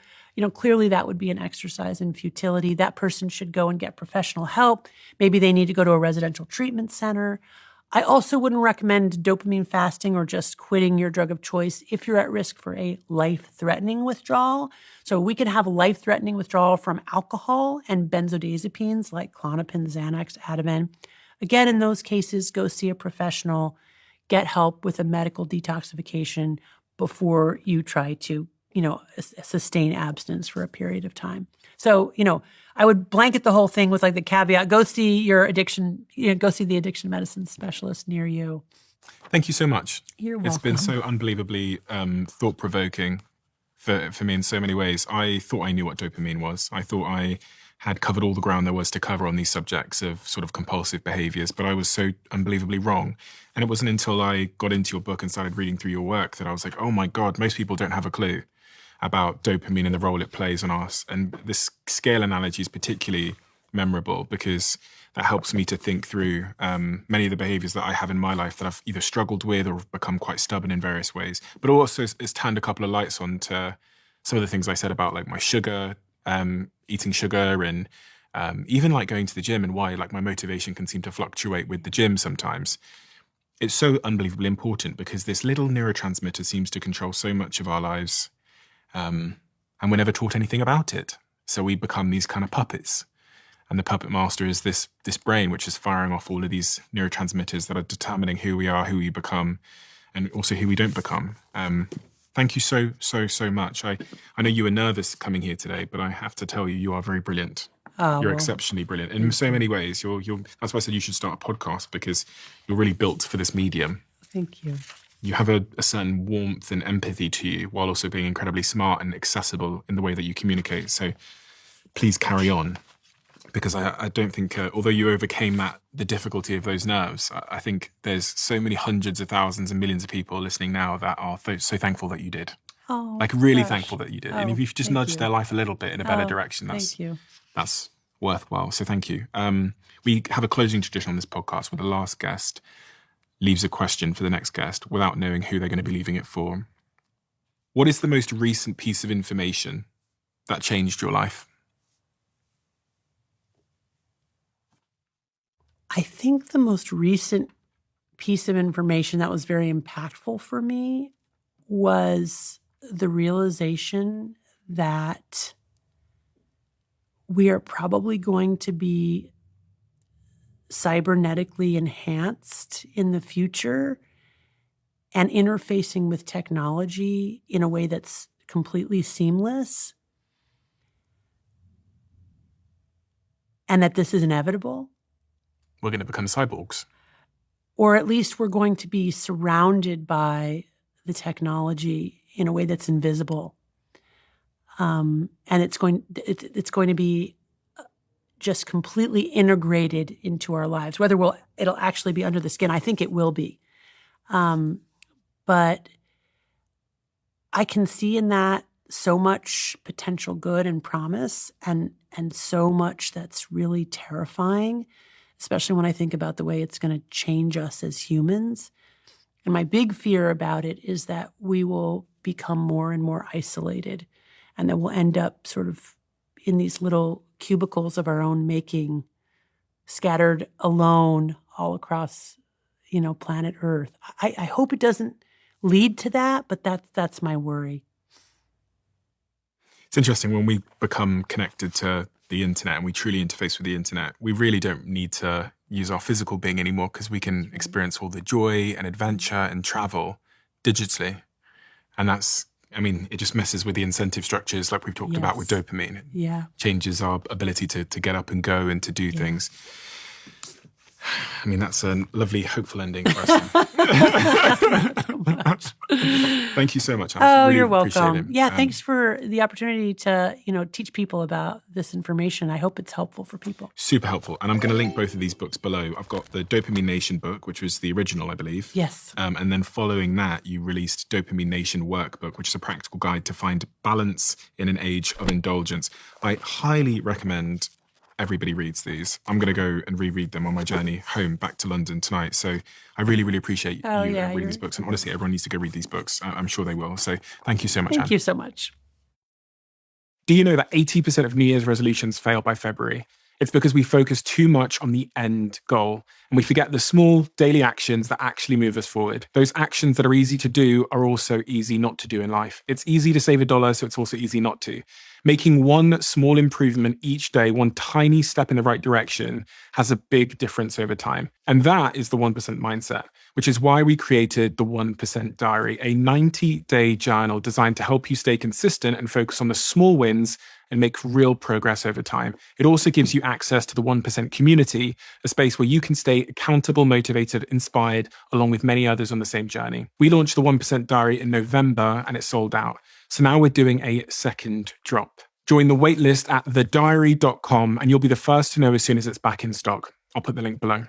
Clearly that would be an exercise in futility. That person should go and get professional help. Maybe they need to go to a residential treatment center. I also wouldn't recommend dopamine fasting or just quitting your drug of choice if you're at risk for a life-threatening withdrawal. So we can have a life-threatening withdrawal from alcohol and benzodiazepines like Klonopin, Xanax, Ativan. Again, in those cases, go see a professional, get help with a medical detoxification before you try to sustain abstinence for a period of time. So, I would blanket the whole thing with the caveat, go see your addiction, go see the addiction medicine specialist near you. Thank you so much. You're welcome. It's been so unbelievably thought-provoking for me in so many ways. I thought I knew what dopamine was. I thought I had covered all the ground there was to cover on these subjects of sort of compulsive behaviors, but I was so unbelievably wrong. And it wasn't until I got into your book and started reading through your work that I was like, oh my God, most people don't have a clue about dopamine and the role it plays on us. And this scale analogy is particularly memorable because that helps me to think through many of the behaviors that I have in my life that I've either struggled with or become quite stubborn in various ways. But also it's turned a couple of lights on to some of the things I said about my sugar, eating sugar, and even going to the gym, and why my motivation can seem to fluctuate with the gym sometimes. It's so unbelievably important because this little neurotransmitter seems to control so much of our lives. And we're never taught anything about it. So we become these kind of puppets. And the puppet master is this brain, which is firing off all of these neurotransmitters that are determining who we are, who we become, and also who we don't become. Thank you so much. I know you were nervous coming here today, but I have to tell you, you are very brilliant. You're exceptionally brilliant in so many ways. That's why I said you should start a podcast, because you're really built for this medium. Thank you. You have a certain warmth and empathy to you while also being incredibly smart and accessible in the way that you communicate. So please carry on, because I don't think, although you overcame the difficulty of those nerves, I think there's so many hundreds of thousands and millions of people listening now that are so thankful that you did. Oh, really gosh. Thankful that you did. And if you've just nudged their life a little bit in a better direction, that's worthwhile. So thank you. We have a closing tradition on this podcast where the last guest leaves a question for the next guest without knowing who they're going to be leaving it for. What is the most recent piece of information that changed your life? I think the most recent piece of information that was very impactful for me was the realization that we are probably going to be cybernetically enhanced in the future and interfacing with technology in a way that's completely seamless, and that this is inevitable. We're going to become cyborgs. Or at least we're going to be surrounded by the technology in a way that's invisible. And it's going to be just completely integrated into our lives. Whether it'll actually be under the skin, I think it will be. But I can see in that so much potential good and promise, and so much that's really terrifying, especially when I think about the way it's going to change us as humans. And my big fear about it is that we will become more and more isolated, and that we'll end up sort of in these little cubicles of our own making, scattered alone all across, planet Earth. I hope it doesn't lead to that, but that's my worry. It's interesting when we become connected to the internet and we truly interface with the internet, we really don't need to use our physical being anymore, because we can experience all the joy and adventure and travel digitally. And it just messes with the incentive structures like we've talked about with dopamine. Yeah. Changes our ability to get up and go and to do things. That's a lovely, hopeful ending for us. Thank you so much, Alice. Oh, really you're welcome. appreciate it. Yeah, thanks for the opportunity to, teach people about this information. I hope it's helpful for people. Super helpful. And I'm going to link both of these books below. I've got the Dopamine Nation book, which was the original, I believe. Yes. And then following that, you released Dopamine Nation Workbook, which is a practical guide to find balance in an age of indulgence. I highly recommend everybody reads these. I'm going to go and reread them on my journey home back to London tonight. So I really, really appreciate you reading these books. And honestly, everyone needs to go read these books. I'm sure they will. So thank you so much, Anne. Thank you so much. Do you know that 80% of New Year's resolutions fail by February? It's because we focus too much on the end goal, and we forget the small daily actions that actually move us forward. Those actions that are easy to do are also easy not to do in life. It's easy to save $1, so it's also easy not to. Making one small improvement each day, one tiny step in the right direction, has a big difference over time. And that is the 1% mindset, which is why we created the 1% Diary, a 90-day journal designed to help you stay consistent and focus on the small wins and make real progress over time. It also gives you access to the 1% community, a space where you can stay accountable, motivated, inspired, along with many others on the same journey. We launched the 1% Diary in November and it sold out. So now we're doing a second drop. Join the waitlist at thediary.com and you'll be the first to know as soon as it's back in stock. I'll put the link below.